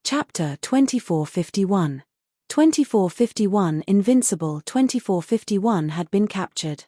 Chapter 2451. 2451 Invincible. 2451 had been captured.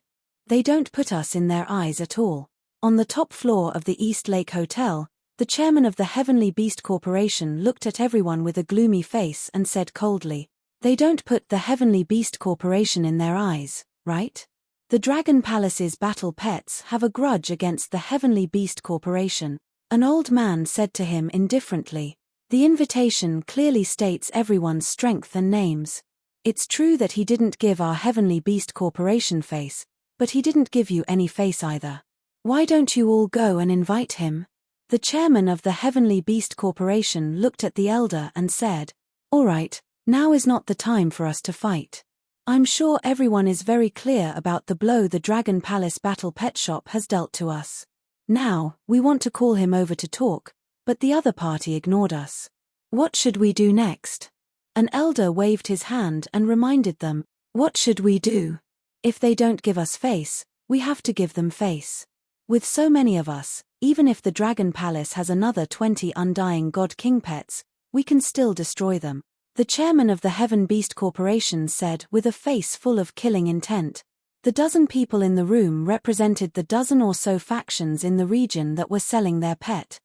They don't put us in their eyes at all. On the top floor of the East Lake Hotel, the chairman of the Heavenly Beast Corporation looked at everyone with a gloomy face and said coldly, "They don't put the Heavenly Beast Corporation in their eyes, right? The Dragon Palace's battle pets have a grudge against the Heavenly Beast Corporation." An old man said to him indifferently, "The invitation clearly states everyone's strength and names. It's true that he didn't give our Heavenly Beast Corporation face, but he didn't give you any face either. Why don't you all go and invite him?" The chairman of the Heavenly Beast Corporation looked at the elder and said, "All right, now is not the time for us to fight. I'm sure everyone is very clear about the blow the Dragon Palace Battle Pet Shop has dealt to us. Now, we want to call him over to talk, but the other party ignored us. What should we do next?" An elder waved his hand and reminded them, "What should we do? If they don't give us face, we have to give them face. With so many of us, even if the Dragon Palace has another 20 undying God King pets, we can still destroy them." The chairman of the Heaven Beast Corporation said with a face full of killing intent. The dozen people in the room represented the dozen or so factions in the region that were selling their pet.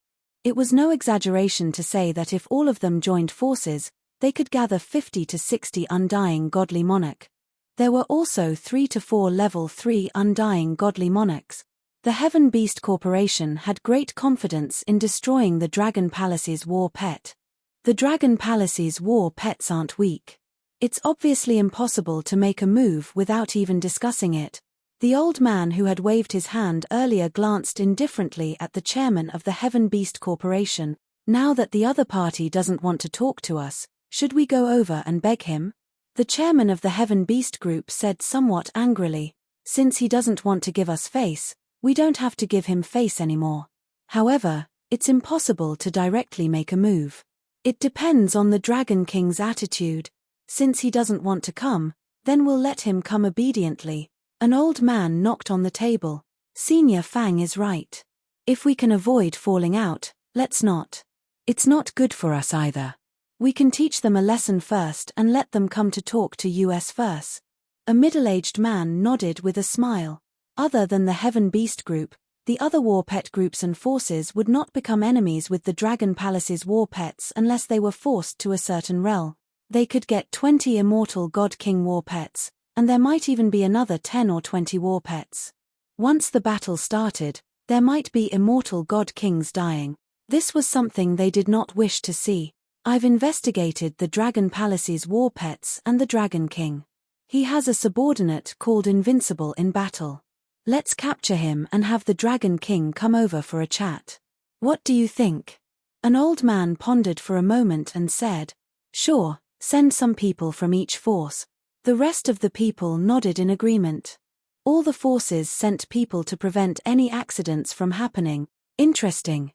It was no exaggeration to say that if all of them joined forces, they could gather 50 to 60 undying godly monarch. There were also 3 to 4 level 3 undying godly monarchs. The Heaven Beast Corporation had great confidence in destroying the Dragon Palace's war pet. The Dragon Palace's war pets aren't weak. It's obviously impossible to make a move without even discussing it. The old man who had waved his hand earlier glanced indifferently at the chairman of the Heaven Beast Corporation. "Now that the other party doesn't want to talk to us, should we go over and beg him?" The chairman of the Heaven Beast Group said somewhat angrily, "Since he doesn't want to give us face, we don't have to give him face anymore. However, it's impossible to directly make a move. It depends on the Dragon King's attitude. Since he doesn't want to come, then we'll let him come obediently." An old man knocked on the table. "Senior Fang is right. If we can avoid falling out, let's not. It's not good for us either. We can teach them a lesson first and let them come to talk to us first." A middle-aged man nodded with a smile. Other than the Heaven Beast Group, the other war pet groups and forces would not become enemies with the Dragon Palace's war pets unless they were forced to a certain realm. They could get 20 immortal God King war pets, and there might even be another 10 or 20 war pets. Once the battle started, there might be immortal God Kings dying. This was something they did not wish to see. "I've investigated the Dragon Palace's war pets and the Dragon King. He has a subordinate called Invincible in battle. Let's capture him and have the Dragon King come over for a chat. What do you think?" An old man pondered for a moment and said, "Sure, send some people from each force." The rest of the people nodded in agreement. All the forces sent people to prevent any accidents from happening. Interesting.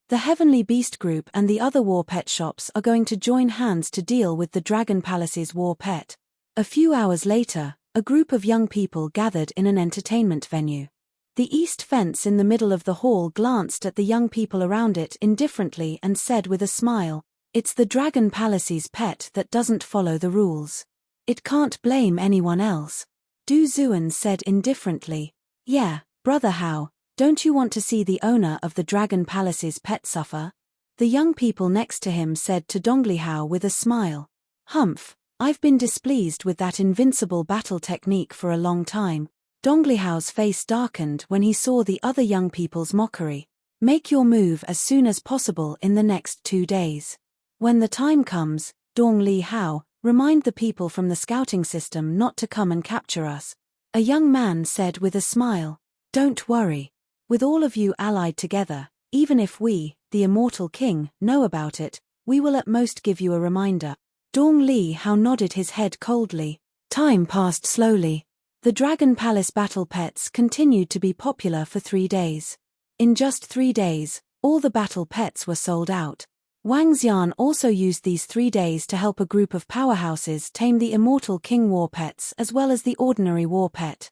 The Heavenly Beast Group and the other war pet shops are going to join hands to deal with the Dragon Palace's war pet. A few hours later, a group of young people gathered in an entertainment venue. The east fence in the middle of the hall glanced at the young people around it indifferently and said with a smile, "It's the Dragon Palace's pet that doesn't follow the rules. It can't blame anyone else." Du Zuan said indifferently, "Yeah, Brother Hao, don't you want to see the owner of the Dragon Palace's pet suffer?" The young people next to him said to Dongli Hao with a smile, "Humph, I've been displeased with that invincible battle technique for a long time." Dongli Hao's face darkened when he saw the other young people's mockery. "Make your move as soon as possible in the next 2 days. When the time comes, Dongli Hao, remind the people from the scouting system not to come and capture us." A young man said with a smile, "Don't worry. With all of you allied together, even if we, the Immortal King, know about it, we will at most give you a reminder." Dongli Hao nodded his head coldly. Time passed slowly. The Dragon Palace battle pets continued to be popular for 3 days. In just 3 days, all the battle pets were sold out. Wang Xian also used these 3 days to help a group of powerhouses tame the Immortal King war pets as well as the ordinary war pet.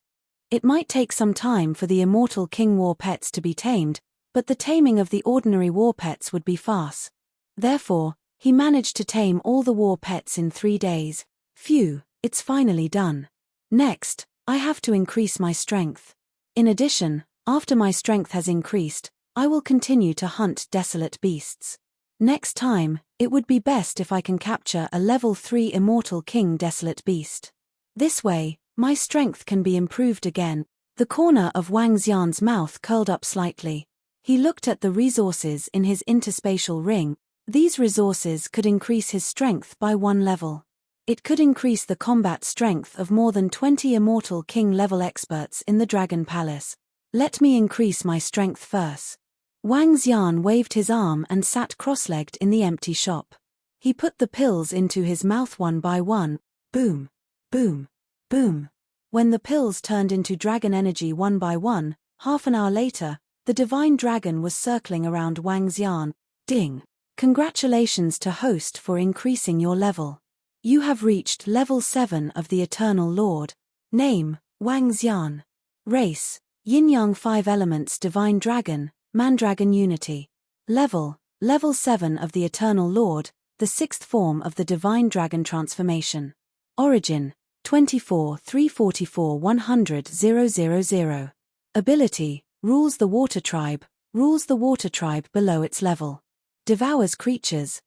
It might take some time for the Immortal King war pets to be tamed, but the taming of the ordinary war pets would be fast. Therefore, he managed to tame all the war pets in 3 days. Phew, it's finally done. Next, I have to increase my strength. In addition, after my strength has increased, I will continue to hunt desolate beasts. Next time, it would be best if I can capture a level 3 immortal king desolate beast. This way, my strength can be improved again. The corner of Wang Xian's mouth curled up slightly. He looked at the resources in his interspatial ring. These resources could increase his strength by 1 level. It could increase the combat strength of more than 20 immortal king-level experts in the Dragon Palace. Let me increase my strength first. Wang Xian waved his arm and sat cross-legged in the empty shop. He put the pills into his mouth one by one. Boom, boom, boom. When the pills turned into dragon energy one by one, half an hour later, the divine dragon was circling around Wang Xian. Ding! Congratulations to host for increasing your level. You have reached level 7 of the Eternal Lord. Name, Wang Xian. Race, Yin-Yang 5 Elements Divine Dragon, Mandragon Unity. Level 7 of the Eternal Lord, the 6th form of the Divine Dragon Transformation. Origin, 24-344-100-000. Ability, rules the water tribe below its level. Devours creatures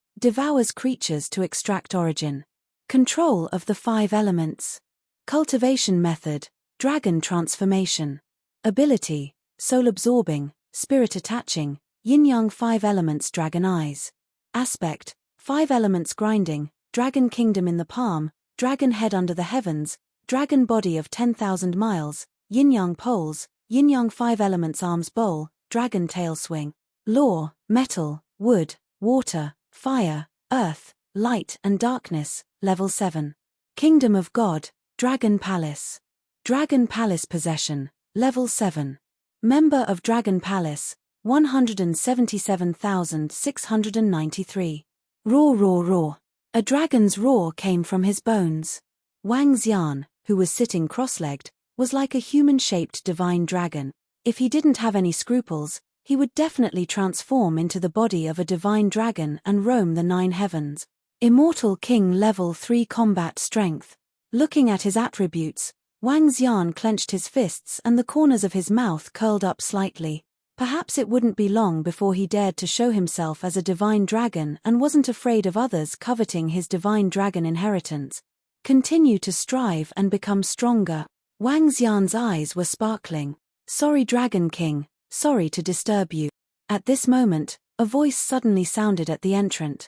to extract origin. Control of the 5 elements. Cultivation method, dragon transformation. Ability, soul absorbing, spirit attaching, yin-yang 5 elements dragon eyes. Aspect, 5 elements grinding, dragon kingdom in the palm, dragon head under the heavens, dragon body of 10,000 miles, yin-yang poles, yin-yang 5 elements arms bowl, dragon tail swing. Law, metal, wood, water, fire, earth, light and darkness, level 7. Kingdom of God, Dragon Palace. Dragon Palace possession, level 7. Member of Dragon Palace, 177,693. Roar roar roar. A dragon's roar came from his bones. Wang Xian, who was sitting cross-legged, was like a human-shaped divine dragon. If he didn't have any scruples, he would definitely transform into the body of a divine dragon and roam the 9 heavens. Immortal King level 3 combat strength. Looking at his attributes, Wang Xian clenched his fists and the corners of his mouth curled up slightly. Perhaps it wouldn't be long before he dared to show himself as a divine dragon and wasn't afraid of others coveting his divine dragon inheritance. Continue to strive and become stronger. Wang Xian's eyes were sparkling. Sorry Dragon King, sorry to disturb you. At this moment, a voice suddenly sounded at the entrant.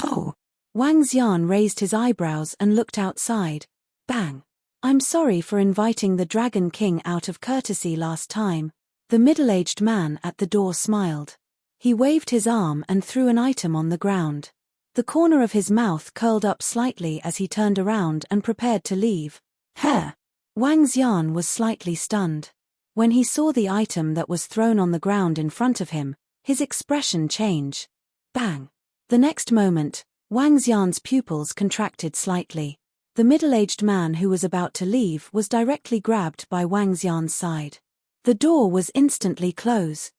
Oh! Wang Xian raised his eyebrows and looked outside. Bang! I'm sorry for inviting the Dragon King out of courtesy last time. The middle-aged man at the door smiled. He waved his arm and threw an item on the ground. The corner of his mouth curled up slightly as he turned around and prepared to leave. Heh! Wang Xian was slightly stunned. When he saw the item that was thrown on the ground in front of him, his expression changed. Bang! The next moment, Wang Xian's pupils contracted slightly. The middle-aged man who was about to leave was directly grabbed by Wang Xian's side. The door was instantly closed.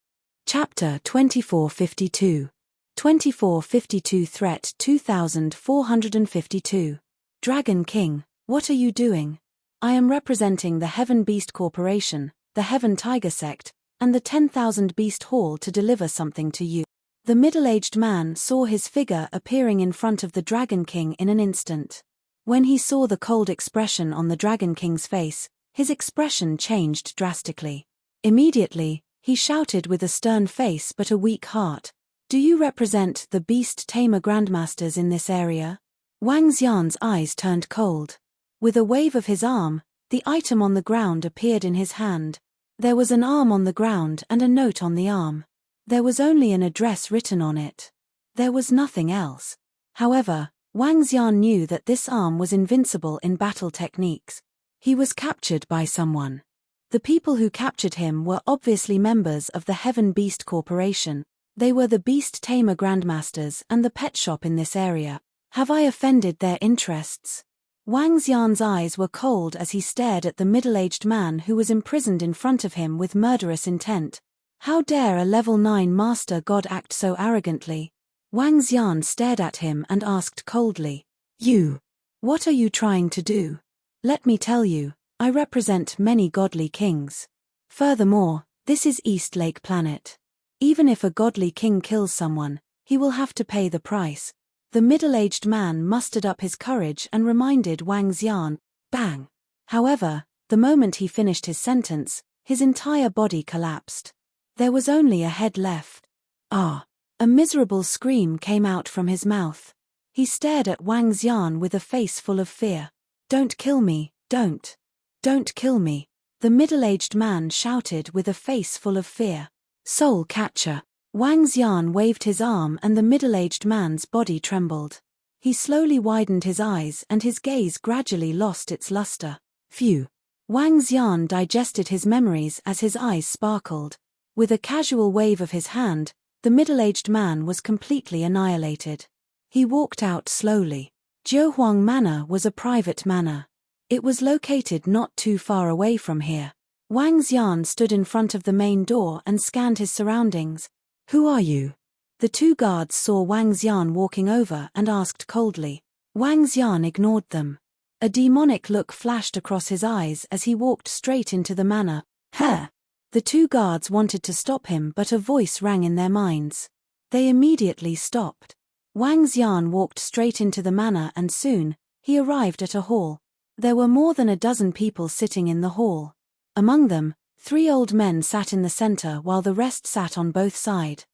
Chapter 2452. 2452 Threat 2452. Dragon King, what are you doing? I am representing the Heaven Beast Corporation, the Heaven Tiger Sect, and the 10,000 Beast Hall to deliver something to you. The middle-aged man saw his figure appearing in front of the Dragon King in an instant. When he saw the cold expression on the Dragon King's face, his expression changed drastically. Immediately, he shouted with a stern face but a weak heart. Do you represent the Beast Tamer Grandmasters in this area? Wang Xian's eyes turned cold. With a wave of his arm, the item on the ground appeared in his hand. There was an arm on the ground and a note on the arm. There was only an address written on it. There was nothing else. However, Wang Xian knew that this arm was invincible in battle techniques. He was captured by someone. The people who captured him were obviously members of the Heaven Beast Corporation. They were the Beast Tamer Grandmasters and the pet shop in this area. Have I offended their interests? Wang Xian's eyes were cold as he stared at the middle-aged man who was imprisoned in front of him with murderous intent. How dare a level 9 master god act so arrogantly? Wang Xian stared at him and asked coldly, "You. What are you trying to do? Let me tell you, I represent many godly kings. Furthermore, this is East Lake Planet. Even if a godly king kills someone, he will have to pay the price." The middle-aged man mustered up his courage and reminded Wang Xian, bang. However, the moment he finished his sentence, his entire body collapsed. There was only a head left. Ah! A miserable scream came out from his mouth. He stared at Wang Xian with a face full of fear. "Don't kill me, don't. Don't kill me," the middle-aged man shouted with a face full of fear. "Soul Catcher." Wang Xian waved his arm and the middle-aged man's body trembled. He slowly widened his eyes and his gaze gradually lost its luster. Phew! Wang Xian digested his memories as his eyes sparkled. With a casual wave of his hand, the middle-aged man was completely annihilated. He walked out slowly. Jiuhuang Manor was a private manor. It was located not too far away from here. Wang Xian stood in front of the main door and scanned his surroundings. "Who are you?" The two guards saw Wang Xian walking over and asked coldly. Wang Xian ignored them. A demonic look flashed across his eyes as he walked straight into the manor. "Huh!" The two guards wanted to stop him, but a voice rang in their minds. They immediately stopped. Wang Xian walked straight into the manor and soon, he arrived at a hall. There were more than a dozen people sitting in the hall. Among them, 3 old men sat in the center while the rest sat on both sides.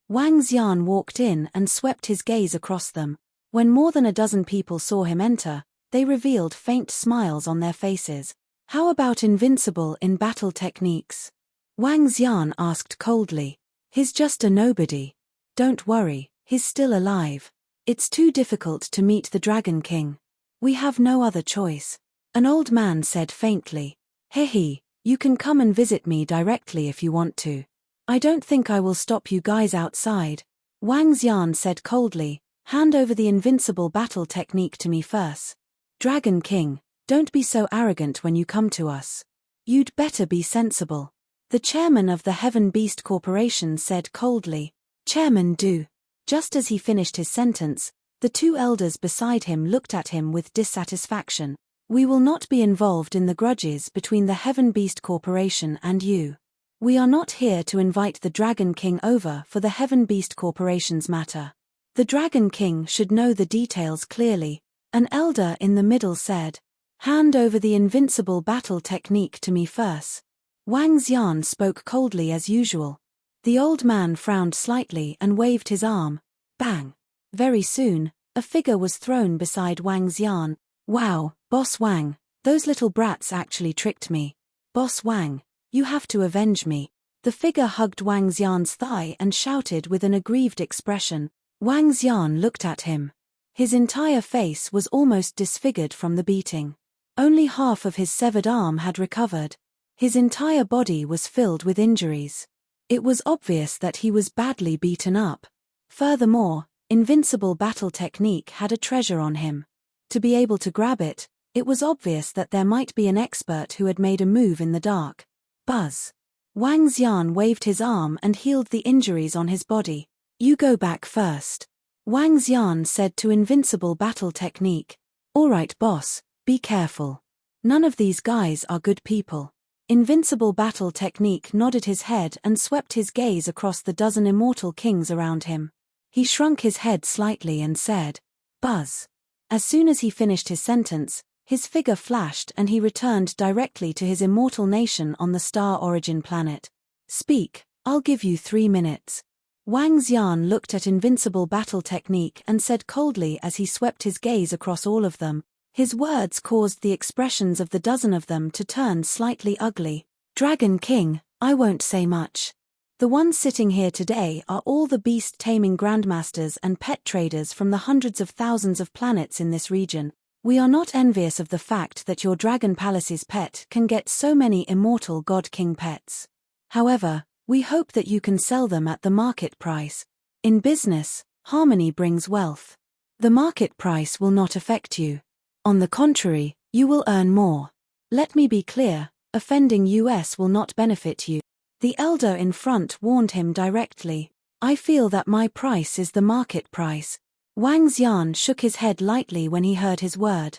Wang Xian walked in and swept his gaze across them. When more than a dozen people saw him enter, they revealed faint smiles on their faces. "How about Invincible in battle techniques?" Wang Xian asked coldly. "He's just a nobody. Don't worry, he's still alive. It's too difficult to meet the Dragon King. We have no other choice." An old man said faintly. "Hehe, you can come and visit me directly if you want to. I don't think I will stop you guys outside." Wang Xian said coldly, "Hand over the Invincible battle technique to me first. Dragon King, don't be so arrogant when you come to us. You'd better be sensible." The chairman of the Heaven Beast Corporation said coldly. "Chairman Do." Just as he finished his sentence, the 2 elders beside him looked at him with dissatisfaction. "We will not be involved in the grudges between the Heaven Beast Corporation and you. We are not here to invite the Dragon King over for the Heaven Beast Corporation's matter. The Dragon King should know the details clearly." An elder in the middle said, "Hand over the Invincible battle technique to me first." Wang Xian spoke coldly as usual. The old man frowned slightly and waved his arm. Bang! Very soon, a figure was thrown beside Wang Xian. "Wow, Boss Wang, those little brats actually tricked me. Boss Wang, you have to avenge me." The figure hugged Wang Xian's thigh and shouted with an aggrieved expression. Wang Xian looked at him. His entire face was almost disfigured from the beating. Only half of his severed arm had recovered. His entire body was filled with injuries. It was obvious that he was badly beaten up. Furthermore, Invincible battle technique had a treasure on him. To be able to grab it, it was obvious that there might be an expert who had made a move in the dark. Buzz. Wang Xian waved his arm and healed the injuries on his body. "You go back first," Wang Xian said to Invincible battle technique. "All right, boss, be careful. None of these guys are good people." Invincible battle technique nodded his head and swept his gaze across the dozen immortal kings around him. He shrunk his head slightly and said, "Buzz." As soon as he finished his sentence, his figure flashed and he returned directly to his immortal nation on the Star Origin planet. "Speak, I'll give you 3 minutes." Wang Xian looked at Invincible battle technique and said coldly as he swept his gaze across all of them. His words caused the expressions of the dozen of them to turn slightly ugly. "Dragon King, I won't say much. The ones sitting here today are all the beast-taming grandmasters and pet traders from the hundreds of thousands of planets in this region. We are not envious of the fact that your Dragon Palace's pet can get so many immortal God King pets. However, we hope that you can sell them at the market price. In business, harmony brings wealth. The market price will not affect you. On the contrary, you will earn more. Let me be clear, offending US will not benefit you." The elder in front warned him directly. I feel that my price is the market price. Wang Xian shook his head lightly when he heard his word.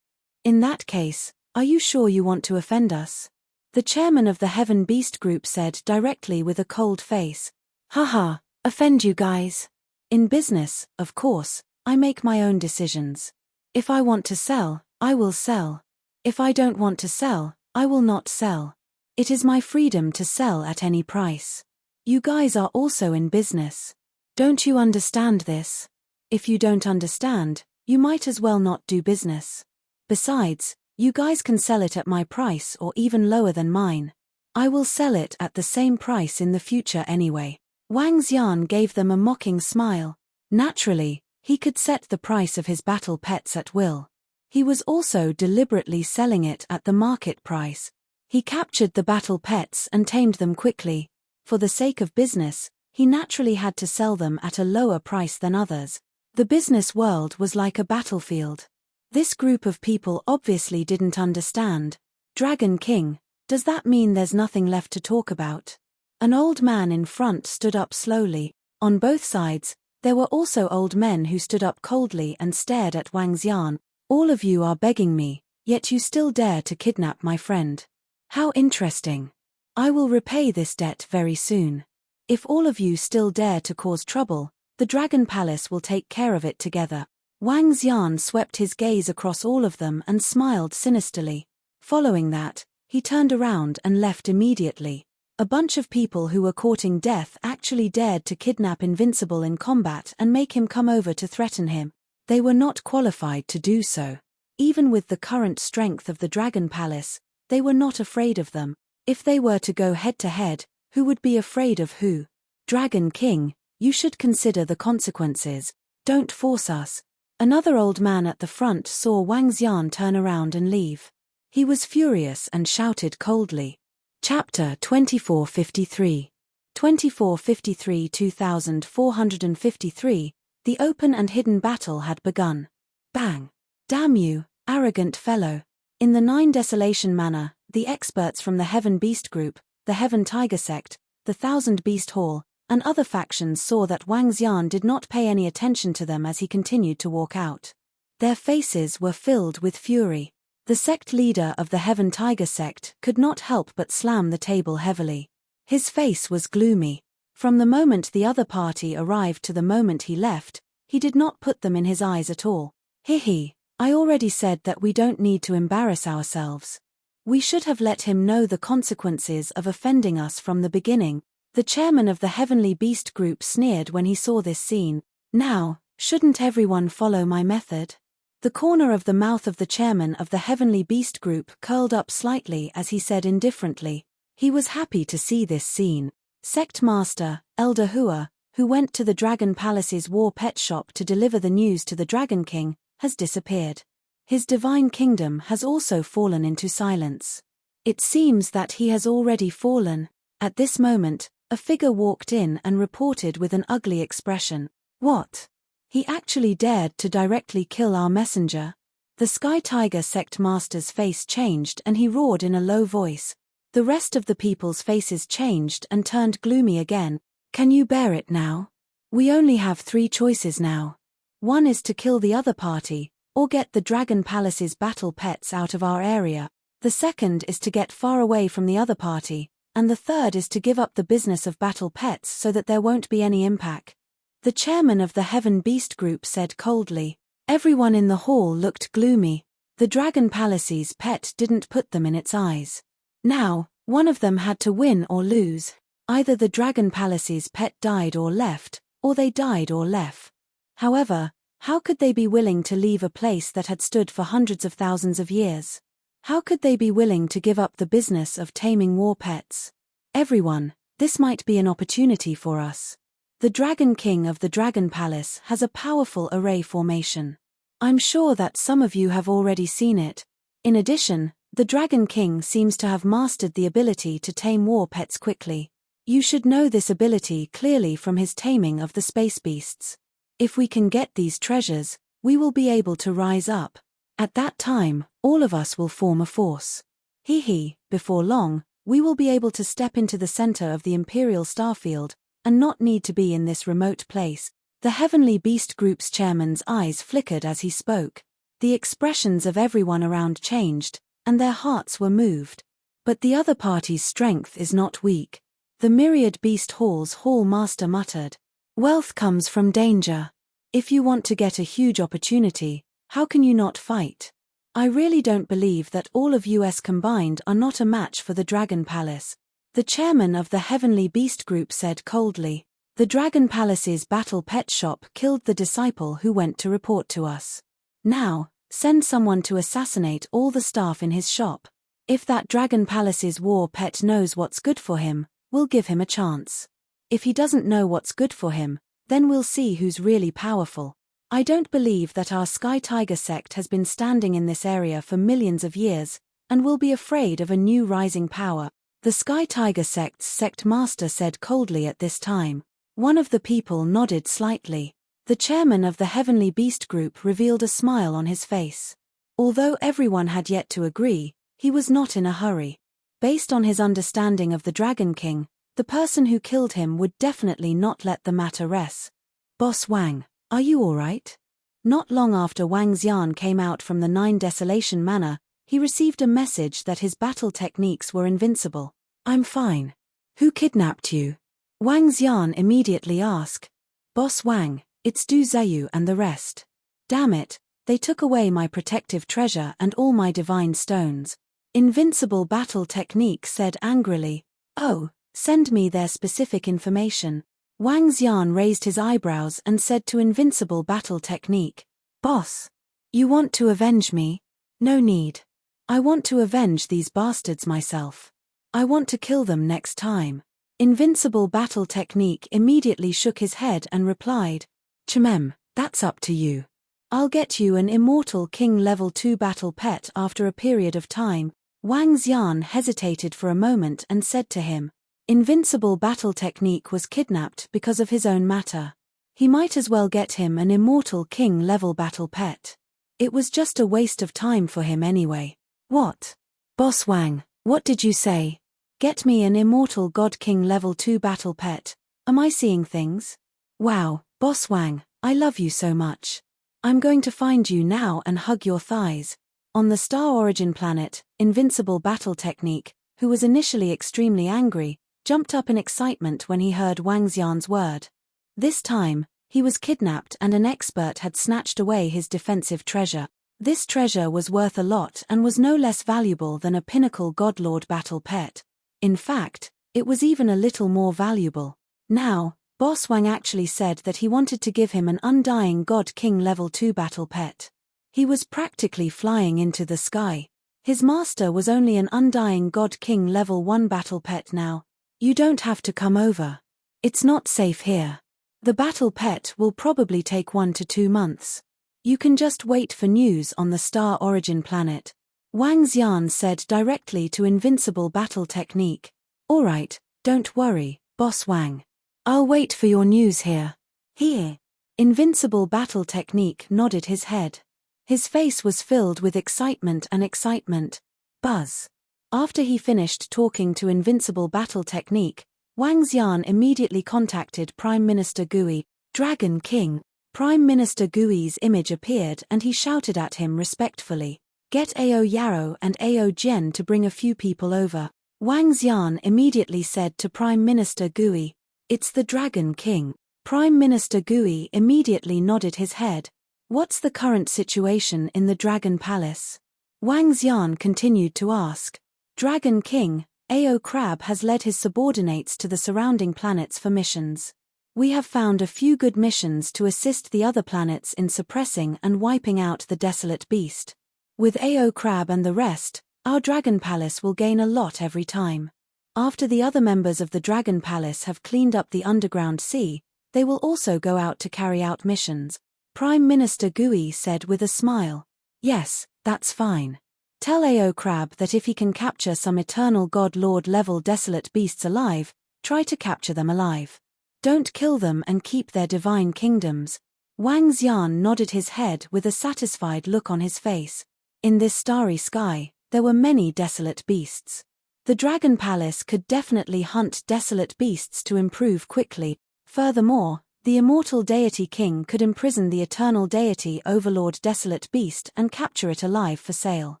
In that case, are you sure you want to offend us? The chairman of the Heaven Beast Group said directly with a cold face. Haha, offend you guys. In business, of course, I make my own decisions. If I want to sell, I will sell. If I don't want to sell, I will not sell. It is my freedom to sell at any price. You guys are also in business. Don't you understand this? If you don't understand, you might as well not do business. Besides, you guys can sell it at my price or even lower than mine. I will sell it at the same price in the future anyway. Wang Xian gave them a mocking smile. Naturally, he could set the price of his battle pets at will. He was also deliberately selling it at the market price. He captured the battle pets and tamed them quickly. For the sake of business, he naturally had to sell them at a lower price than others. The business world was like a battlefield. This group of people obviously didn't understand. Dragon King, does that mean there's nothing left to talk about? An old man in front stood up slowly. On both sides, there were also old men who stood up coldly and stared at Wang Xian. All of you are begging me, yet you still dare to kidnap my friend. How interesting. I will repay this debt very soon. If all of you still dare to cause trouble, the Dragon Palace will take care of it together. Wang Xian swept his gaze across all of them and smiled sinisterly. Following that, he turned around and left immediately. A bunch of people who were courting death actually dared to kidnap Invincible in combat and make him come over to threaten him. They were not qualified to do so. Even with the current strength of the Dragon Palace, they were not afraid of them. If they were to go head-to-head, who would be afraid of who? Dragon King, you should consider the consequences. Don't force us. Another old man at the front saw Wang Xian turn around and leave. He was furious and shouted coldly. Chapter 2453. 2453-2453, the open and hidden battle had begun. Bang! Damn you, arrogant fellow. In the 9 Desolation Manor, the experts from the Heaven Beast Group, the Heaven Tiger Sect, the 1000 Beast Hall, and other factions saw that Wang Xian did not pay any attention to them as he continued to walk out. Their faces were filled with fury. The sect leader of the Heaven Tiger Sect could not help but slam the table heavily. His face was gloomy. From the moment the other party arrived to the moment he left, he did not put them in his eyes at all. Hihi, I already said that we don't need to embarrass ourselves. We should have let him know the consequences of offending us from the beginning. The chairman of the Heavenly Beast Group sneered when he saw this scene. Now, shouldn't everyone follow my method? The corner of the mouth of the chairman of the Heavenly Beast Group curled up slightly as he said indifferently. He was happy to see this scene. Sect Master, Elder Hua, who went to the Dragon Palace's war pet shop to deliver the news to the Dragon King, has disappeared. His divine kingdom has also fallen into silence. It seems that he has already fallen. At this moment, a figure walked in and reported with an ugly expression. What? He actually dared to directly kill our messenger. The Sky Tiger Sect Master's face changed and he roared in a low voice. The rest of the people's faces changed and turned gloomy again. Can you bear it now? We only have 3 choices now. One is to kill the other party, or get the Dragon Palace's battle pets out of our area. The second is to get far away from the other party, and the third is to give up the business of battle pets so that there won't be any impact. The chairman of the Heaven Beast Group said coldly. Everyone in the hall looked gloomy. The Dragon Palace's pet didn't put them in its eyes. Now, one of them had to win or lose. Either the Dragon Palace's pet died or left, or they died or left. However, how could they be willing to leave a place that had stood for hundreds of thousands of years? How could they be willing to give up the business of taming war pets? Everyone, this might be an opportunity for us. The Dragon King of the Dragon Palace has a powerful array formation. I'm sure that some of you have already seen it. In addition, the Dragon King seems to have mastered the ability to tame war pets quickly. You should know this ability clearly from his taming of the space beasts. If we can get these treasures, we will be able to rise up. At that time, all of us will form a force. Before long, we will be able to step into the center of the Imperial Starfield, and not need to be in this remote place. The Heavenly Beast Group's chairman's eyes flickered as he spoke. The expressions of everyone around changed, and their hearts were moved. But the other party's strength is not weak. The Myriad Beast Hall's Hall Master muttered. Wealth comes from danger. If you want to get a huge opportunity, how can you not fight? I really don't believe that all of US combined are not a match for the Dragon Palace. The chairman of the Heavenly Beast Group said coldly. The Dragon Palace's battle pet shop killed the disciple who went to report to us. Now, send someone to assassinate all the staff in his shop. If that Dragon Palace's war pet knows what's good for him, we'll give him a chance. If he doesn't know what's good for him, then we'll see who's really powerful. I don't believe that our Sky Tiger sect has been standing in this area for millions of years, and will be afraid of a new rising power. The Sky Tiger sect's sect master said coldly at this time. One of the people nodded slightly. The chairman of the Heavenly Beast Group revealed a smile on his face. Although everyone had yet to agree, he was not in a hurry. Based on his understanding of the Dragon King, the person who killed him would definitely not let the matter rest. Boss Wang, are you alright? Not long after Wang Xian came out from the 9 Desolation Manor, he received a message that his battle techniques were invincible. I'm fine. Who kidnapped you? Wang Xian immediately asked. Boss Wang, it's Du Zhayu and the rest. Damn it, they took away my protective treasure and all my divine stones. Invincible battle technique said angrily. Oh, send me their specific information. Wang Xian raised his eyebrows and said to Invincible battle technique. Boss, you want to avenge me? No need. I want to avenge these bastards myself. I want to kill them next time. Invincible battle technique immediately shook his head and replied. Chmem, that's up to you. I'll get you an immortal king level 2 battle pet after a period of time. Wang Xian hesitated for a moment and said to him. Invincible battle technique was kidnapped because of his own matter. He might as well get him an immortal king level battle pet. It was just a waste of time for him anyway. What? Boss Wang, what did you say? Get me an immortal god king level 2 battle pet. Am I seeing things? Wow, Boss Wang, I love you so much. I'm going to find you now and hug your thighs. On the Star Origin planet, Invincible battle technique, who was initially extremely angry, jumped up in excitement when he heard Wang Xian's word. This time, he was kidnapped and an expert had snatched away his defensive treasure. This treasure was worth a lot and was no less valuable than a pinnacle godlord battle pet. In fact, it was even a little more valuable. Now, Boss Wang actually said that he wanted to give him an undying god king level 2 battle pet. He was practically flying into the sky. His master was only an undying god king level 1 battle pet now. You don't have to come over. It's not safe here. The battle pet will probably take 1 to 2 months. You can just wait for news on the Star Origin planet. Wang Xian said directly to Invincible battle technique. Alright, don't worry, Boss Wang. I'll wait for your news here. Here. Invincible battle technique nodded his head. His face was filled with excitement and excitement. Buzz. After he finished talking to Invincible battle technique, Wang Xian immediately contacted Prime Minister Gui. Dragon King. Prime Minister Gui's image appeared and he shouted at him respectfully. Get Ao Yarrow and Ao Jian to bring a few people over. Wang Xian immediately said to Prime Minister Gui. It's the Dragon King. Prime Minister Gui immediately nodded his head. What's the current situation in the Dragon Palace? Wang Xian continued to ask. Dragon King, Ao Crab has led his subordinates to the surrounding planets for missions. We have found a few good missions to assist the other planets in suppressing and wiping out the desolate beast. With Ao Crab and the rest, our Dragon Palace will gain a lot every time. After the other members of the Dragon Palace have cleaned up the underground sea, they will also go out to carry out missions. Prime Minister Gui said with a smile. Yes, that's fine. Tell Ao Crab that if he can capture some eternal god lord level desolate beasts alive, try to capture them alive. Don't kill them and keep their divine kingdoms. Wang Xian nodded his head with a satisfied look on his face. In this starry sky, there were many desolate beasts. The Dragon Palace could definitely hunt desolate beasts to improve quickly. Furthermore, the immortal deity king could imprison the eternal deity overlord desolate beast and capture it alive for sale.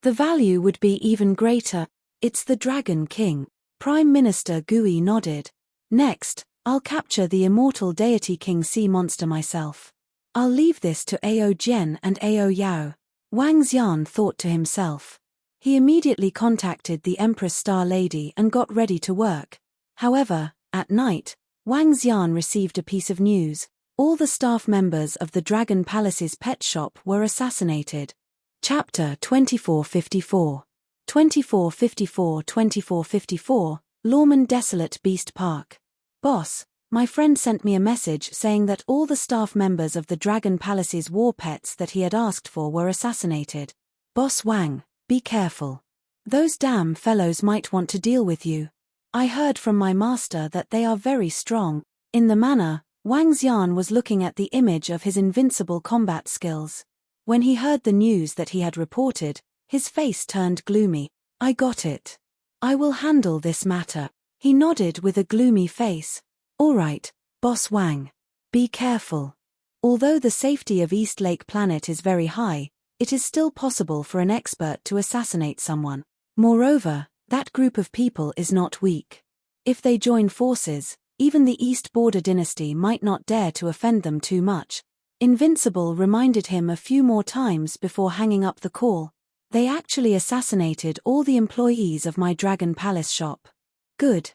The value would be even greater. It's the Dragon King. Prime Minister Gui nodded. Next, I'll capture the immortal deity king sea monster myself. I'll leave this to Ao Jian and Ao Yao. Wang Xian thought to himself. He immediately contacted the Empress Star Lady and got ready to work. However, at night, Wang Xian received a piece of news. All the staff members of the Dragon Palace's pet shop were assassinated. Chapter 2454. 2454 Lawman Desolate Beast Park. Boss, my friend sent me a message saying that all the staff members of the Dragon Palace's war pets that he had asked for were assassinated. Boss Wang, be careful. Those damn fellows might want to deal with you. I heard from my master that they are very strong. In the manor, Wang Xian was looking at the image of his invincible combat skills. When he heard the news that he had reported, his face turned gloomy. I got it. I will handle this matter. He nodded with a gloomy face. All right, Boss Wang. Be careful. Although the safety of East Lake Planet is very high, it is still possible for an expert to assassinate someone. Moreover, that group of people is not weak. If they join forces, even the East Border Dynasty might not dare to offend them too much. Invincible reminded him a few more times before hanging up the call. They actually assassinated all the employees of my Dragon Palace shop. Good,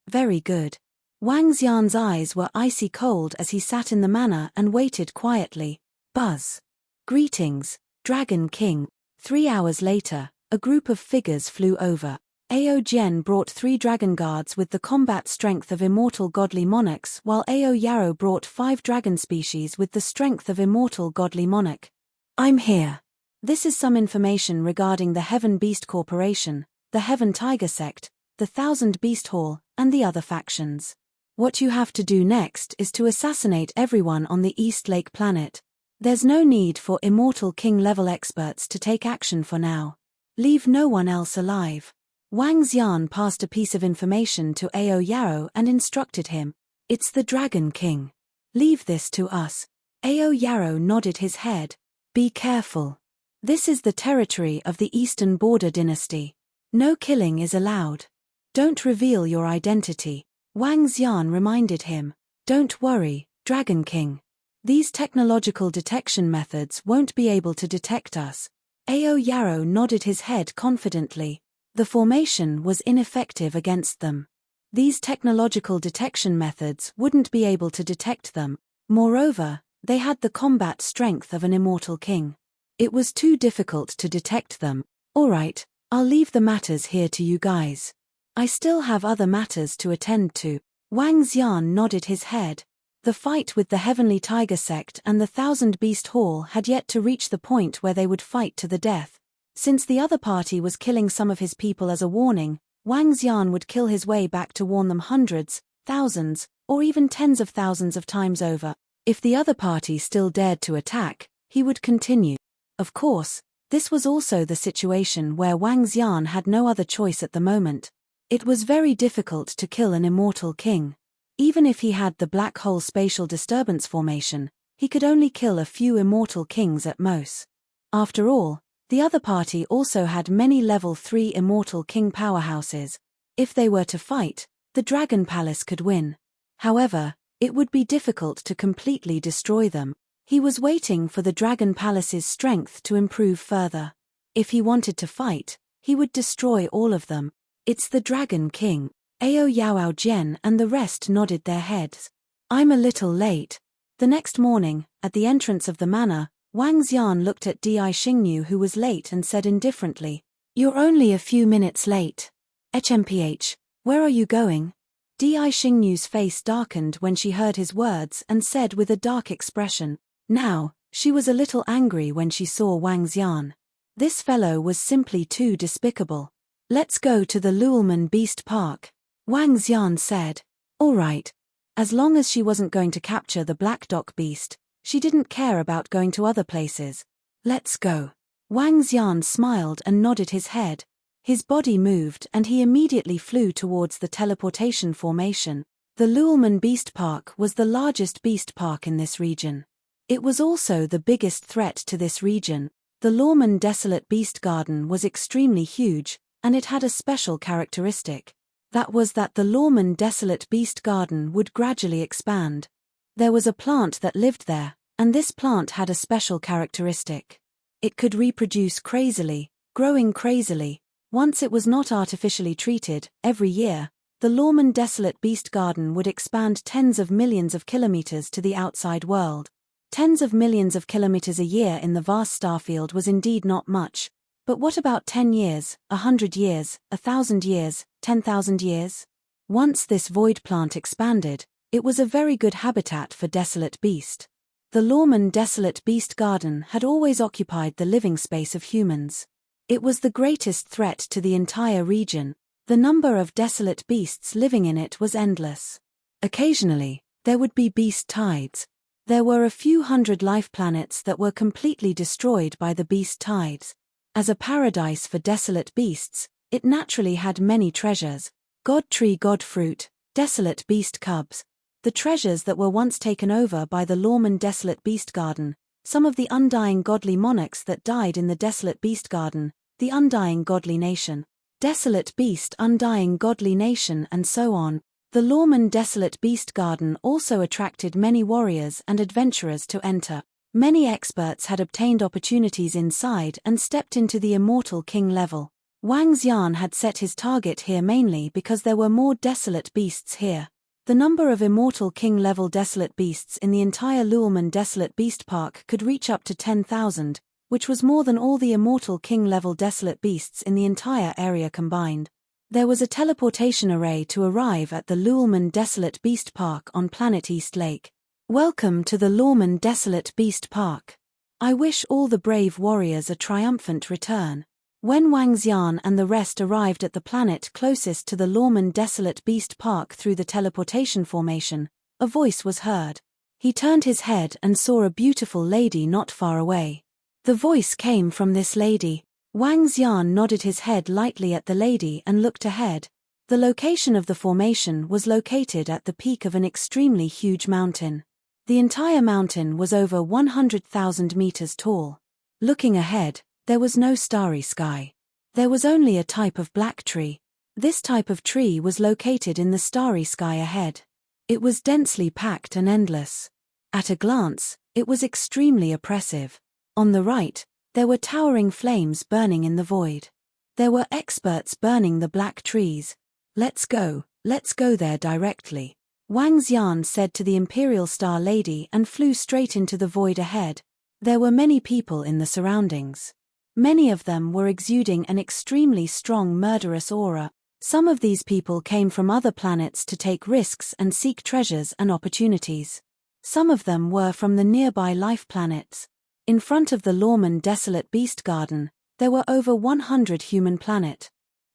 very good. Wang Xian's eyes were icy cold as he sat in the manor and waited quietly. Buzz. Greetings, Dragon King. 3 hours later, a group of figures flew over. Ao Jian brought 3 dragon guards with the combat strength of immortal godly monarchs, while Ao Yao brought 5 dragon species with the strength of immortal godly monarch. I'm here. This is some information regarding the Heaven Beast Corporation, the Heaven Tiger Sect, the Thousand Beast Hall, and the other factions. What you have to do next is to assassinate everyone on the East Lake Planet. There's no need for immortal king-level experts to take action for now. Leave no one else alive. Wang Xian passed a piece of information to Ao Yao and instructed him. It's the Dragon King. Leave this to us. Ao Yao nodded his head. Be careful. This is the territory of the Eastern Border Dynasty. No killing is allowed. Don't reveal your identity. Wang Xian reminded him. Don't worry, Dragon King. These technological detection methods won't be able to detect us. Ao Yao nodded his head confidently. The formation was ineffective against them. These technological detection methods wouldn't be able to detect them. Moreover, they had the combat strength of an immortal king. It was too difficult to detect them. All right, I'll leave the matters here to you guys. I still have other matters to attend to. Wang Xian nodded his head. The fight with the Heavenly Tiger Sect and the Thousand Beast Hall had yet to reach the point where they would fight to the death. Since the other party was killing some of his people as a warning, Wang Xian would kill his way back to warn them hundreds, thousands, or even tens of thousands of times over. If the other party still dared to attack, he would continue. Of course, this was also the situation where Wang Xian had no other choice at the moment. It was very difficult to kill an immortal king. Even if he had the black hole spatial disturbance formation, he could only kill a few immortal kings at most. After all, the other party also had many level 3 immortal king powerhouses. If they were to fight, the Dragon Palace could win. However, it would be difficult to completely destroy them. He was waiting for the Dragon Palace's strength to improve further. If he wanted to fight, he would destroy all of them. It's the Dragon King. Ao Yao Jian and the rest nodded their heads. I'm a little late. The next morning, at the entrance of the manor, Wang Xian looked at Di Xingyu who was late and said indifferently, You're only a few minutes late. HMPH, where are you going? Di Xingyu's face darkened when she heard his words and said with a dark expression. Now, she was a little angry when she saw Wang Xian. This fellow was simply too despicable. Let's go to the Luelman Beast Park. Wang Xian said. All right. As long as she wasn't going to capture the Black Dock Beast, she didn't care about going to other places. Let's go. Wang Xian smiled and nodded his head. His body moved and he immediately flew towards the teleportation formation. The Luelman Beast Park was the largest beast park in this region. It was also the biggest threat to this region. The Luelman Desolate Beast Garden was extremely huge, and it had a special characteristic. That was that the Luelman Desolate Beast Garden would gradually expand. There was a plant that lived there, and this plant had a special characteristic. It could reproduce crazily, growing crazily. Once it was not artificially treated, every year, the Luelman Desolate Beast Garden would expand tens of millions of kilometers to the outside world. Tens of millions of kilometers a year in the vast starfield was indeed not much. But what about 10 years, 100 years, 1,000 years, 10,000 years? Once this void plant expanded, it was a very good habitat for desolate beast. The Luelman Desolate Beast Garden had always occupied the living space of humans. It was the greatest threat to the entire region. The number of desolate beasts living in it was endless. Occasionally, there would be beast tides. There were a few hundred life planets that were completely destroyed by the beast tides. As a paradise for desolate beasts, it naturally had many treasures: god tree, god fruit, desolate beast cubs. The treasures that were once taken over by the Luelman Desolate Beast Garden, some of the undying godly monarchs that died in the Desolate Beast Garden, the undying godly nation, desolate beast, undying godly nation, and so on. The Luelman Desolate Beast Garden also attracted many warriors and adventurers to enter. Many experts had obtained opportunities inside and stepped into the Immortal King level. Wang Xian had set his target here mainly because there were more desolate beasts here. The number of Immortal King level desolate beasts in the entire Luelman Desolate Beast Park could reach up to 10,000, which was more than all the Immortal King level desolate beasts in the entire area combined. There was a teleportation array to arrive at the Luelman Desolate Beast Park on planet East Lake. Welcome to the Luelman Desolate Beast Park. I wish all the brave warriors a triumphant return. When Wang Xian and the rest arrived at the planet closest to the Luelman Desolate Beast Park through the teleportation formation, a voice was heard. He turned his head and saw a beautiful lady not far away. The voice came from this lady. Wang Xian nodded his head lightly at the lady and looked ahead. The location of the formation was located at the peak of an extremely huge mountain. The entire mountain was over 100,000 meters tall. Looking ahead, there was no starry sky. There was only a type of black tree. This type of tree was located in the starry sky ahead. It was densely packed and endless. At a glance, it was extremely oppressive. On the right, there were towering flames burning in the void. There were experts burning the black trees. Let's go there directly," Wang Xian said to the Imperial Star Lady and flew straight into the void ahead. There were many people in the surroundings. Many of them were exuding an extremely strong murderous aura. Some of these people came from other planets to take risks and seek treasures and opportunities. Some of them were from the nearby life planets. In front of the Luelman Desolate Beast Garden, there were over 100 human planet.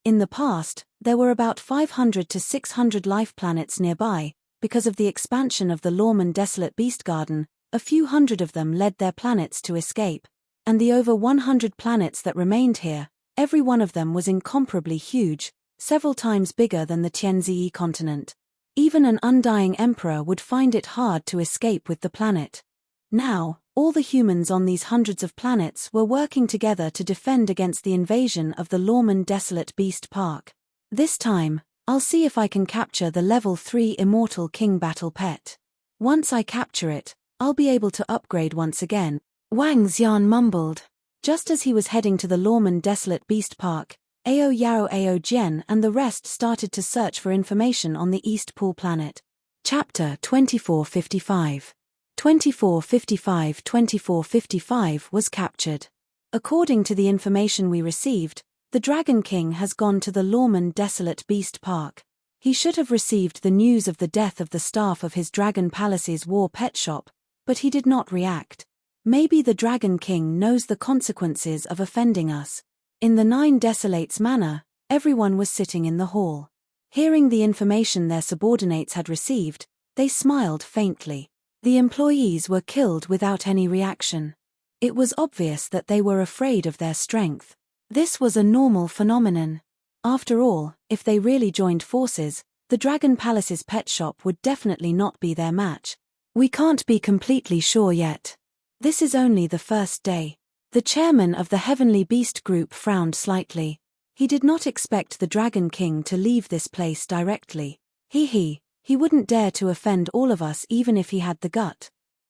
In the past, there were about 500 to 600 life planets nearby. Because of the expansion of the Luelman Desolate Beast Garden, a few hundred of them led their planets to escape. And the over 100 planets that remained here, every one of them was incomparably huge, several times bigger than the Tianzi continent. Even an undying emperor would find it hard to escape with the planet. Now, all the humans on these hundreds of planets were working together to defend against the invasion of the Luelman Desolate Beast Park. This time, I'll see if I can capture the level 3 Immortal King Battle Pet. Once I capture it, I'll be able to upgrade once again, Wang Xian mumbled. Just as he was heading to the Luelman Desolate Beast Park, Ao Yao Ao Jian and the rest started to search for information on the East Pool planet. Chapter 2455. 2455 was captured. According to the information we received, the Dragon King has gone to the Luelman Desolate Beast Park. He should have received the news of the death of the staff of his Dragon Palace's war pet shop, but he did not react. Maybe the Dragon King knows the consequences of offending us. In the 9 Desolates manor, everyone was sitting in the hall. Hearing the information their subordinates had received, they smiled faintly. The employees were killed without any reaction. It was obvious that they were afraid of their strength. This was a normal phenomenon. After all, if they really joined forces, the Dragon Palace's pet shop would definitely not be their match. We can't be completely sure yet. This is only the first day. The chairman of the Heavenly Beast Group frowned slightly. He did not expect the Dragon King to leave this place directly. He wouldn't dare to offend all of us even if he had the gut.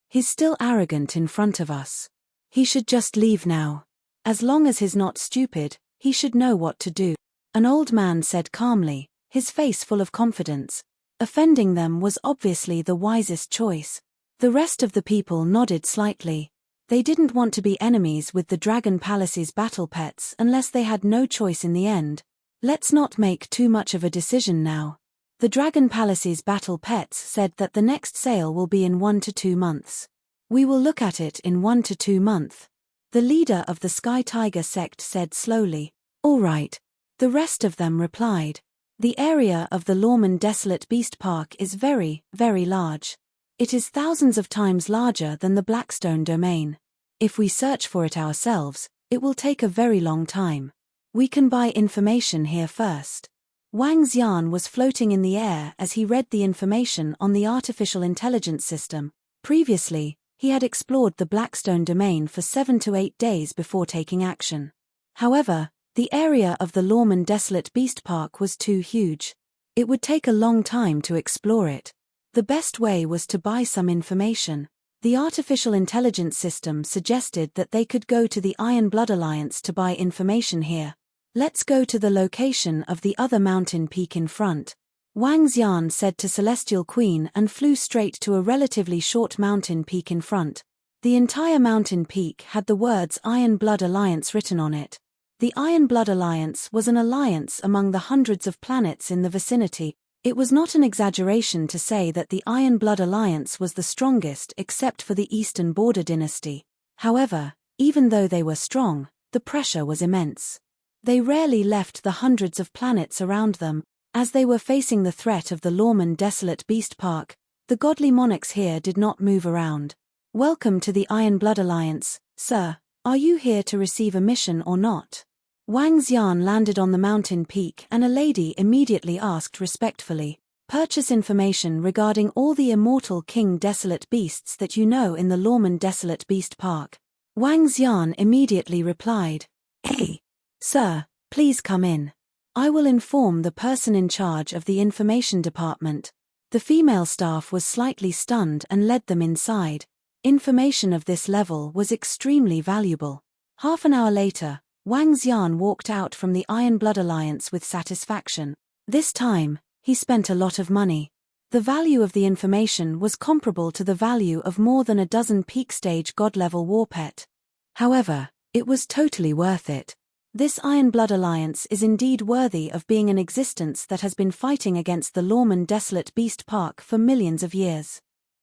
He's still arrogant in front of us. He should just leave now. As long as he's not stupid, he should know what to do. An old man said calmly, his face full of confidence. Offending them was obviously the wisest choice. The rest of the people nodded slightly. They didn't want to be enemies with the Dragon Palace's battle pets unless they had no choice in the end. Let's not make too much of a decision now. The Dragon Palace's battle pets said that the next sale will be in 1 to 2 months. We will look at it in 1 to 2 months. The leader of the Sky Tiger sect said slowly. All right. The rest of them replied. The area of the Lorman Desolate Beast Park is very, very large. It is thousands of times larger than the Blackstone domain. If we search for it ourselves, it will take a very long time. We can buy information here first. Wang Xian was floating in the air as he read the information on the artificial intelligence system. Previously, he had explored the Blackstone domain for 7 to 8 days before taking action. However, the area of the Lorman Desolate Beast Park was too huge. It would take a long time to explore it. The best way was to buy some information. The artificial intelligence system suggested that they could go to the Iron Blood Alliance to buy information here. Let's go to the location of the other mountain peak in front. Wang Xian said to Celestial Queen and flew straight to a relatively short mountain peak in front. The entire mountain peak had the words Iron Blood Alliance written on it. The Iron Blood Alliance was an alliance among the hundreds of planets in the vicinity. It was not an exaggeration to say that the Iron Blood Alliance was the strongest except for the Eastern Border Dynasty. However, even though they were strong, the pressure was immense. They rarely left the hundreds of planets around them. As they were facing the threat of the Lorman Desolate Beast Park, the godly monarchs here did not move around. Welcome to the Iron Blood Alliance, sir. Are you here to receive a mission or not? Wang Xian landed on the mountain peak and a lady immediately asked respectfully, purchase information regarding all the immortal king desolate beasts that you know in the Lorman Desolate Beast Park. Wang Xian immediately replied, Hey, sir, please come in. I will inform the person in charge of the information department. The female staff was slightly stunned and led them inside. Information of this level was extremely valuable. Half an hour later, Wang Xian walked out from the Iron Blood Alliance with satisfaction. This time, he spent a lot of money. The value of the information was comparable to the value of more than a dozen peak-stage god-level warpet. However, it was totally worth it. This Iron Blood Alliance is indeed worthy of being an existence that has been fighting against the Lorman Desolate Beast Park for millions of years.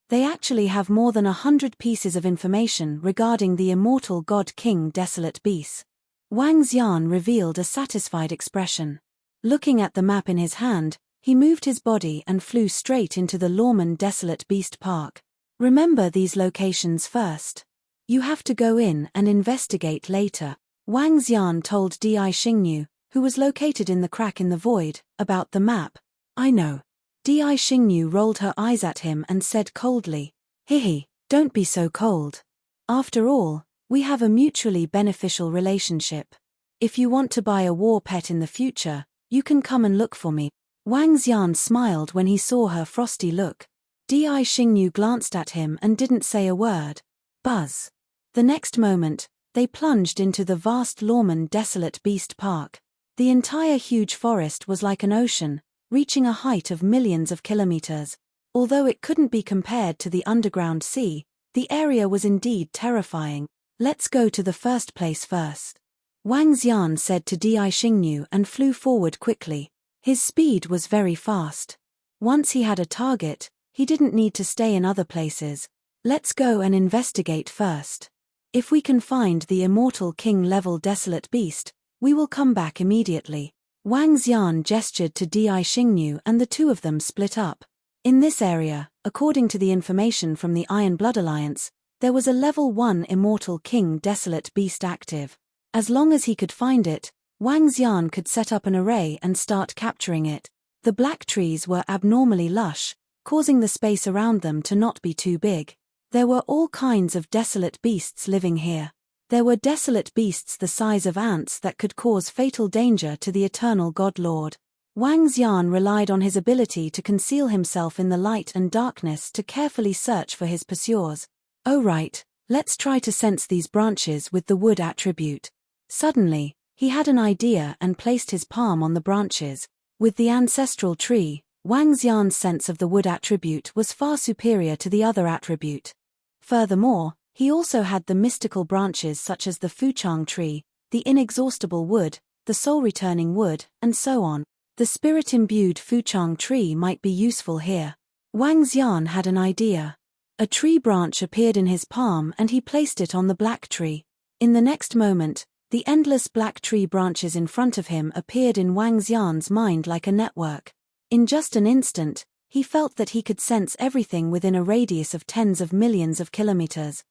They actually have more than 100 pieces of information regarding the immortal God King Desolate Beast. Wang Xian revealed a satisfied expression. Looking at the map in his hand, he moved his body and flew straight into the Lorman Desolate Beast Park. Remember these locations first. You have to go in and investigate later. Wang Xian told Di Xingyu, who was located in the crack in the void, about the map. I know. Di Xingyu rolled her eyes at him and said coldly, Hihi, don't be so cold. After all, we have a mutually beneficial relationship. If you want to buy a war pet in the future, you can come and look for me. Wang Xian smiled when he saw her frosty look. Di Xingyu glanced at him and didn't say a word. Buzz. The next moment, they plunged into the vast Lorman Desolate Beast Park. The entire huge forest was like an ocean, reaching a height of millions of kilometers. Although it couldn't be compared to the underground sea, the area was indeed terrifying. Let's go to the first place first. Wang Xian said to Di Xingyu and flew forward quickly. His speed was very fast. Once he had a target, he didn't need to stay in other places. Let's go and investigate first. If we can find the immortal king-level desolate beast, we will come back immediately. Wang Xian gestured to Di Xingyu and the two of them split up. In this area, according to the information from the Iron Blood Alliance, there was a level 1 immortal king desolate beast active. As long as he could find it, Wang Xian could set up an array and start capturing it. The black trees were abnormally lush, causing the space around them to not be too big. There were all kinds of desolate beasts living here. There were desolate beasts the size of ants that could cause fatal danger to the eternal God Lord. Wang Xian relied on his ability to conceal himself in the light and darkness to carefully search for his pursuers. Oh right, let's try to sense these branches with the wood attribute. Suddenly, he had an idea and placed his palm on the branches. With the ancestral tree, Wang Xian's sense of the wood attribute was far superior to the other attribute. Furthermore, he also had the mystical branches such as the Fuchang tree, the inexhaustible wood, the soul-returning wood, and so on. The spirit-imbued Fuchang tree might be useful here. Wang Xian had an idea. A tree branch appeared in his palm and he placed it on the black tree. In the next moment, the endless black tree branches in front of him appeared in Wang Xian's mind like a network. In just an instant, he felt that he could sense everything within a radius of tens of millions of kilometers.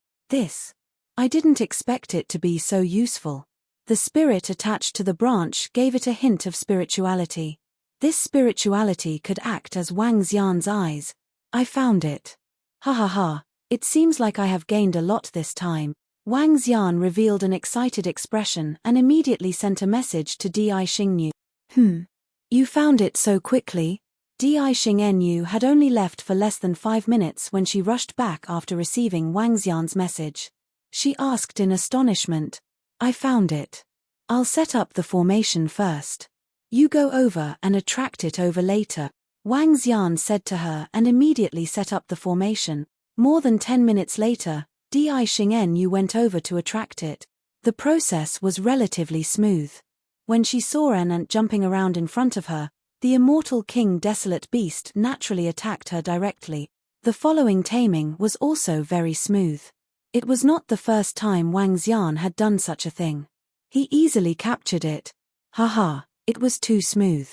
I didn't expect it to be so useful. The spirit attached to the branch gave it a hint of spirituality. This spirituality could act as Wang Xian's eyes. I found it. Ha ha ha, it seems like I have gained a lot this time. Wang Xian revealed an excited expression and immediately sent a message to Di Xingnu. You found it so quickly? Di Xingnu had only left for less than 5 minutes when she rushed back after receiving Wang Xian's message. She asked in astonishment. I found it. I'll set up the formation first. You go over and attract it over later. Wang Xian said to her and immediately set up the formation. More than 10 minutes later, Di Xingnu went over to attract it. The process was relatively smooth. When she saw an ant jumping around in front of her, the immortal king desolate beast naturally attacked her directly. The following taming was also very smooth. It was not the first time Wang Xian had done such a thing. He easily captured it. Haha, it was too smooth.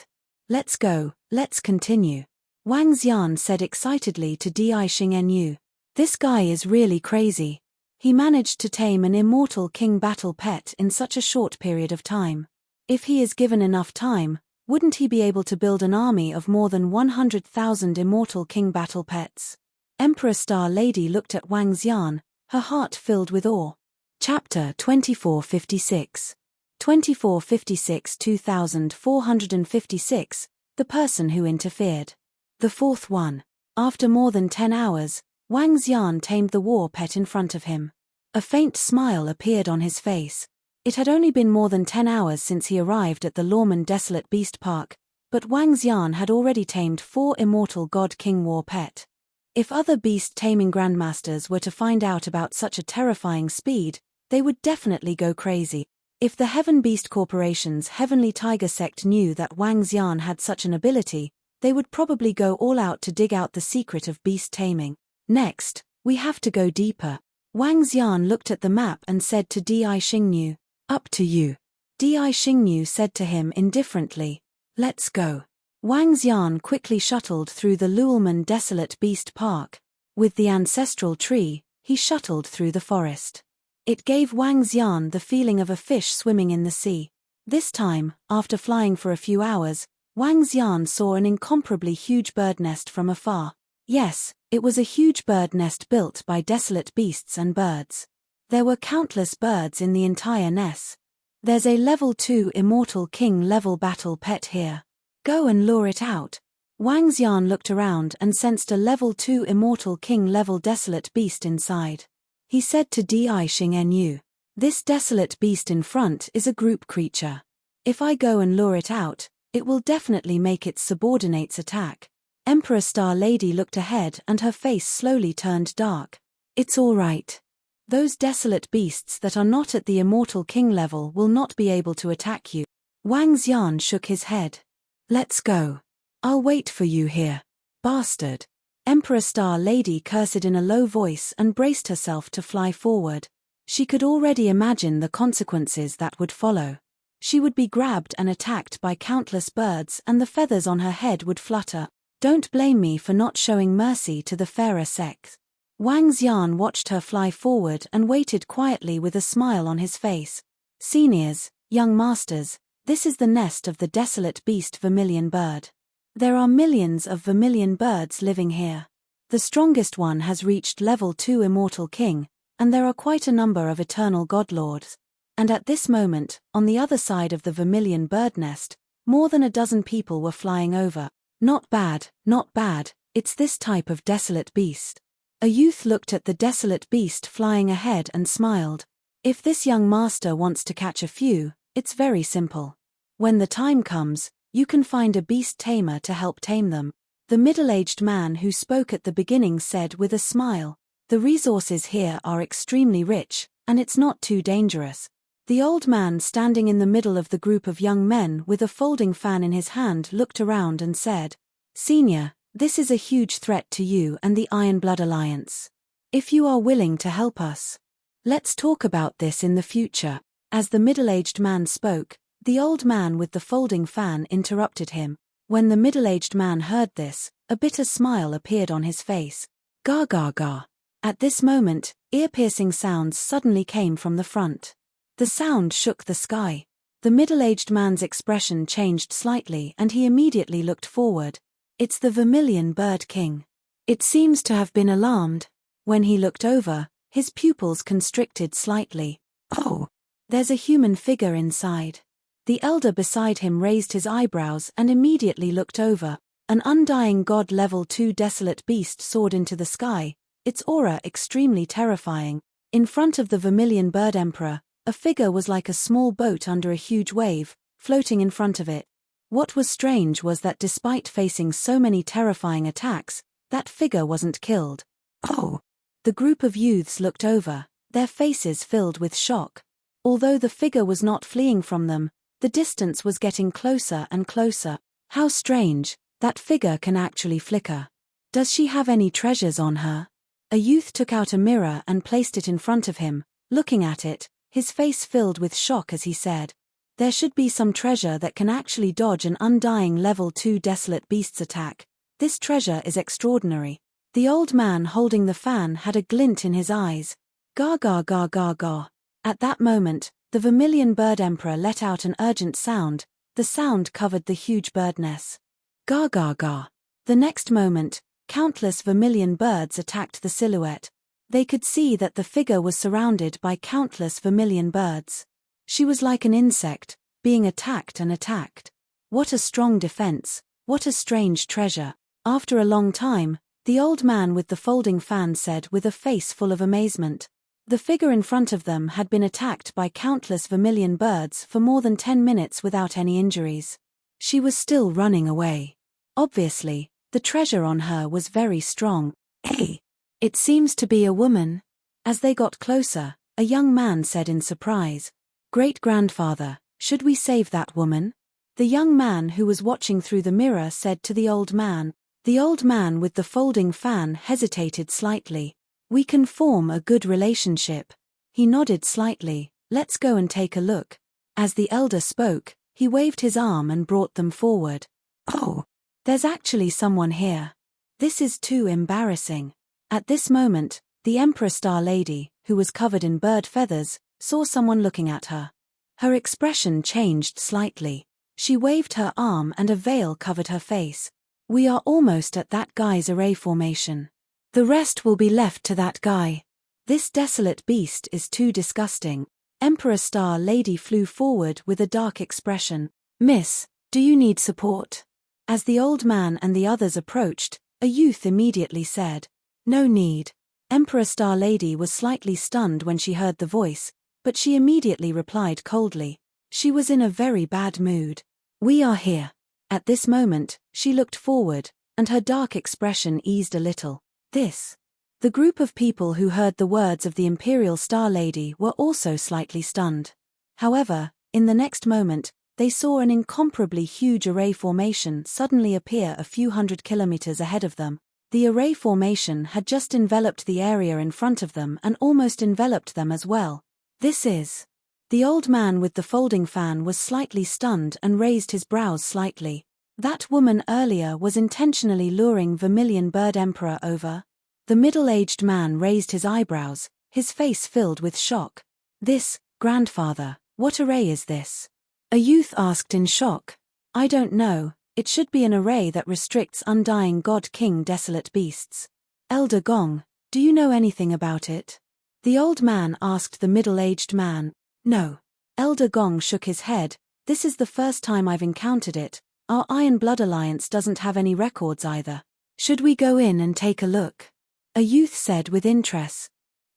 Let's go, let's continue. Wang Xian said excitedly to Di Xingnu. This guy is really crazy. He managed to tame an immortal king battle pet in such a short period of time. If he is given enough time, wouldn't he be able to build an army of more than 100,000 immortal king battle pets? Emperor Star Lady looked at Wang Xian, her heart filled with awe. Chapter 2456. 2456-2456, The Person Who Interfered. The fourth one. After more than 10 hours, Wang Xian tamed the war pet in front of him. A faint smile appeared on his face. It had only been more than 10 hours since he arrived at the Lawman Desolate Beast Park, but Wang Xian had already tamed 4 immortal God King war pet. If other beast-taming grandmasters were to find out about such a terrifying speed, they would definitely go crazy. If the Heaven Beast Corporation's Heavenly Tiger sect knew that Wang Xian had such an ability, they would probably go all out to dig out the secret of beast taming. Next, we have to go deeper. Wang Xian looked at the map and said to Di Xingnu, Up to you. Di Xingnu said to him indifferently, Let's go. Wang Xian quickly shuttled through the Luolman Desolate Beast Park. With the ancestral tree, he shuttled through the forest. It gave Wang Xian the feeling of a fish swimming in the sea. This time, after flying for a few hours, Wang Xian saw an incomparably huge bird nest from afar. Yes, it was a huge bird nest built by desolate beasts and birds. There were countless birds in the entire nest. There's a level 2 immortal king level battle pet here. Go and lure it out. Wang Xian looked around and sensed a level 2 immortal king level desolate beast inside. He said to Di Xingnu, This desolate beast in front is a group creature. If I go and lure it out, it will definitely make its subordinates attack. Emperor Star Lady looked ahead and her face slowly turned dark. It's all right. Those desolate beasts that are not at the immortal king level will not be able to attack you. Wang Xian shook his head. Let's go. I'll wait for you here. Bastard. Emperor Star Lady cursed in a low voice and braced herself to fly forward. She could already imagine the consequences that would follow. She would be grabbed and attacked by countless birds and the feathers on her head would flutter. Don't blame me for not showing mercy to the fairer sex. Wang Xian watched her fly forward and waited quietly with a smile on his face. Seniors, young masters, This is the nest of the desolate beast vermilion bird. There are millions of vermilion birds living here. The strongest one has reached level 2 immortal king, and there are quite a number of eternal godlords. And at this moment, on the other side of the vermilion bird nest, more than a dozen people were flying over. Not bad, not bad, it's this type of desolate beast. A youth looked at the desolate beast flying ahead and smiled. If this young master wants to catch a few, it's very simple. When the time comes, you can find a beast tamer to help tame them. The middle-aged man who spoke at the beginning said with a smile, "The resources here are extremely rich, and it's not too dangerous." The old man standing in the middle of the group of young men with a folding fan in his hand looked around and said, "Senior, this is a huge threat to you and the Iron Blood Alliance. If you are willing to help us, let's talk about this in the future." As the middle-aged man spoke, the old man with the folding fan interrupted him. When the middle-aged man heard this, a bitter smile appeared on his face. Ga ga ga. At this moment, ear-piercing sounds suddenly came from the front. The sound shook the sky. The middle-aged man's expression changed slightly and he immediately looked forward. It's the Vermilion Bird King. It seems to have been alarmed. When he looked over, his pupils constricted slightly. Oh! There's a human figure inside. The elder beside him raised his eyebrows and immediately looked over. An undying god level 2 desolate beast soared into the sky, its aura extremely terrifying. In front of the Vermilion Bird Emperor, a figure was like a small boat under a huge wave, floating in front of it. What was strange was that despite facing so many terrifying attacks, that figure wasn't killed. Oh! The group of youths looked over, their faces filled with shock. Although the figure was not fleeing from them, the distance was getting closer and closer. How strange, that figure can actually flicker. Does she have any treasures on her? A youth took out a mirror and placed it in front of him, looking at it, his face filled with shock as he said, "There should be some treasure that can actually dodge an undying level 2 desolate beast's attack. This treasure is extraordinary." The old man holding the fan had a glint in his eyes. Ga ga ga ga ga. At that moment, the Vermilion Bird Emperor let out an urgent sound. The sound covered the huge bird nest. Ga ga ga. The next moment, countless vermilion birds attacked the silhouette. They could see that the figure was surrounded by countless vermilion birds. She was like an insect, being attacked and attacked. What a strong defense, what a strange treasure. After a long time, the old man with the folding fan said with a face full of amazement. The figure in front of them had been attacked by countless vermilion birds for more than 10 minutes without any injuries. She was still running away. Obviously, the treasure on her was very strong. Hey! It seems to be a woman. As they got closer, a young man said in surprise, "Great-grandfather, should we save that woman?" The young man who was watching through the mirror said to the old man. The old man with the folding fan hesitated slightly. "We can form a good relationship." He nodded slightly. "Let's go and take a look." As the elder spoke, he waved his arm and brought them forward. "Oh! There's actually someone here. This is too embarrassing." At this moment, the Emperor Star Lady, who was covered in bird feathers, saw someone looking at her. Her expression changed slightly. She waved her arm and a veil covered her face. "We are almost at that guy's array formation. The rest will be left to that guy. This desolate beast is too disgusting." Emperor Star Lady flew forward with a dark expression. "Miss, do you need support?" As the old man and the others approached, a youth immediately said, "No need." Emperor Star Lady was slightly stunned when she heard the voice, but she immediately replied coldly. She was in a very bad mood. "We are here." At this moment, she looked forward, and her dark expression eased a little. "This." The group of people who heard the words of the Imperial Star Lady were also slightly stunned. However, in the next moment, they saw an incomparably huge array formation suddenly appear a few hundred kilometers ahead of them. The array formation had just enveloped the area in front of them and almost enveloped them as well. "This is..." The old man with the folding fan was slightly stunned and raised his brows slightly. That woman earlier was intentionally luring Vermilion Bird Emperor over. The middle-aged man raised his eyebrows, his face filled with shock. "This, grandfather, what array is this?" A youth asked in shock. I don't know, it should be an array that restricts undying God King desolate beasts. Elder Gong, do you know anything about it? The old man asked the middle-aged man. No. Elder Gong shook his head. This is the first time I've encountered it. Our Iron Blood Alliance doesn't have any records either. Should we go in and take a look? A youth said with interest.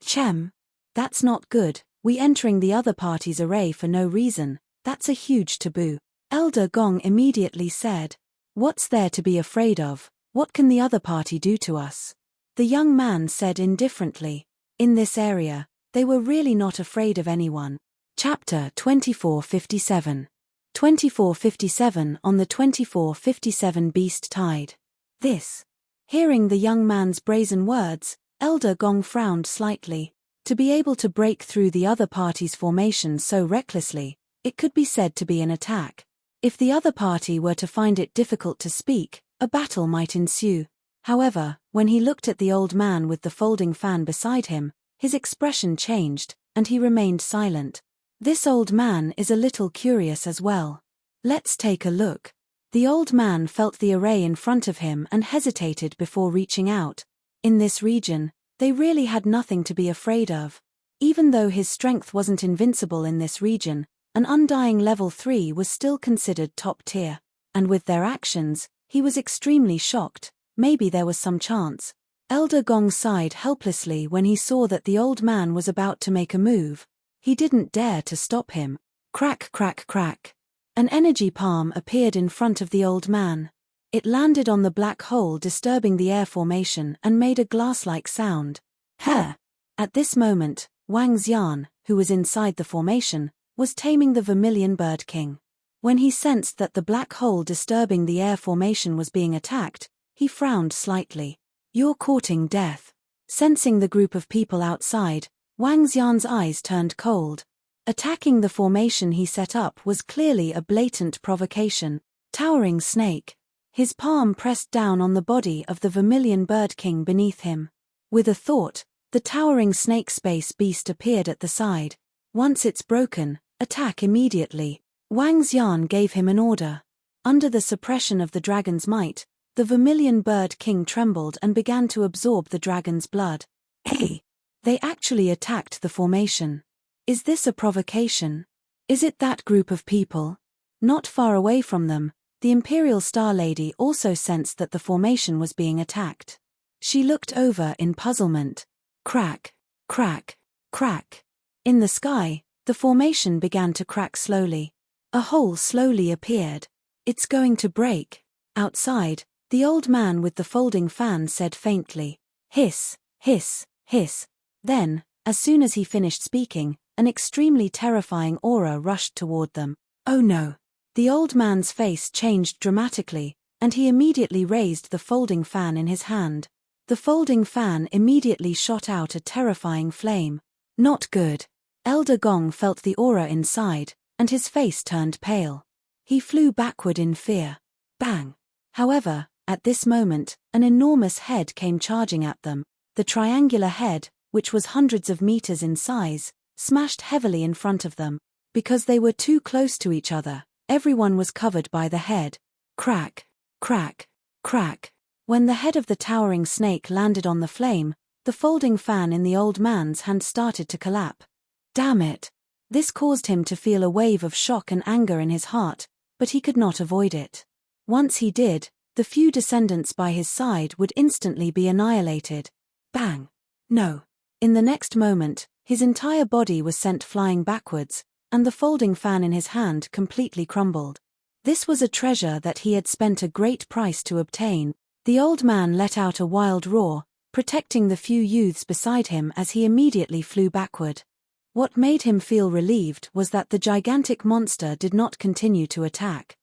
Chem. That's not good, we entering the other party's array for no reason, that's a huge taboo. Elder Gong immediately said. What's there to be afraid of? What can the other party do to us? The young man said indifferently. In this area, they were really not afraid of anyone. Chapter 2457. 2457 on the 2457 Beast Tide. This. Hearing the young man's brazen words, Elder Gong frowned slightly. To be able to break through the other party's formation so recklessly, it could be said to be an attack. If the other party were to find it difficult to speak, a battle might ensue. However, when he looked at the old man with the folding fan beside him, his expression changed, and he remained silent. This old man is a little curious as well. Let's take a look. The old man felt the array in front of him and hesitated before reaching out. In this region, they really had nothing to be afraid of. Even though his strength wasn't invincible in this region, an undying level 3 was still considered top tier. And with their actions, he was extremely shocked. Maybe there was some chance. Elder Gong sighed helplessly when he saw that the old man was about to make a move. He didn't dare to stop him. Crack, crack, crack. An energy palm appeared in front of the old man. It landed on the black hole, disturbing the air formation and made a glass-like sound. Huh! At this moment, Wang Xian, who was inside the formation, was taming the Vermilion Bird King. When he sensed that the black hole disturbing the air formation was being attacked, he frowned slightly. You're courting death. Sensing the group of people outside, Wang Xian's eyes turned cold. Attacking the formation he set up was clearly a blatant provocation. Towering snake. His palm pressed down on the body of the Vermilion Bird King beneath him. With a thought, the towering snake space beast appeared at the side. Once it's broken, attack immediately. Wang Xian gave him an order. Under the suppression of the dragon's might, the Vermilion Bird King trembled and began to absorb the dragon's blood. Hey! They actually attacked the formation. Is this a provocation? Is it that group of people? Not far away from them, the Imperial Star Lady also sensed that the formation was being attacked. She looked over in puzzlement. Crack, crack, crack. In the sky, the formation began to crack slowly. A hole slowly appeared. It's going to break. Outside, the old man with the folding fan said faintly. Hiss, hiss, hiss. Then, as soon as he finished speaking, an extremely terrifying aura rushed toward them. Oh no! The old man's face changed dramatically, and he immediately raised the folding fan in his hand. The folding fan immediately shot out a terrifying flame. Not good. Elder Gong felt the aura inside, and his face turned pale. He flew backward in fear. Bang! However, at this moment, an enormous head came charging at them. The triangular head, which was hundreds of meters in size, smashed heavily in front of them. Because they were too close to each other, everyone was covered by the head. Crack, crack, crack. When the head of the towering snake landed on the flame, the folding fan in the old man's hand started to collapse. Damn it! This caused him to feel a wave of shock and anger in his heart, but he could not avoid it. Once he did, the few descendants by his side would instantly be annihilated. Bang! No. In the next moment, his entire body was sent flying backwards, and the folding fan in his hand completely crumbled. This was a treasure that he had spent a great price to obtain. The old man let out a wild roar, protecting the few youths beside him as he immediately flew backward. What made him feel relieved was that the gigantic monster did not continue to attack.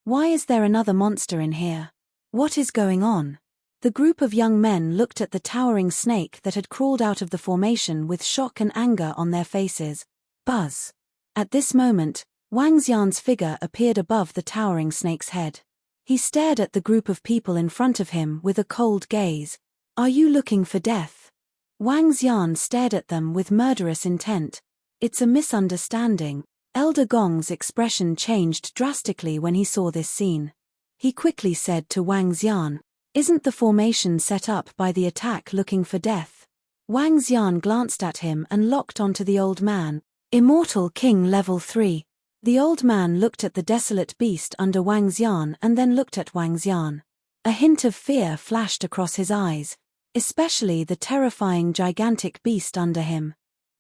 Why is there another monster in here? What is going on? The group of young men looked at the towering snake that had crawled out of the formation with shock and anger on their faces. Buzz. At this moment, Wang Xian's figure appeared above the towering snake's head. He stared at the group of people in front of him with a cold gaze. Are you looking for death? Wang Xian stared at them with murderous intent. It's a misunderstanding. Elder Gong's expression changed drastically when he saw this scene. He quickly said to Wang Xian, "Isn't the formation set up by the attack looking for death?" Wang Xian glanced at him and locked onto the old man. "Immortal King level 3. The old man looked at the desolate beast under Wang Xian and then looked at Wang Xian. A hint of fear flashed across his eyes, especially the terrifying gigantic beast under him.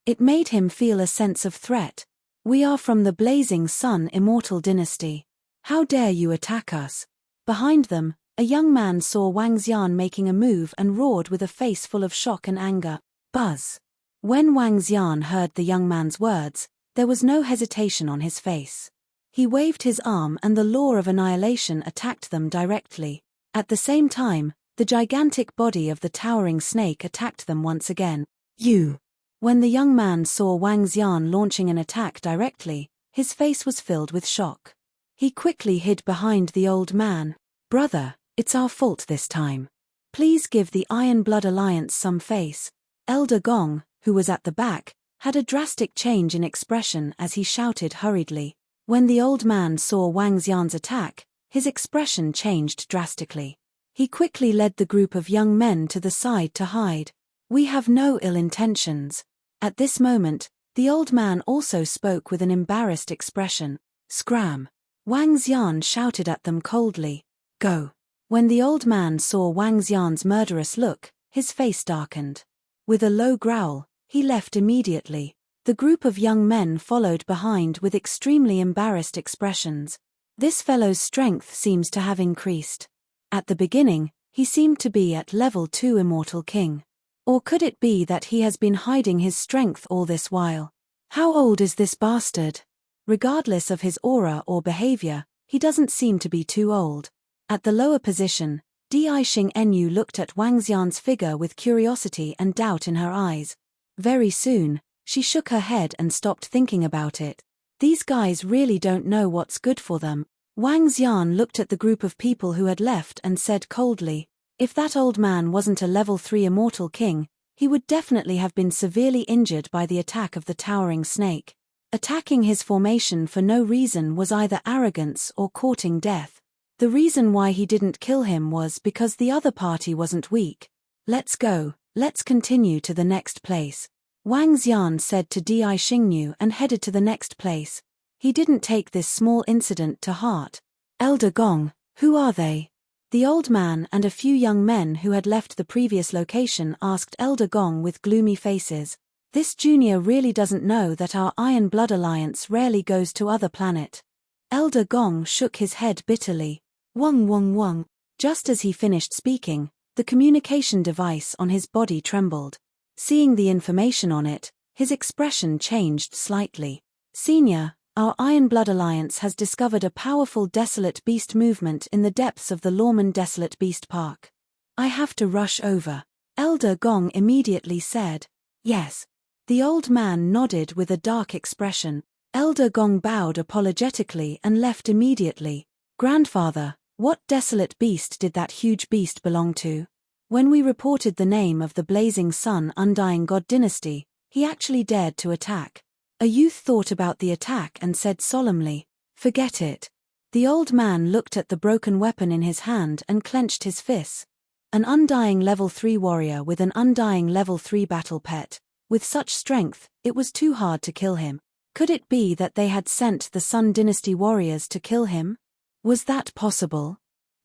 It made him feel a sense of threat. "We are from the Blazing Sun Immortal Dynasty. How dare you attack us?" Behind them, a young man saw Wang Xian making a move and roared with a face full of shock and anger, "Buzz!" When Wang Xian heard the young man's words, there was no hesitation on his face. He waved his arm and the law of annihilation attacked them directly. At the same time, the gigantic body of the towering snake attacked them once again. "You!" When the young man saw Wang Xian launching an attack directly, his face was filled with shock. He quickly hid behind the old man. "Brother, it's our fault this time. Please give the Iron Blood Alliance some face." Elder Gong, who was at the back, had a drastic change in expression as he shouted hurriedly. When the old man saw Wang Xian's attack, his expression changed drastically. He quickly led the group of young men to the side to hide. "We have no ill intentions." At this moment, the old man also spoke with an embarrassed expression. "Scram!" Wang Xian shouted at them coldly. "Go!" When the old man saw Wang Xian's murderous look, his face darkened. With a low growl, he left immediately. The group of young men followed behind with extremely embarrassed expressions. This fellow's strength seems to have increased. At the beginning, he seemed to be at level 2 Immortal King. Or could it be that he has been hiding his strength all this while? How old is this bastard? Regardless of his aura or behavior, he doesn't seem to be too old. At the lower position, Dixing Enyu looked at Wang Xian's figure with curiosity and doubt in her eyes. Very soon, she shook her head and stopped thinking about it. These guys really don't know what's good for them. Wang Xian looked at the group of people who had left and said coldly, "If that old man wasn't a level 3 Immortal King, he would definitely have been severely injured by the attack of the towering snake. Attacking his formation for no reason was either arrogance or courting death. The reason why he didn't kill him was because the other party wasn't weak. Let's go, let's continue to the next place." Wang Xian said to Dixing and headed to the next place. He didn't take this small incident to heart. "Elder Gong, who are they?" The old man and a few young men who had left the previous location asked Elder Gong with gloomy faces. "This junior really doesn't know that our Iron Blood Alliance rarely goes to other planet." Elder Gong shook his head bitterly. "Wong wong wong." Just as he finished speaking, the communication device on his body trembled. Seeing the information on it, his expression changed slightly. "Senior, our Iron Blood Alliance has discovered a powerful Desolate Beast movement in the depths of the Lorman Desolate Beast Park. I have to rush over." Elder Gong immediately said. "Yes." The old man nodded with a dark expression. Elder Gong bowed apologetically and left immediately. "Grandfather, what desolate beast did that huge beast belong to?" When we reported the name of the Blazing Sun Undying God Dynasty, he actually dared to attack. A youth thought about the attack and said solemnly, "Forget it." The old man looked at the broken weapon in his hand and clenched his fists. An undying level 3 warrior with an undying level 3 battle pet. With such strength, it was too hard to kill him. Could it be that they had sent the Sun Dynasty warriors to kill him? Was that possible?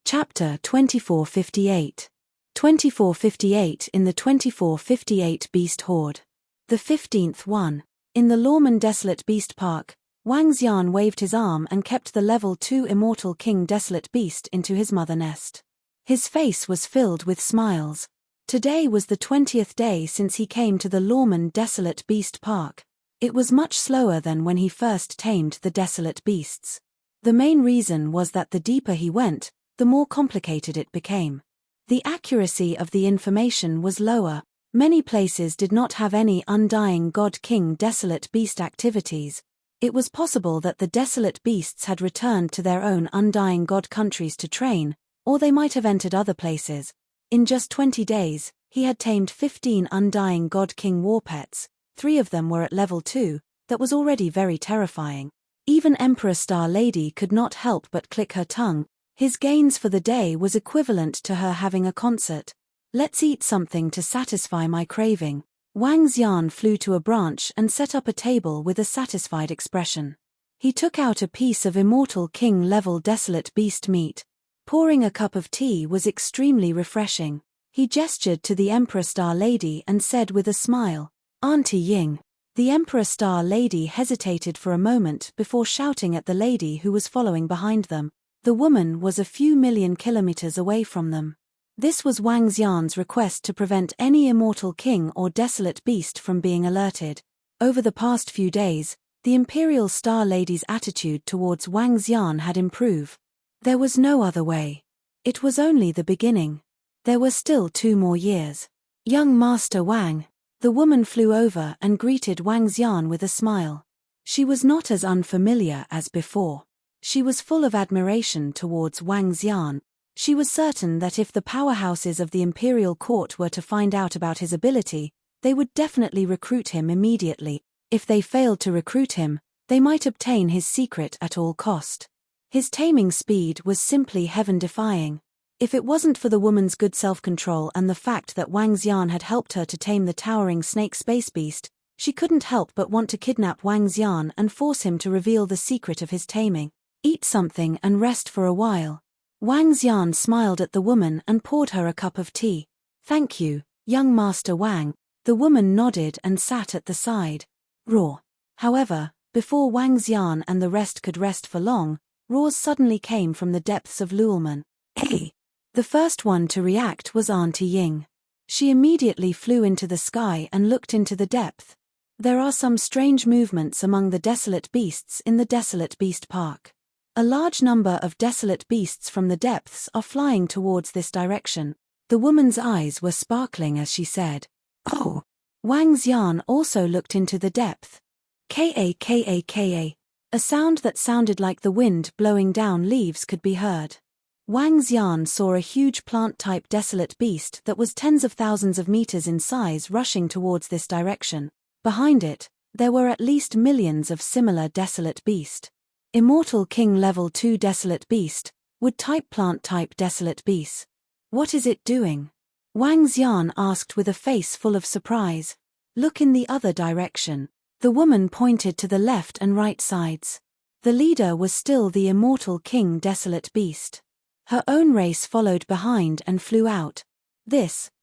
Chapter 2458. 2458 in the 2458 Beast Horde. The 15th one. In the Lorman Desolate Beast Park, Wang Xian waved his arm and kept the level 2 Immortal King Desolate Beast into his mother nest. His face was filled with smiles. Today was the 20th day since he came to the Lorman Desolate Beast Park. It was much slower than when he first tamed the Desolate Beasts. The main reason was that the deeper he went, the more complicated it became. The accuracy of the information was lower. Many places did not have any Undying God King Desolate Beast activities. It was possible that the Desolate Beasts had returned to their own Undying God countries to train, or they might have entered other places. In just 20 days, he had tamed 15 Undying God King war pets. 3 of them were at level 2, that was already very terrifying. Even Emperor Star Lady could not help but click her tongue. His gains for the day was equivalent to her having a concert. Let's eat something to satisfy my craving. Wang Xian flew to a branch and set up a table with a satisfied expression. He took out a piece of Immortal King-level desolate beast meat. Pouring a cup of tea was extremely refreshing. He gestured to the Emperor Star Lady and said with a smile, "Auntie Ying." The Emperor Star Lady hesitated for a moment before shouting at the lady who was following behind them. The woman was a few million kilometers away from them. This was Wang Xian's request to prevent any immortal king or desolate beast from being alerted. Over the past few days, the Imperial Star Lady's attitude towards Wang Xian had improved. There was no other way. It was only the beginning. There were still 2 more years. Young Master Wang. The woman flew over and greeted Wang Xian with a smile. She was not as unfamiliar as before. She was full of admiration towards Wang Xian. She was certain that if the powerhouses of the imperial court were to find out about his ability, they would definitely recruit him immediately. If they failed to recruit him, they might obtain his secret at all cost. His taming speed was simply heaven-defying. If it wasn't for the woman's good self-control and the fact that Wang Xian had helped her to tame the towering snake space beast, she couldn't help but want to kidnap Wang Xian and force him to reveal the secret of his taming. Eat something and rest for a while. Wang Xian smiled at the woman and poured her a cup of tea. "Thank you, young Master Wang." The woman nodded and sat at the side. Roar. However, before Wang Xian and the rest could rest for long, roars suddenly came from the depths of Luolman. Hey! The first one to react was Auntie Ying. She immediately flew into the sky and looked into the depth. There are some strange movements among the desolate beasts in the Desolate Beast Park. A large number of desolate beasts from the depths are flying towards this direction. The woman's eyes were sparkling as she said, "Oh!" Wang Xian also looked into the depth. Ka. A sound that sounded like the wind blowing down leaves could be heard. Wang Xian saw a huge plant-type desolate beast that was tens of thousands of meters in size rushing towards this direction. Behind it, there were at least millions of similar desolate beast. Immortal King Level 2 Desolate Beast, Wood-type Plant-type Desolate Beast. What is it doing? Wang Xian asked with a face full of surprise. Look in the other direction. The woman pointed to the left and right sides. The leader was still the Immortal King Desolate Beast. Her own race followed behind and flew out.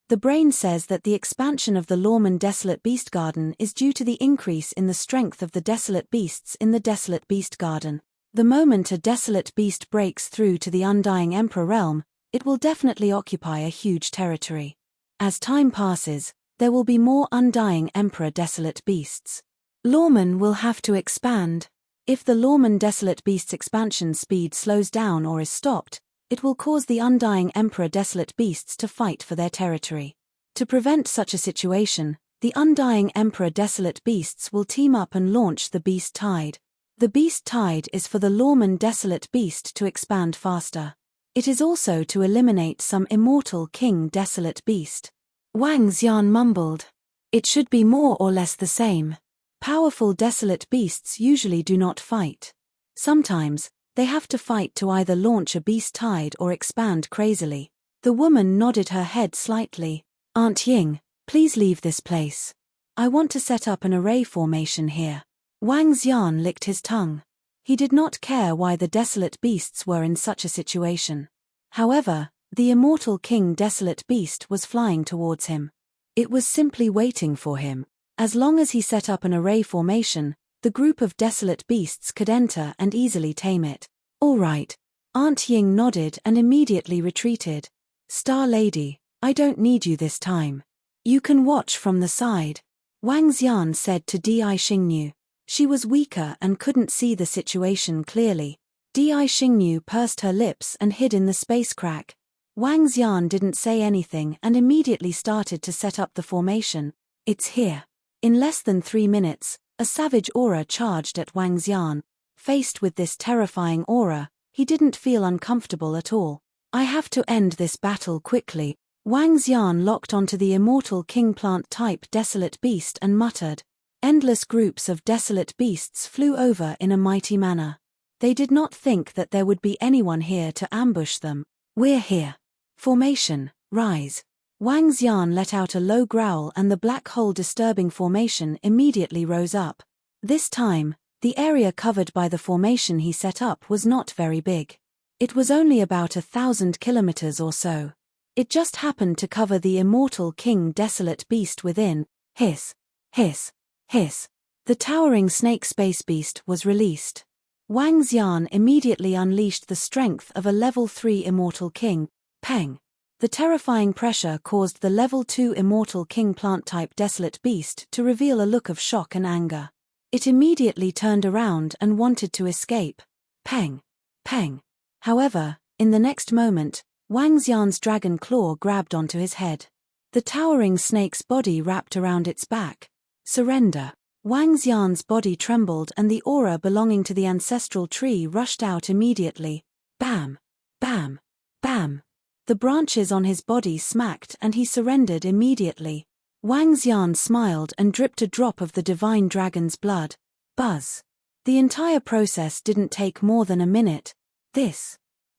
The brain says that the expansion of the Luolman Desolate Beast Garden is due to the increase in the strength of the desolate beasts in the Desolate Beast Garden. The moment a desolate beast breaks through to the Undying Emperor realm, it will definitely occupy a huge territory. As time passes, there will be more Undying Emperor desolate beasts. Luolman will have to expand. If the Luolman Desolate Beast's expansion speed slows down or is stopped, it will cause the Undying Emperor desolate beasts to fight for their territory. To prevent such a situation, the Undying Emperor desolate beasts will team up and launch the Beast Tide. The Beast Tide is for the Luolman Desolate Beast to expand faster. It is also to eliminate some Immortal King Desolate Beast. Wang Xian mumbled. It should be more or less the same. Powerful desolate beasts usually do not fight. Sometimes, they have to fight to either launch a beast tide or expand crazily. The woman nodded her head slightly. Aunt Ying, please leave this place. I want to set up an array formation here. Wang Xian licked his tongue. He did not care why the desolate beasts were in such a situation. However, the Immortal King Desolate Beast was flying towards him. It was simply waiting for him. As long as he set up an array formation, the group of desolate beasts could enter and easily tame it. All right. Aunt Ying nodded and immediately retreated. Star Lady, I don't need you this time. You can watch from the side. Wang Xian said to Di Xingnu. She was weaker and couldn't see the situation clearly. Di Xingnu pursed her lips and hid in the space crack. Wang Xian didn't say anything and immediately started to set up the formation. It's here. In less than 3 minutes, a savage aura charged at Wang Xian. Faced with this terrifying aura, he didn't feel uncomfortable at all. I have to end this battle quickly. Wang Xian locked onto the Immortal King Plant-type Desolate Beast and muttered. Endless groups of desolate beasts flew over in a mighty manner. They did not think that there would be anyone here to ambush them. "We're here. Formation, rise." Wang Xian let out a low growl and the black hole disturbing formation immediately rose up. This time, the area covered by the formation he set up was not very big. It was only about 1,000 kilometers or so. It just happened to cover the immortal king desolate beast within. Hiss, hiss, hiss. The towering snake space beast was released. Wang Xian immediately unleashed the strength of a level 3 immortal king. Peng. The terrifying pressure caused the level 2 immortal king plant-type desolate beast to reveal a look of shock and anger. It immediately turned around and wanted to escape. Peng. Peng. However, in the next moment, Wang Xian's dragon claw grabbed onto his head. The towering snake's body wrapped around its back. Surrender. Wang Xian's body trembled and the aura belonging to the ancestral tree rushed out immediately. Bam! Bam! Bam! The branches on his body smacked and he surrendered immediately. Wang Xian smiled and dripped a drop of the divine dragon's blood. Buzz. The entire process didn't take more than a minute.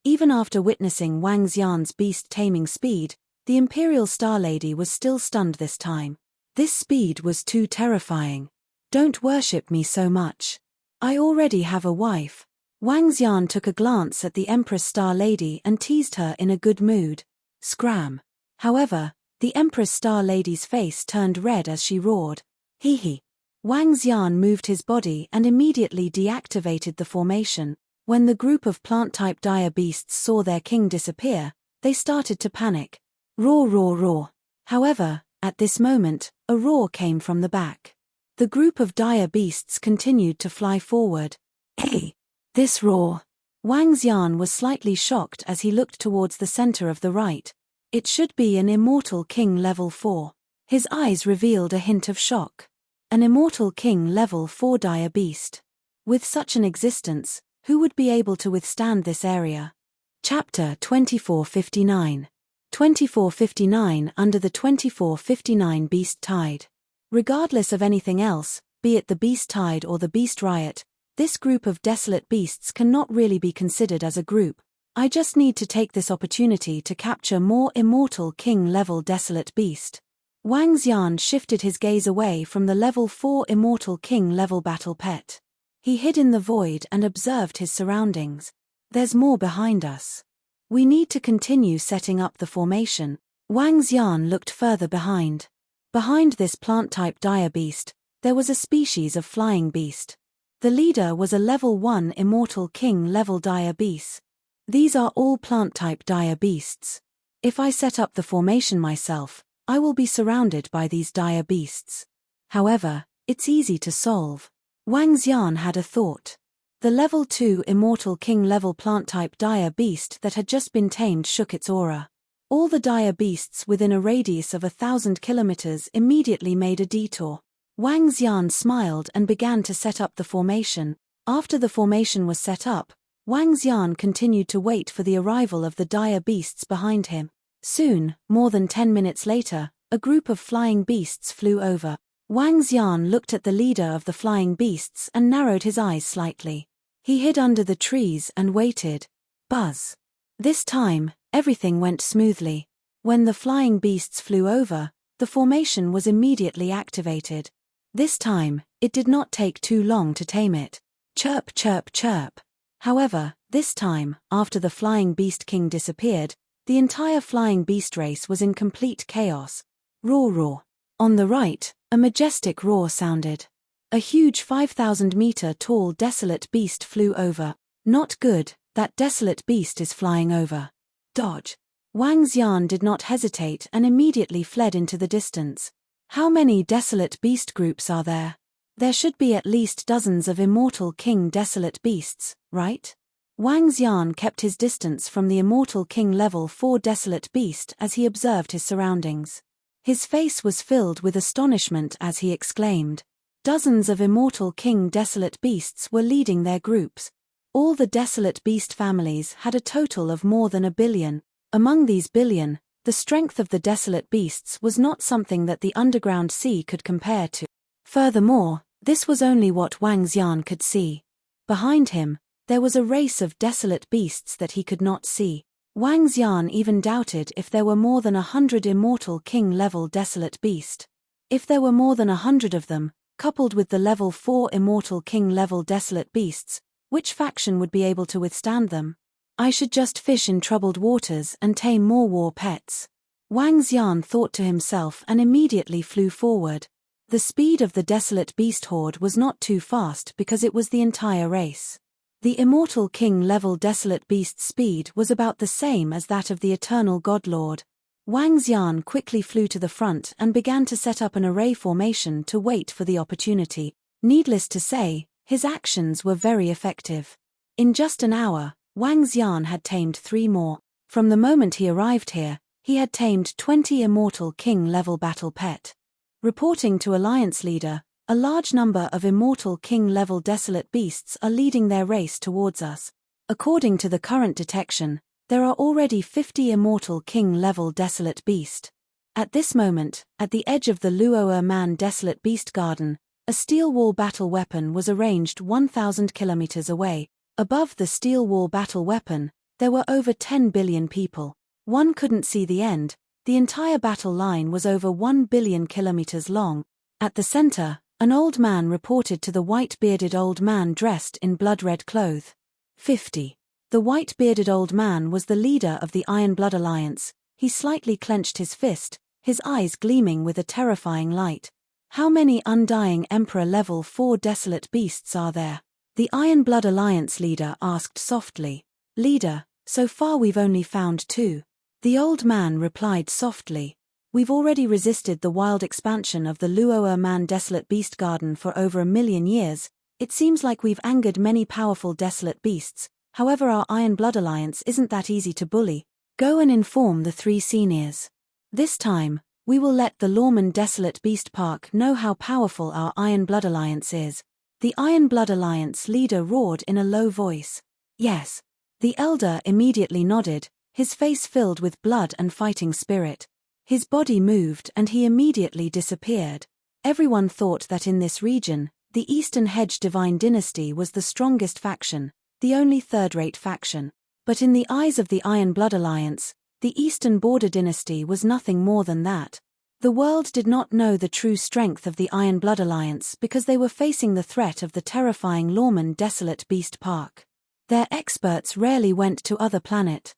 Even after witnessing Wang Xian's beast-taming speed, the Imperial Star Lady was still stunned this time. This speed was too terrifying. "Don't worship me so much. I already have a wife." Wang Xian took a glance at the Empress Star Lady and teased her in a good mood. Scram. However, the Empress Star Lady's face turned red as she roared. Hee hee. Wang Xian moved his body and immediately deactivated the formation. When the group of plant-type dire beasts saw their king disappear, they started to panic. Roar, roar, roar. However, at this moment, a roar came from the back. The group of dire beasts continued to fly forward. Hey! This roar! Wang Xian was slightly shocked as he looked towards the center of the right. It should be an immortal king level 4. His eyes revealed a hint of shock. An immortal king level 4 dire beast. With such an existence, who would be able to withstand this area? Chapter 2459. 2459 Under the 2459 Beast Tide. Regardless of anything else, be it the Beast Tide or the Beast Riot, this group of desolate beasts cannot really be considered as a group. I just need to take this opportunity to capture more immortal king-level desolate beast. Wang Xian shifted his gaze away from the level 4 immortal king-level battle pet. He hid in the void and observed his surroundings. There's more behind us. We need to continue setting up the formation. Wang Xian looked further behind. Behind this plant-type dire beast, there was a species of flying beast. The leader was a level 1 immortal king-level dire beast. These are all plant-type dire beasts. If I set up the formation myself, I will be surrounded by these dire beasts. However, it's easy to solve. Wang Xian had a thought. The level 2 immortal king-level plant-type dire beast that had just been tamed shook its aura. All the dire beasts within a radius of 1,000 kilometers immediately made a detour. Wang Xian smiled and began to set up the formation. After the formation was set up, Wang Xian continued to wait for the arrival of the dire beasts behind him. Soon, more than 10 minutes later, a group of flying beasts flew over. Wang Xian looked at the leader of the flying beasts and narrowed his eyes slightly. He hid under the trees and waited. Buzz. This time, everything went smoothly. When the flying beasts flew over, the formation was immediately activated. This time, it did not take too long to tame it. Chirp, chirp, chirp. However, this time, after the flying beast king disappeared, the entire flying beast race was in complete chaos. Roar, roar. On the right, a majestic roar sounded. A huge 5,000-meter tall desolate beast flew over. Not good, that desolate beast is flying over. Dodge. Wang Xian did not hesitate and immediately fled into the distance. How many desolate beast groups are there? There should be at least dozens of immortal king desolate beasts, right? Wang Xian kept his distance from the immortal king level 4 desolate beast as he observed his surroundings. His face was filled with astonishment as he exclaimed. Dozens of immortal king desolate beasts were leading their groups. All the desolate beast families had a total of more than 1 billion. Among these billion, the strength of the desolate beasts was not something that the underground sea could compare to. Furthermore, this was only what Wang Xian could see. Behind him, there was a race of desolate beasts that he could not see. Wang Xian even doubted if there were more than 100 immortal king-level desolate beast. If there were more than 100 of them, coupled with the level 4 immortal king-level desolate beasts, which faction would be able to withstand them? I should just fish in troubled waters and tame more war pets. Wang Xian thought to himself and immediately flew forward. The speed of the desolate beast horde was not too fast because it was the entire race. The immortal king-level desolate beast's speed was about the same as that of the eternal godlord. Wang Xian quickly flew to the front and began to set up an array formation to wait for the opportunity. Needless to say, his actions were very effective. In just an hour, Wang Xian had tamed 3 more. From the moment he arrived here, he had tamed 20 immortal king-level battle pet. Reporting to Alliance Leader, a large number of immortal king-level desolate beasts are leading their race towards us. According to the current detection, there are already 50 immortal king-level desolate beast. At this moment, at the edge of the Luo'er Man Desolate Beast Garden, a steel wall battle weapon was arranged 1,000 kilometers away. Above the steel wall battle weapon, there were over 10 billion people. One couldn't see the end. The entire battle line was over 1 billion kilometers long. At the center, an old man reported to the white-bearded old man dressed in blood-red cloth. 50. The white-bearded old man was the leader of the Iron Blood Alliance. He slightly clenched his fist, his eyes gleaming with a terrifying light. How many undying Emperor Level 4 desolate beasts are there? The Iron Blood Alliance leader asked softly. Leader, so far we've only found 2. The old man replied softly. We've already resisted the wild expansion of the Luo'er Man Desolate Beast Garden for over 1 million years. It seems like we've angered many powerful desolate beasts. However, our Iron Blood Alliance isn't that easy to bully. Go and inform the 3 seniors. This time, we will let the Lawman Desolate Beast Park know how powerful our Iron Blood Alliance is. The Iron Blood Alliance leader roared in a low voice. Yes. The elder immediately nodded, his face filled with blood and fighting spirit. His body moved and he immediately disappeared. Everyone thought that in this region, the Eastern Hedge Divine Dynasty was the strongest faction, the only third-rate faction. But in the eyes of the Iron Blood Alliance, the Eastern Border Dynasty was nothing more than that. The world did not know the true strength of the Iron Blood Alliance because they were facing the threat of the terrifying Lawman Desolate Beast Park. Their experts rarely went to other planet.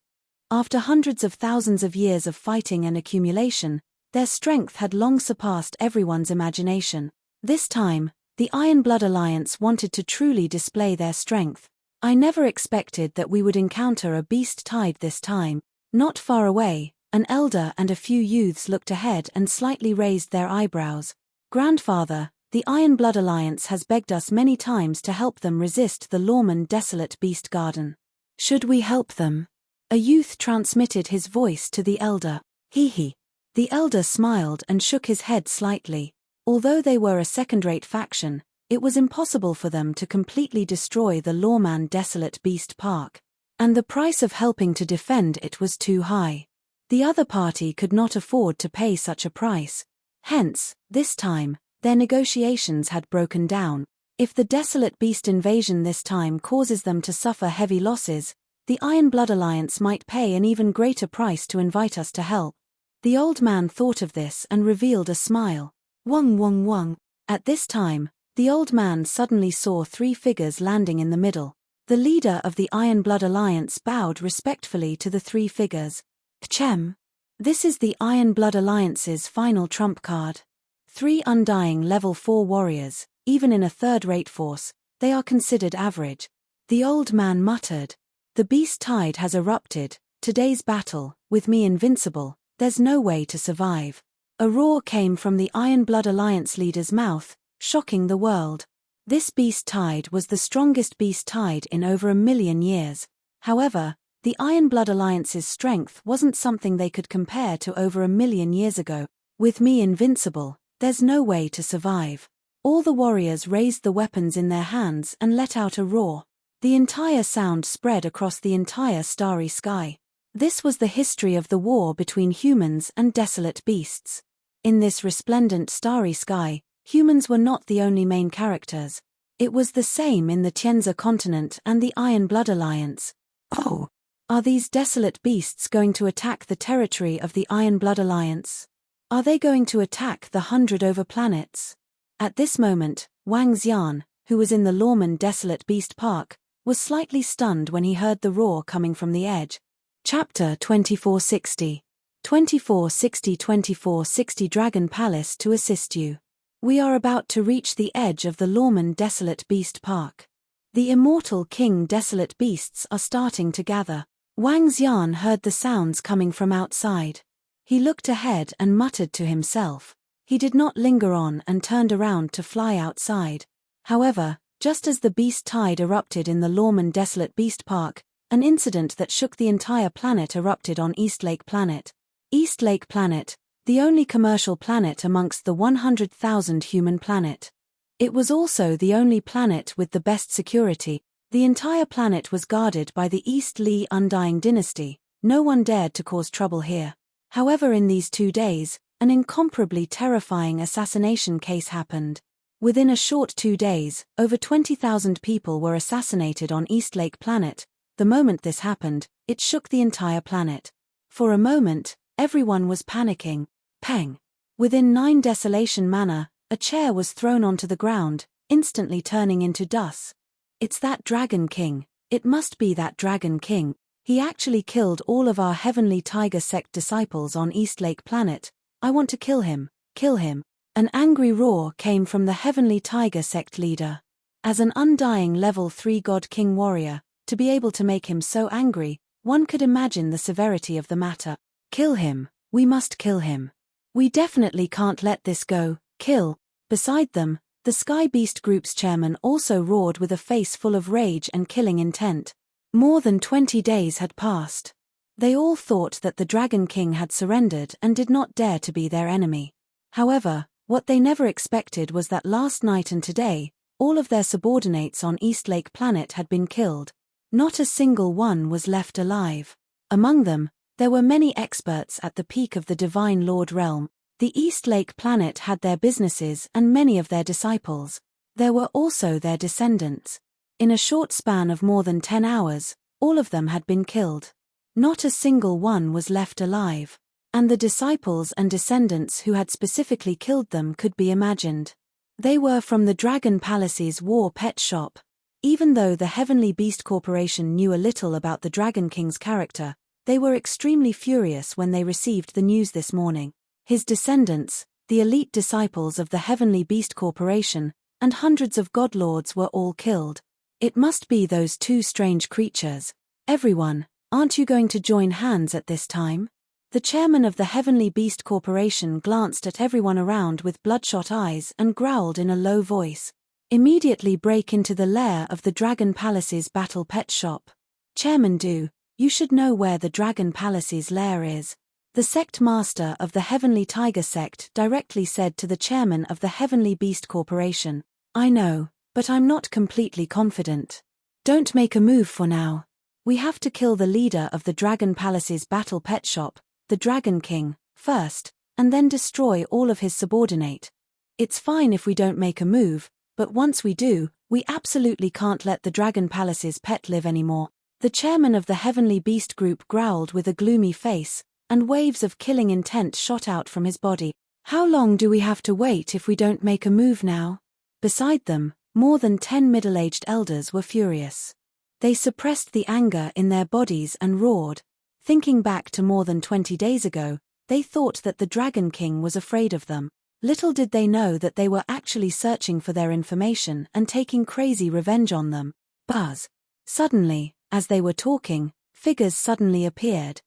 After hundreds of thousands of years of fighting and accumulation, their strength had long surpassed everyone's imagination. This time, the Iron Blood Alliance wanted to truly display their strength. I never expected that we would encounter a beast tide this time. Not far away, an elder and a few youths looked ahead and slightly raised their eyebrows. Grandfather, the Iron Blood Alliance has begged us many times to help them resist the Lawman Desolate Beast Garden. Should we help them? A youth transmitted his voice to the elder. Hee. The elder smiled and shook his head slightly. Although they were a second-rate faction, it was impossible for them to completely destroy the Lawman Desolate Beast Park. And the price of helping to defend it was too high. The other party could not afford to pay such a price. Hence, this time, their negotiations had broken down. If the Desolate Beast invasion this time causes them to suffer heavy losses, the Iron Blood Alliance might pay an even greater price to invite us to help. The old man thought of this and revealed a smile. Wong. At this time, the old man suddenly saw 3 figures landing in the middle. The leader of the Iron Blood Alliance bowed respectfully to the 3 figures. Pchem. This is the Iron Blood Alliance's final trump card. 3 undying level 4 warriors, even in a third-rate force, they are considered average. The old man muttered. The beast tide has erupted. Today's battle, with me invincible, there's no way to survive. A roar came from the Iron Blood Alliance leader's mouth, shocking the world. This beast tide was the strongest beast tide in over 1 million years. However, the Iron Blood Alliance's strength wasn't something they could compare to over 1 million years ago. With me invincible, there's no way to survive. All the warriors raised the weapons in their hands and let out a roar. The entire sound spread across the entire starry sky. This was the history of the war between humans and desolate beasts. In this resplendent starry sky, Humans were not the only main characters. It was the same in the Tianzi continent and the Iron Blood Alliance. Oh! Are these desolate beasts going to attack the territory of the Iron Blood Alliance? Are they going to attack the 100 over planets? At this moment, Wang Xian, who was in the Lawman Desolate Beast Park, was slightly stunned when he heard the roar coming from the edge. Chapter 2460. 2460 Dragon Palace to assist you. We are about to reach the edge of the Lawman Desolate Beast Park. The immortal King Desolate Beasts are starting to gather. Wang Xian heard the sounds coming from outside. He looked ahead and muttered to himself. He did not linger on and turned around to fly outside. However, just as the beast tide erupted in the Lawman Desolate Beast Park, an incident that shook the entire planet erupted on East Lake Planet. East Lake Planet, the only commercial planet amongst the 100,000 human planet. It was also the only planet with the best security. The entire planet was guarded by the East Li Undying Dynasty. No one dared to cause trouble here. However, in these 2 days, an incomparably terrifying assassination case happened. Within a short 2 days, over 20,000 people were assassinated on East Lake Planet. The moment this happened, it shook the entire planet. For a moment, everyone was panicking. Pang! Within 9 Desolation Manor, a chair was thrown onto the ground, instantly turning into dust. It's that Dragon King. It must be that Dragon King. He actually killed all of our Heavenly Tiger Sect disciples on East Lake Planet. I want to kill him. Kill him. An angry roar came from the Heavenly Tiger Sect leader. As an undying level 3 God King warrior, to be able to make him so angry, one could imagine the severity of the matter. Kill him. We must kill him. We definitely can't let this go. Kill. Beside them, the Sky Beast Group's chairman also roared with a face full of rage and killing intent. More than 20 days had passed. They all thought that the Dragon King had surrendered and did not dare to be their enemy. However, what they never expected was that last night and today, all of their subordinates on East Lake Planet had been killed. Not a single one was left alive. Among them, there were many experts at the peak of the Divine Lord realm. The East Lake Planet had their businesses and many of their disciples. There were also their descendants. In a short span of more than 10 hours, all of them had been killed. Not a single one was left alive. And the disciples and descendants who had specifically killed them could be imagined. They were from the Dragon Palace's war pet shop. Even though the Heavenly Beast Corporation knew a little about the Dragon King's character, they were extremely furious when they received the news this morning. His descendants, the elite disciples of the Heavenly Beast Corporation, and hundreds of godlords were all killed. It must be those 2 strange creatures. Everyone, aren't you going to join hands at this time? The chairman of the Heavenly Beast Corporation glanced at everyone around with bloodshot eyes and growled in a low voice. Immediately break into the lair of the Dragon Palace's battle pet shop. Chairman Du, you should know where the Dragon Palace's lair is. The sect master of the Heavenly Tiger Sect directly said to the chairman of the Heavenly Beast Corporation, I know, but I'm not completely confident. Don't make a move for now. We have to kill the leader of the Dragon Palace's battle pet shop, the Dragon King, first, and then destroy all of his subordinate. It's fine if we don't make a move, but once we do, we absolutely can't let the Dragon Palace's pet live anymore. The chairman of the Heavenly Beast Group growled with a gloomy face, and waves of killing intent shot out from his body. How long do we have to wait if we don't make a move now? Beside them, more than 10 middle-aged elders were furious. They suppressed the anger in their bodies and roared. Thinking back to more than 20 days ago, they thought that the Dragon King was afraid of them. Little did they know that they were actually searching for their information and taking crazy revenge on them. Buzz. Suddenly, as they were talking, figures suddenly appeared.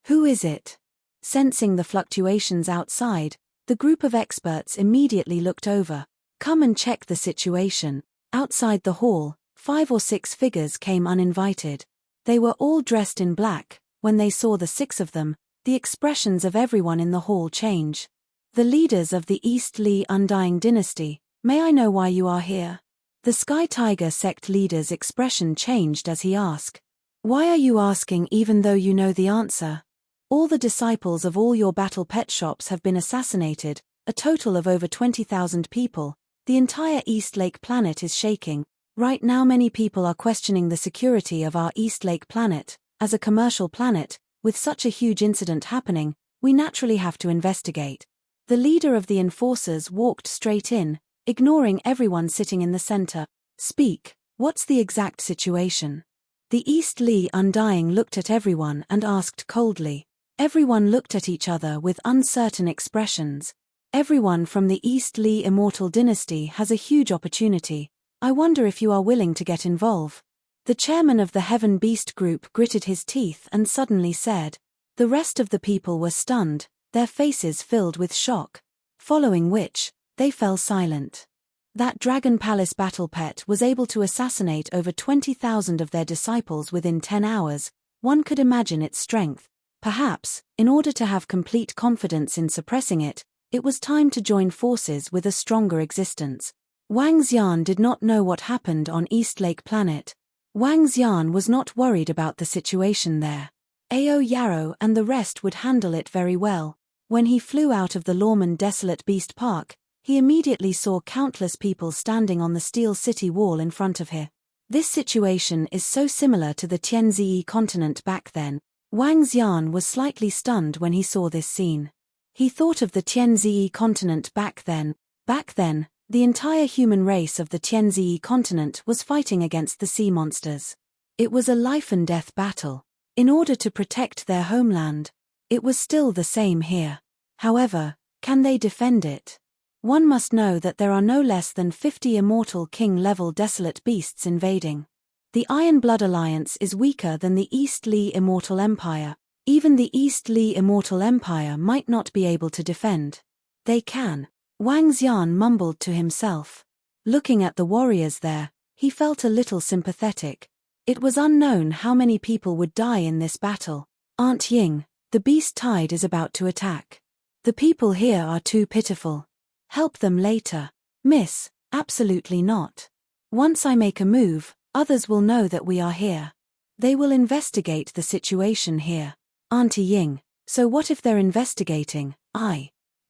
Who is it? Sensing the fluctuations outside, the group of experts immediately looked over. Come and check the situation. Outside the hall, 5 or 6 figures came uninvited. They were all dressed in black. When they saw the 6 of them, the expressions of everyone in the hall changed. The leaders of the East Li Undying Dynasty, may I know why you are here? The Sky Tiger Sect leader's expression changed as he asked. Why are you asking even though you know the answer? All the disciples of all your battle pet shops have been assassinated, a total of over 20,000 people. The entire East Lake planet is shaking. Right now many people are questioning the security of our East Lake planet. As a commercial planet, with such a huge incident happening, we naturally have to investigate. The leader of the enforcers walked straight in, ignoring everyone sitting in the center. Speak, what's the exact situation? The East Lee Undying looked at everyone and asked coldly. Everyone looked at each other with uncertain expressions. Everyone from the East Lee Immortal Dynasty has a huge opportunity. I wonder if you are willing to get involved. The chairman of the Heaven Beast group gritted his teeth and suddenly said. The rest of the people were stunned, their faces filled with shock. Following which, they fell silent. That Dragon Palace battle pet was able to assassinate over 20,000 of their disciples within 10 hours. One could imagine its strength. Perhaps, in order to have complete confidence in suppressing it, it was time to join forces with a stronger existence. Wang Xian did not know what happened on East Lake Planet. Wang Xian was not worried about the situation there. Ao Yarrow and the rest would handle it very well. When he flew out of the Lawman Desolate Beast Park, he immediately saw countless people standing on the Steel City wall in front of him. This situation is so similar to the Tianzi continent back then. Wang Xian was slightly stunned when he saw this scene. He thought of the Tianzi continent back then. Back then, the entire human race of the Tianzi continent was fighting against the sea monsters. It was a life-and-death battle. In order to protect their homeland. It was still the same here. However, can they defend it? One must know that there are no less than 50 immortal king-level desolate beasts invading. The Iron Blood Alliance is weaker than the East Lee Immortal Empire. Even the East Lee Immortal Empire might not be able to defend. They can. Wang Xian mumbled to himself. Looking at the warriors there, he felt a little sympathetic. It was unknown how many people would die in this battle. Aunt Ying, the beast tide is about to attack. The people here are too pitiful. Help them later. Miss, absolutely not. Once I make a move, others will know that we are here. They will investigate the situation here. Auntie Ying, so what if they're investigating?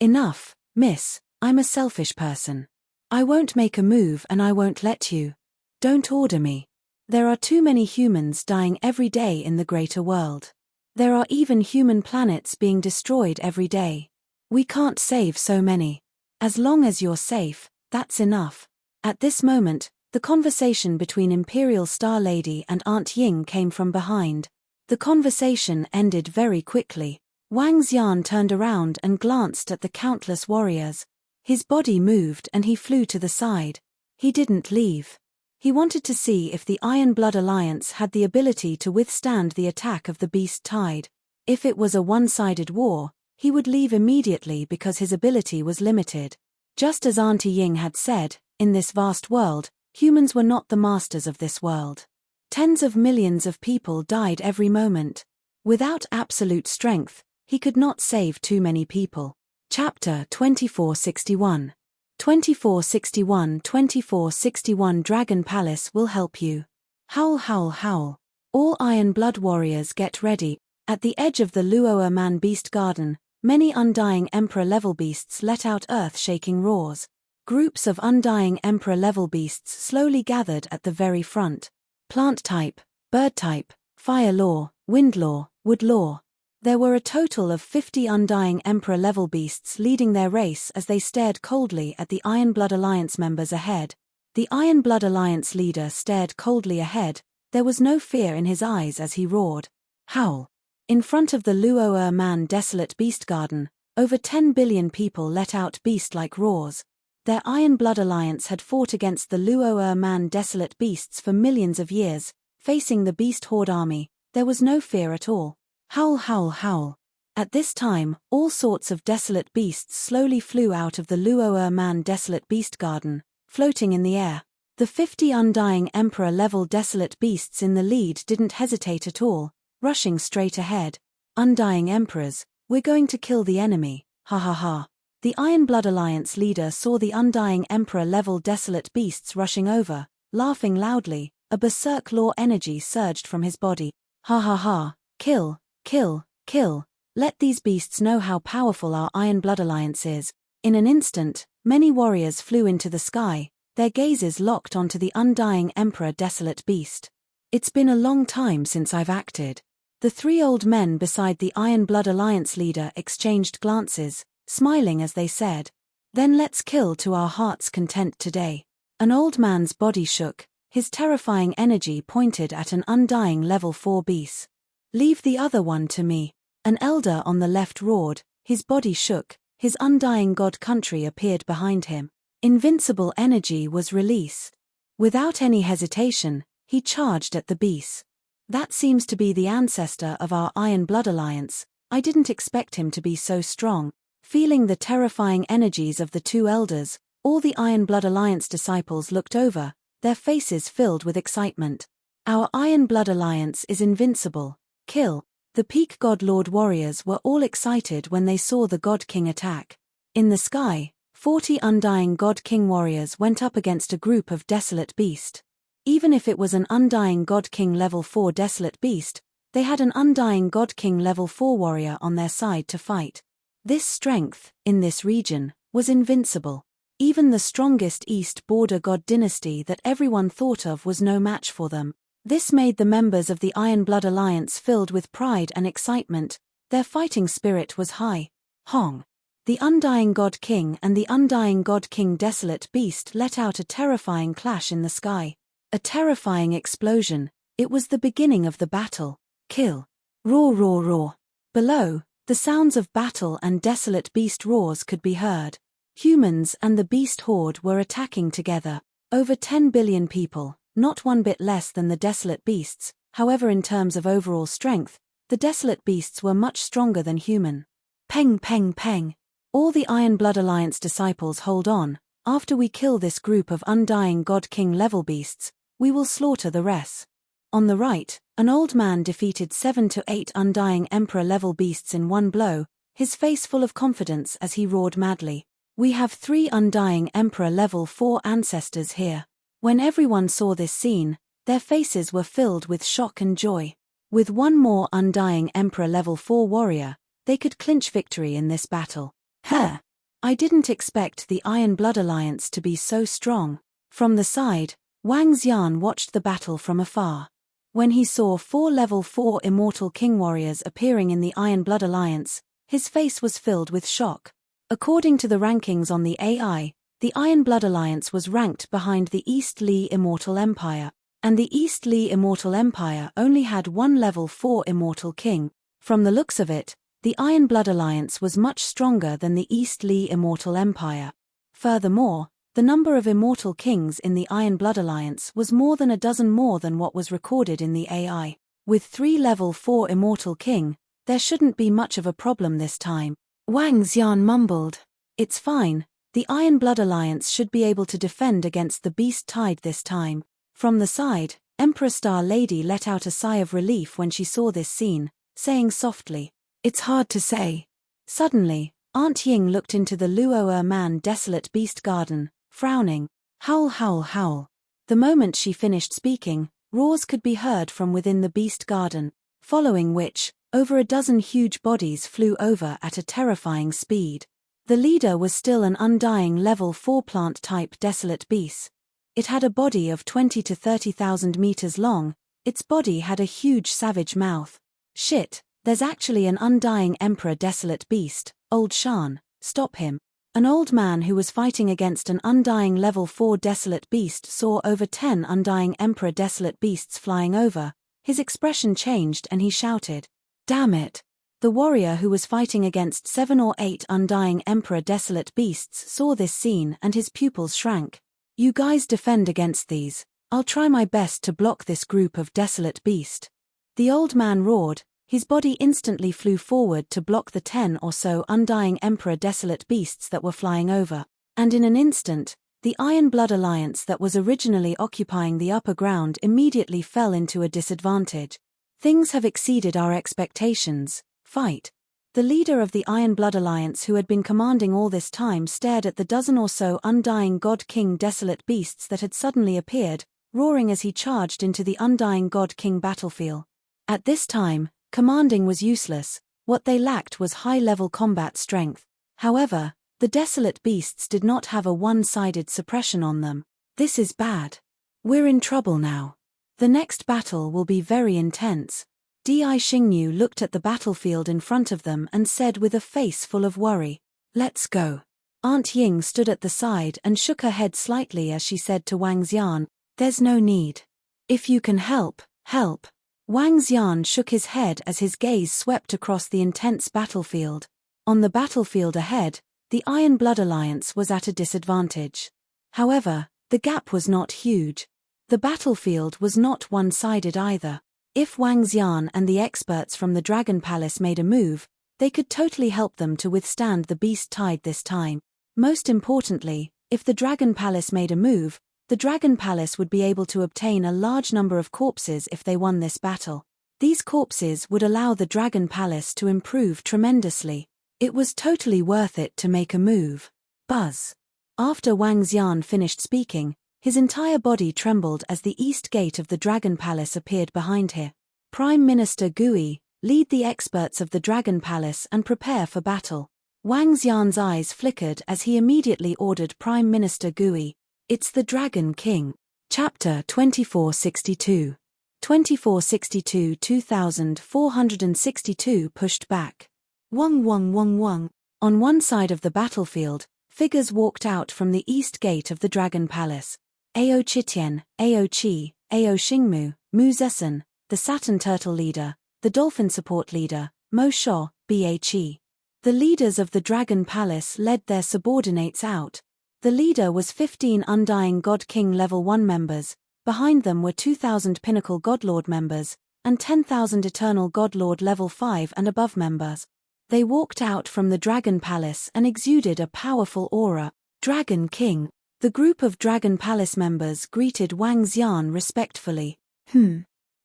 Enough, miss, I'm a selfish person. I won't make a move and I won't let you. Don't order me. There are too many humans dying every day in the greater world. There are even human planets being destroyed every day. We can't save so many. As long as you're safe, that's enough. At this moment, the conversation between Imperial Star Lady and Aunt Ying came from behind. The conversation ended very quickly. Wang Xian turned around and glanced at the countless warriors. His body moved and he flew to the side. He didn't leave. He wanted to see if the Iron Blood Alliance had the ability to withstand the attack of the Beast Tide. If it was a one-sided war, he would leave immediately because his ability was limited. Just as Auntie Ying had said, in this vast world, humans were not the masters of this world. Tens of millions of people died every moment. Without absolute strength, he could not save too many people. Chapter 2461. 2461 Dragon Palace will help you. Howl howl howl. All Iron Blood warriors get ready. At the edge of the Luoa Man Beast Garden, many Undying Emperor-level beasts let out earth-shaking roars. Groups of Undying Emperor-level beasts slowly gathered at the very front. Plant type, bird type, fire law, wind law, wood law. There were a total of 50 Undying Emperor-level beasts leading their race as they stared coldly at the Iron Blood Alliance members ahead. The Iron Blood Alliance leader stared coldly ahead. There was no fear in his eyes as he roared. Howl. In front of the Luoa Man Desolate Beast Garden, over 10 billion people let out beast-like roars. Their Iron Blood Alliance had fought against the Luoa Man Desolate Beasts for millions of years. Facing the Beast Horde army, there was no fear at all. Howl howl howl. At this time, all sorts of desolate beasts slowly flew out of the Luoa Man Desolate Beast Garden, floating in the air. The 50 Undying Emperor-level desolate beasts in the lead didn't hesitate at all, rushing straight ahead. Undying Emperors, we're going to kill the enemy, ha ha ha. The Iron Blood Alliance leader saw the Undying Emperor-level desolate beasts rushing over, laughing loudly. A berserk law energy surged from his body. Ha ha ha, kill. Kill, kill, let these beasts know how powerful our Iron Blood Alliance is. In an instant, many warriors flew into the sky, their gazes locked onto the undying Emperor Desolate Beast. It's been a long time since I've acted. The three old men beside the Iron Blood Alliance leader exchanged glances, smiling as they said, "Then let's kill to our heart's content today." An old man's body shook, his terrifying energy pointed at an undying level 4 beast. "Leave the other one to me." An elder on the left roared, his body shook, his undying god country appeared behind him. Invincible energy was released. Without any hesitation, he charged at the beast. "That seems to be the ancestor of our Iron Blood Alliance. I didn't expect him to be so strong." Feeling the terrifying energies of the two elders, all the Iron Blood Alliance disciples looked over, their faces filled with excitement. "Our Iron Blood Alliance is invincible. Kill." The peak God Lord warriors were all excited when they saw the God King attack. In the sky, 40 undying God King warriors went up against a group of Desolate Beast. Even if it was an undying God King level 4 Desolate Beast, they had an undying God King level 4 warrior on their side to fight. This strength, in this region, was invincible. Even the strongest East Border God dynasty that everyone thought of was no match for them. This made the members of the Iron Blood Alliance filled with pride and excitement, their fighting spirit was high. Hong! The Undying God King and the Undying God King Desolate Beast let out a terrifying clash in the sky. A terrifying explosion, it was the beginning of the battle. Kill! Roar, roar, roar! Below, the sounds of battle and Desolate Beast roars could be heard. Humans and the Beast Horde were attacking together. Over 10 billion people. Not one bit less than the Desolate Beasts. However, in terms of overall strength, the Desolate Beasts were much stronger than human. Peng, peng, peng. All the Iron Blood Alliance disciples hold on. After we kill this group of undying God King level beasts, we will slaughter the rest. On the right, an old man defeated 7 to 8 undying Emperor level beasts in one blow, his face full of confidence as he roared madly. "We have 3 undying Emperor level 4 ancestors here." When everyone saw this scene, their faces were filled with shock and joy. With one more undying Emperor level 4 warrior, they could clinch victory in this battle. "Huh! I didn't expect the Iron Blood Alliance to be so strong." From the side, Wang Xian watched the battle from afar. When he saw 4 level 4 immortal king warriors appearing in the Iron Blood Alliance, his face was filled with shock. According to the rankings on the AI, the Iron Blood Alliance was ranked behind the East Li Immortal Empire, and the East Li Immortal Empire only had 1 level 4 immortal king. From the looks of it, the Iron Blood Alliance was much stronger than the East Li Immortal Empire. Furthermore, the number of immortal kings in the Iron Blood Alliance was more than a dozen more than what was recorded in the AI. With 3 level 4 immortal king, there shouldn't be much of a problem this time. Wang Xian mumbled, "It's fine. The Iron Blood Alliance should be able to defend against the Beast Tide this time." From the side, Emperor Star Lady let out a sigh of relief when she saw this scene, saying softly, "It's hard to say." Suddenly, Aunt Ying looked into the Luo'er Man Desolate Beast Garden, frowning. Howl, howl, howl. The moment she finished speaking, roars could be heard from within the Beast Garden, following which, over a dozen huge bodies flew over at a terrifying speed. The leader was still an undying level 4 plant-type Desolate Beast. It had a body of 20 to 30,000 meters long, its body had a huge savage mouth. "Shit, there's actually an undying Emperor Desolate Beast, Old Shan, stop him." An old man who was fighting against an undying level 4 Desolate Beast saw over 10 undying Emperor Desolate Beasts flying over, his expression changed and he shouted, "Damn it!" The warrior who was fighting against 7 or 8 undying Emperor Desolate Beasts saw this scene and his pupils shrank. "You guys defend against these, I'll try my best to block this group of Desolate Beast." The old man roared, his body instantly flew forward to block the 10 or so undying Emperor Desolate Beasts that were flying over, and in an instant, the Iron Blood Alliance that was originally occupying the upper ground immediately fell into a disadvantage. "Things have exceeded our expectations. Fight." The leader of the Iron Blood Alliance, who had been commanding all this time, stared at the dozen or so undying God King Desolate Beasts that had suddenly appeared, roaring as he charged into the undying God King battlefield. At this time, commanding was useless, what they lacked was high-level combat strength. However, The desolate beasts did not have a one-sided suppression on them. This is bad. We're in trouble now. The next battle will be very intense. Di Xingnu looked at the battlefield in front of them and said with a face full of worry, "Let's go." Aunt Ying stood at the side and shook her head slightly as she said to Wang Xian, "There's no need. If you can help, help." Wang Xian shook his head as his gaze swept across the intense battlefield. On the battlefield ahead, the Iron Blood Alliance was at a disadvantage. However, the gap was not huge. The battlefield was not one-sided either. If Wang Xian and the experts from the Dragon Palace made a move, they could totally help them to withstand the beast tide this time. Most importantly, if the Dragon Palace made a move, the Dragon Palace would be able to obtain a large number of corpses if they won this battle. These corpses would allow the Dragon Palace to improve tremendously. It was totally worth it to make a move. Buzz. After Wang Xian finished speaking, his entire body trembled as the east gate of the Dragon Palace appeared behind him. Prime Minister Gui, lead the experts of the Dragon Palace and prepare for battle. Wang Xian's eyes flickered as he immediately ordered Prime Minister Gui. It's the Dragon King. Chapter 2462. 2462-2462 pushed back. Wong wong wong wong. On one side of the battlefield, figures walked out from the east gate of the Dragon Palace. Ao Chitian, Ao Qi, Ao Xingmu, Mu Zesen, the Saturn Turtle leader, the Dolphin support leader, Mo Sho, Ba Qi. The leaders of the Dragon Palace led their subordinates out. The leader was 15 Undying God King Level 1 members, behind them were 2,000 Pinnacle Godlord members, and 10,000 Eternal Godlord Level 5 and above members. They walked out from the Dragon Palace and exuded a powerful aura. Dragon King. The group of Dragon Palace members greeted Wang Xian respectfully.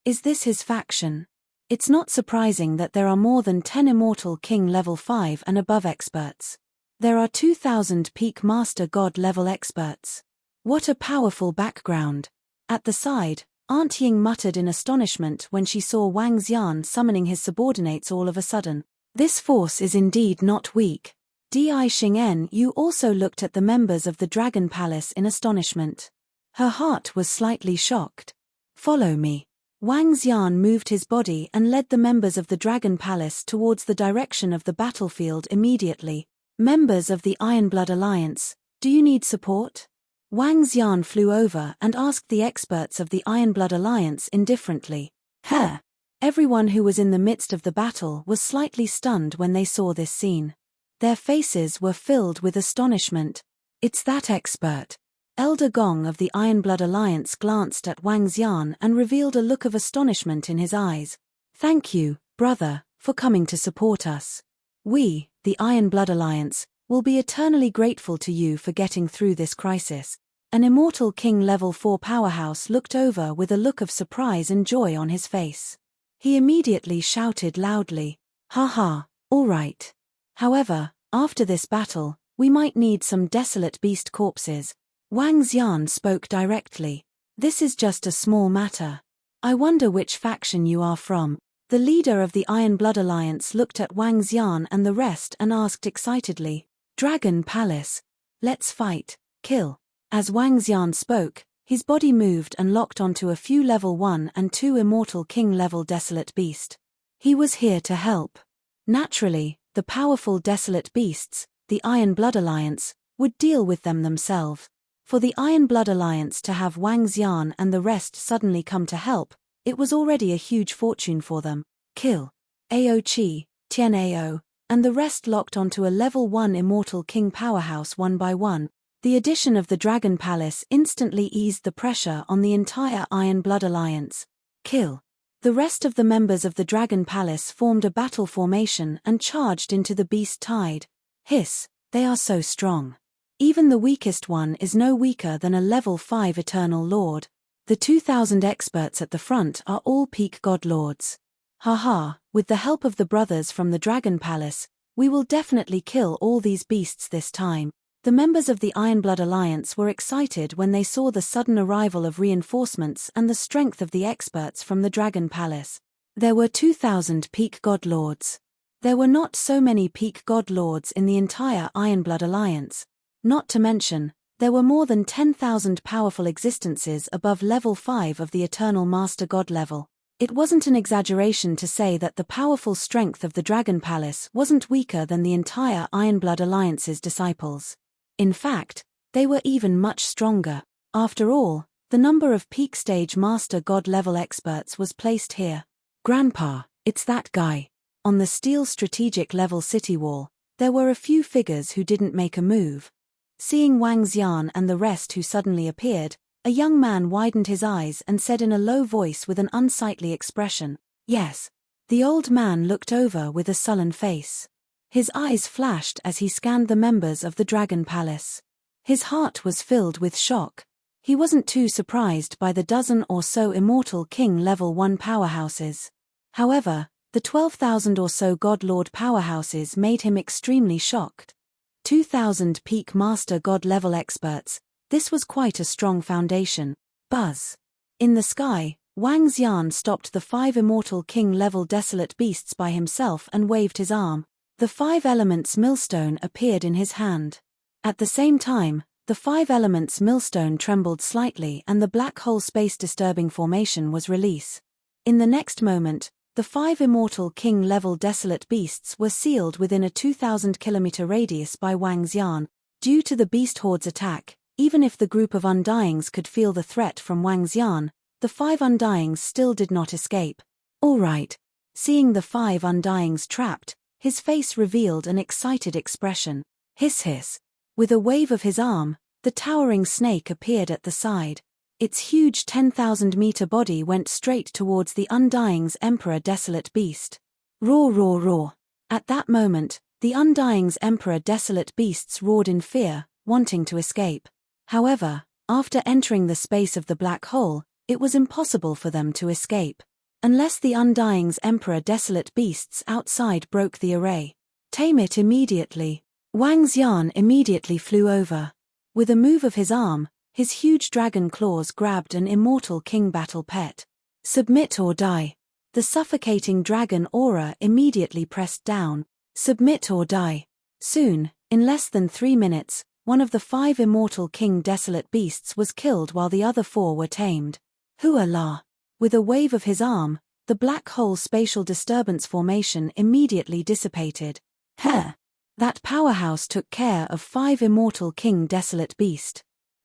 Is this his faction? It's not surprising that there are more than 10 Immortal King Level 5 and above experts. There are 2,000 Peak Master God level experts. What a powerful background. At the side, Aunt Ying muttered in astonishment when she saw Wang Xian summoning his subordinates all of a sudden. This force is indeed not weak. Di Xing'en Yu also looked at the members of the Dragon Palace in astonishment. Her heart was slightly shocked. Follow me. Wang Xian moved his body and led the members of the Dragon Palace towards the direction of the battlefield immediately. Members of the Iron Blood Alliance, do you need support? Wang Xian flew over and asked the experts of the Iron Blood Alliance indifferently. Everyone who was in the midst of the battle was slightly stunned when they saw this scene. Their faces were filled with astonishment. It's that expert. Elder Gong of the Iron Blood Alliance glanced at Wang Xian and revealed a look of astonishment in his eyes. Thank you, brother, for coming to support us. We, the Iron Blood Alliance, will be eternally grateful to you for getting through this crisis. An Immortal King Level 4 powerhouse looked over with a look of surprise and joy on his face. He immediately shouted loudly, "Haha, all right. However, after this battle, we might need some desolate beast corpses." Wang Xian spoke directly. "This is just a small matter. I wonder which faction you are from." The leader of the Iron Blood Alliance looked at Wang Xian and the rest and asked excitedly, "Dragon Palace. Let's fight, kill." As Wang Xian spoke, his body moved and locked onto a few Level 1 and 2 Immortal King level desolate beast. He was here to help. Naturally, the powerful desolate beasts, the Iron Blood Alliance, would deal with them themselves. For the Iron Blood Alliance to have Wang Xian and the rest suddenly come to help, it was already a huge fortune for them. Kill. Ao Qi, Tian Ao, and the rest locked onto a Level 1 Immortal King powerhouse one by one. The addition of the Dragon Palace instantly eased the pressure on the entire Iron Blood Alliance. Kill. The rest of the members of the Dragon Palace formed a battle formation and charged into the beast tide. Hiss, they are so strong. Even the weakest one is no weaker than a Level 5 Eternal Lord. The 2,000 experts at the front are all peak God Lords. Haha, with the help of the brothers from the Dragon Palace, we will definitely kill all these beasts this time. The members of the Iron Blood Alliance were excited when they saw the sudden arrival of reinforcements and the strength of the experts from the Dragon Palace. There were 2,000 peak God Lords. There were not so many peak god lords in the entire Ironblood Alliance. Not to mention, there were more than 10,000 powerful existences above level 5 of the Eternal Master God level. It wasn't an exaggeration to say that the powerful strength of the Dragon Palace wasn't weaker than the entire Ironblood Alliance's disciples. In fact, they were even much stronger. After all, the number of peak stage Master God level experts was placed here. Grandpa, it's that guy. On the steel strategic level city wall, there were a few figures who didn't make a move. Seeing Wang Xian and the rest who suddenly appeared, a young man widened his eyes and said in a low voice with an unsightly expression, "Yes." The old man looked over with a sullen face. His eyes flashed as he scanned the members of the Dragon Palace. His heart was filled with shock. He wasn't too surprised by the dozen or so Immortal King level 1 powerhouses. However, the 12,000 or so God Lord powerhouses made him extremely shocked. 2,000 peak Master God level experts, this was quite a strong foundation. Buzz. In the sky, Wang Xian stopped the 5 Immortal King level desolate beasts by himself and waved his arm. The 5 elements millstone appeared in his hand. At the same time, the 5 elements millstone trembled slightly and the black hole space disturbing formation was released. In the next moment, the 5 Immortal King level desolate beasts were sealed within a 2,000 kilometer radius by Wang Xian. Due to the beast horde's attack, even if the group of Undyings could feel the threat from Wang Xian, the 5 Undyings still did not escape. All right. Seeing the 5 Undyings trapped, his face revealed an excited expression. Hiss hiss. With a wave of his arm, the towering snake appeared at the side. Its huge 10,000-meter body went straight towards the Undying's Emperor Desolate Beast. Roar roar roar. At that moment, the Undying's Emperor Desolate Beasts roared in fear, wanting to escape. However, after entering the space of the black hole, it was impossible for them to escape. Unless the Undying's Emperor Desolate Beasts outside broke the array. Tame it immediately. Wang Xian immediately flew over. With a move of his arm, his huge dragon claws grabbed an Immortal King battle pet. Submit or die. The suffocating dragon aura immediately pressed down. Submit or die. Soon, in less than 3 minutes, one of the 5 Immortal King desolate beasts was killed while the other 4 were tamed. Hua la. With a wave of his arm, the black hole spatial disturbance formation immediately dissipated. Heh. That powerhouse took care of 5 Immortal King desolate beast.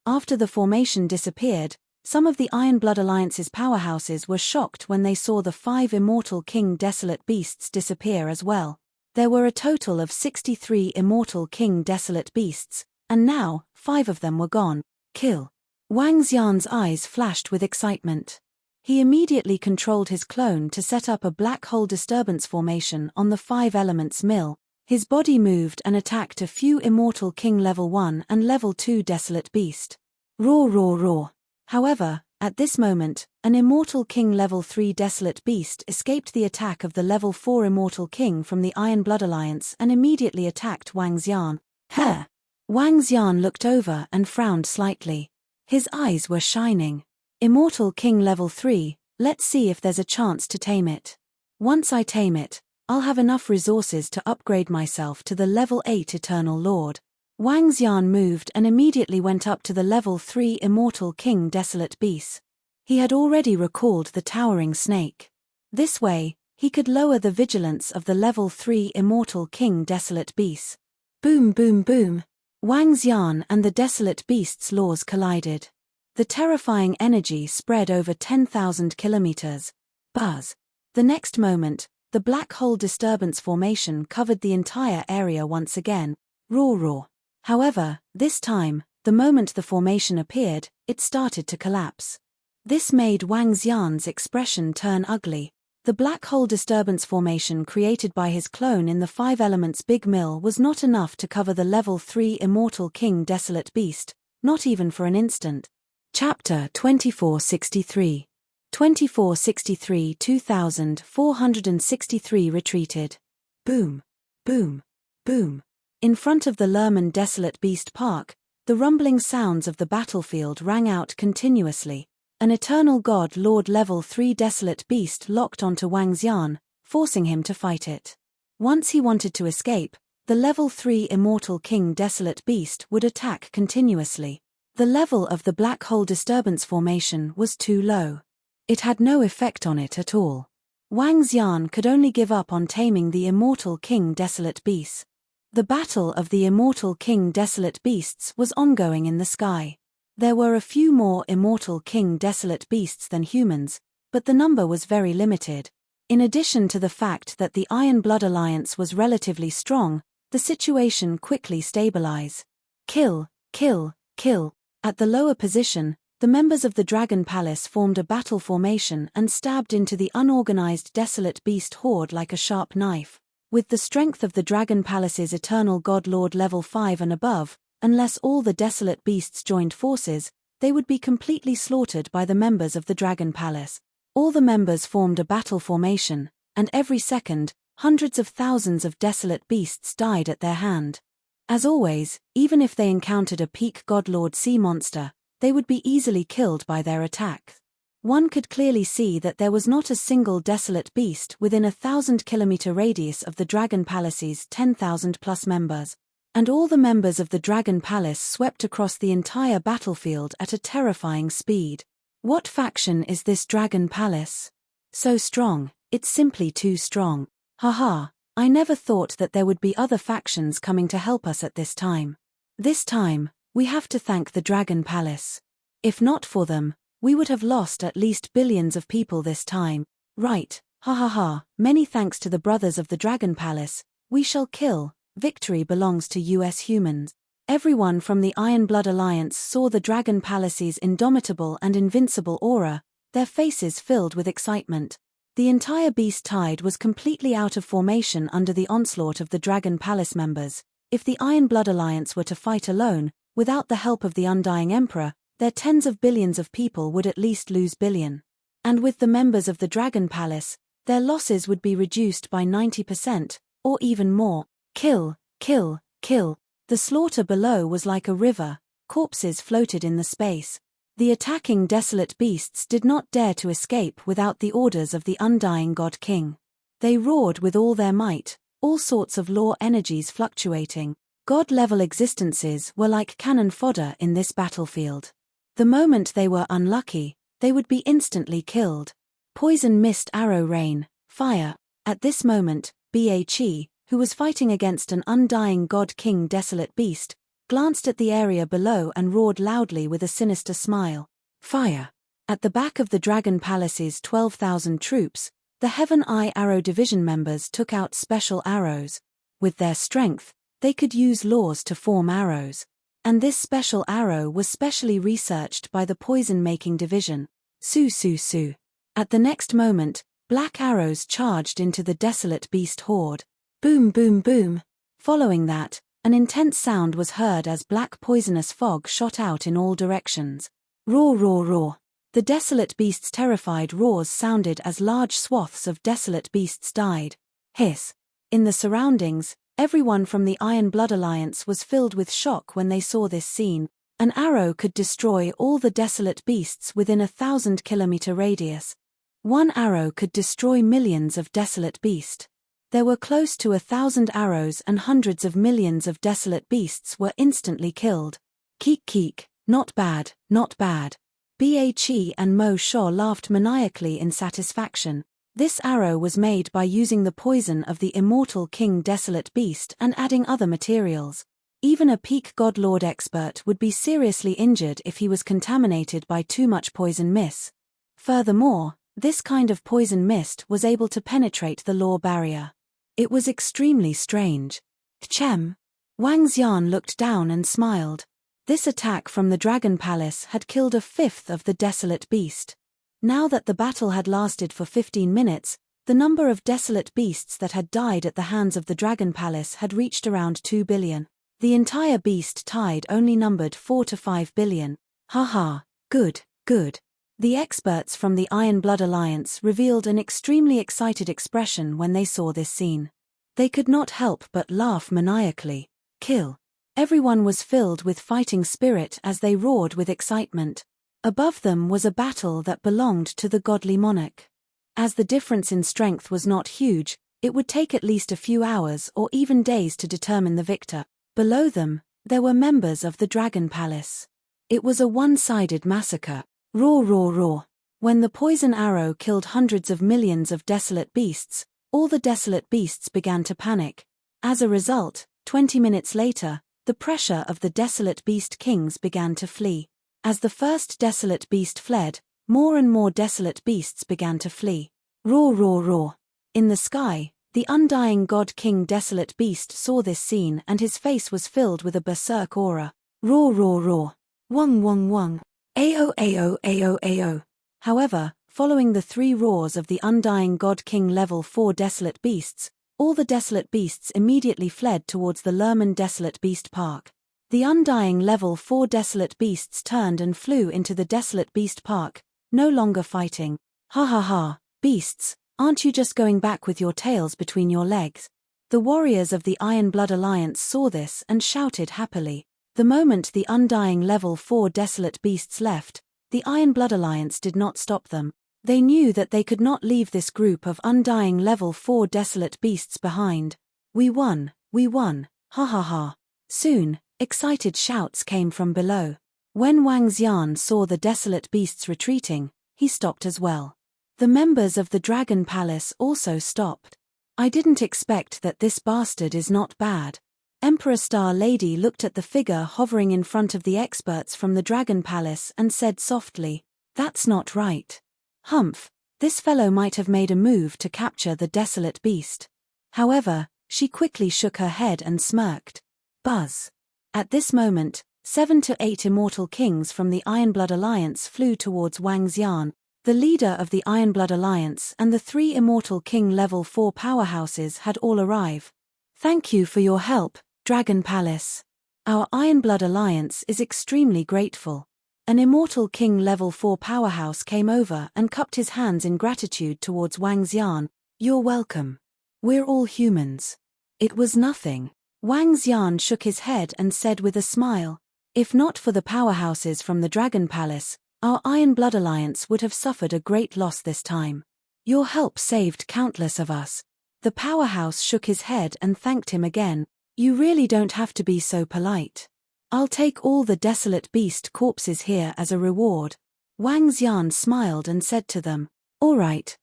After the formation disappeared, some of the Ironblood Alliance's powerhouses were shocked when they saw the 5 Immortal King desolate beasts disappear as well. There were a total of 63 Immortal King desolate beasts, and now, 5 of them were gone. Kill. Wang Xian's eyes flashed with excitement. He immediately controlled his clone to set up a black hole disturbance formation on the 5 elements mill. His body moved and attacked a few Immortal King level 1 and level 2 desolate beast. Roar roar roar. However, at this moment, an Immortal King level 3 desolate beast escaped the attack of the level 4 Immortal King from the Ironblood Alliance and immediately attacked Wang Xian. Heh! Wang Xian looked over and frowned slightly. His eyes were shining. Immortal King level 3, let's see if there's a chance to tame it. Once I tame it, I'll have enough resources to upgrade myself to the level 8 Eternal Lord. Wang Xian moved and immediately went up to the level 3 Immortal King Desolate Beast. He had already recalled the towering snake. This way, he could lower the vigilance of the level 3 Immortal King Desolate Beast. Boom boom boom. Wang Xian and the Desolate Beast's laws collided. The terrifying energy spread over 10,000 kilometers. Buzz. The next moment, the black hole disturbance formation covered the entire area once again. Roar roar. However, this time, the moment the formation appeared, it started to collapse. This made Wang Xian's expression turn ugly. The black hole disturbance formation created by his clone in the 5 elements Big Mill was not enough to cover the level 3 Immortal King Desolate Beast, not even for an instant. Chapter 2463. 2463 2463 retreated. Boom. Boom. Boom. In front of the Lerman Desolate Beast Park, the rumbling sounds of the battlefield rang out continuously. An Eternal God Lord level 3 Desolate Beast locked onto Wang Xian, forcing him to fight it. Once he wanted to escape, the level 3 immortal king desolate beast would attack continuously. The level of the black hole disturbance formation was too low. It had no effect on it at all. Wang Xian could only give up on taming the immortal king desolate beast. The battle of the immortal king desolate beasts was ongoing in the sky. There were a few more immortal king desolate beasts than humans, but the number was very limited. In addition to the fact that the Iron Blood Alliance was relatively strong, the situation quickly stabilized. Kill, kill, kill. At the lower position, the members of the Dragon Palace formed a battle formation and stabbed into the unorganized desolate beast horde like a sharp knife. With the strength of the Dragon Palace's Eternal God Lord level 5 and above, unless all the desolate beasts joined forces, they would be completely slaughtered by the members of the Dragon Palace. All the members formed a battle formation, and every second, hundreds of thousands of desolate beasts died at their hand. As always, even if they encountered a peak Godlord sea monster, they would be easily killed by their attack. One could clearly see that there was not a single desolate beast within a 1,000-kilometer radius of the Dragon Palace's 10,000-plus members. And all the members of the Dragon Palace swept across the entire battlefield at a terrifying speed. What faction is this Dragon Palace? So strong, it's simply too strong. Haha, I never thought that there would be other factions coming to help us at this time. This time, we have to thank the Dragon Palace. If not for them, we would have lost at least billions of people this time. Right, ha ha ha, many thanks to the brothers of the Dragon Palace, we shall kill, victory belongs to US humans. Everyone from the Iron Blood Alliance saw the Dragon Palace's indomitable and invincible aura, their faces filled with excitement. The entire beast tide was completely out of formation under the onslaught of the Dragon Palace members. If the Iron Blood Alliance were to fight alone, without the help of the Undying Emperor, their tens of billions of people would at least lose billion. And with the members of the Dragon Palace, their losses would be reduced by 90%, or even more. Kill, kill, kill. The slaughter below was like a river, corpses floated in the space. The attacking desolate beasts did not dare to escape without the orders of the Undying God King. They roared with all their might, all sorts of law energies fluctuating. God-level existences were like cannon fodder in this battlefield. The moment they were unlucky, they would be instantly killed. Poison mist arrow rain, fire. At this moment, Bhe, who was fighting against an Undying God King desolate beast, glanced at the area below and roared loudly with a sinister smile. Fire. At the back of the Dragon Palace's 12,000 troops, the Heaven Eye Arrow Division members took out special arrows. With their strength, they could use laws to form arrows. And this special arrow was specially researched by the poison-making division. Su su su. At the next moment, black arrows charged into the desolate beast horde. Boom boom boom. Following that, an intense sound was heard as black poisonous fog shot out in all directions. Roar roar roar. The desolate beast's terrified roars sounded as large swaths of desolate beasts died. Hiss. In the surroundings, everyone from the Iron Blood Alliance was filled with shock when they saw this scene. An arrow could destroy all the desolate beasts within a 1,000-kilometer radius. One arrow could destroy millions of desolate beasts. There were close to 1,000 arrows and hundreds of millions of desolate beasts were instantly killed. Keek keek, not bad, not bad. Bhe and Mo Shaw laughed maniacally in satisfaction. This arrow was made by using the poison of the immortal King Desolate Beast and adding other materials. Even a peak Godlord expert would be seriously injured if he was contaminated by too much poison mist. Furthermore, this kind of poison mist was able to penetrate the law barrier. It was extremely strange. Chem. Wang Xian looked down and smiled. This attack from the Dragon Palace had killed a fifth of the Desolate Beast. Now that the battle had lasted for 15 minutes, the number of desolate beasts that had died at the hands of the Dragon Palace had reached around 2 billion. The entire beast tide only numbered 4 to 5 billion. Haha, good, good. The experts from the Iron Blood Alliance revealed an extremely excited expression when they saw this scene. They could not help but laugh maniacally. Kill. Everyone was filled with fighting spirit as they roared with excitement. Above them was a battle that belonged to the godly monarch. As the difference in strength was not huge, It would take at least a few hours or even days to determine the victor. Below them, there were members of the Dragon Palace. It was a one-sided massacre. Roar, roar, roar. When the poison arrow killed hundreds of millions of desolate beasts, all the desolate beasts began to panic. As a result, 20 minutes later, the pressure of the desolate beast kings began to flee. As the first desolate beast fled, more and more desolate beasts began to flee. Roar, roar, roar. In the sky, the undying god king desolate beast saw this scene and his face was filled with a berserk aura. Roar, roar, roar. Wong, wong, wong. Ao, ao, ao, ao. However, following the 3 roars of the undying god king level 4 desolate beasts, all the desolate beasts immediately fled towards the Lerman Desolate Beast Park. The undying level 4 desolate beasts turned and flew into the Desolate Beast Park, no longer fighting. Ha ha ha, beasts, aren't you just going back with your tails between your legs? The warriors of the Iron Blood Alliance saw this and shouted happily. The moment the undying level 4 desolate beasts left, the Iron Blood Alliance did not stop them. They knew that they could not leave this group of undying level 4 desolate beasts behind. We won, ha ha ha. Soon, excited shouts came from below. When Wang Xian saw the desolate beasts retreating, he stopped as well. The members of the Dragon Palace also stopped. I didn't expect that this bastard is not bad. Emperor Star Lady looked at the figure hovering in front of the experts from the Dragon Palace and said softly, "That's not right. Humph, this fellow might have made a move to capture the desolate beast." However, she quickly shook her head and smirked. Buzz. At this moment, 7 to 8 immortal kings from the Ironblood Alliance flew towards Wang Xian, the leader of the Ironblood Alliance, and the 3 immortal king level 4 powerhouses had all arrived. "Thank you for your help, Dragon Palace. Our Ironblood Alliance is extremely grateful." An immortal king level 4 powerhouse came over and cupped his hands in gratitude towards Wang Xian. "You're welcome. We're all humans." "It was nothing." Wang Xian shook his head and said with a smile, "If not for the powerhouses from the Dragon Palace, our Iron Blood Alliance would have suffered a great loss this time. Your help saved countless of us." The powerhouse shook his head and thanked him again. "You really don't have to be so polite. I'll take all the desolate beast corpses here as a reward." Wang Xian smiled and said to them, All right.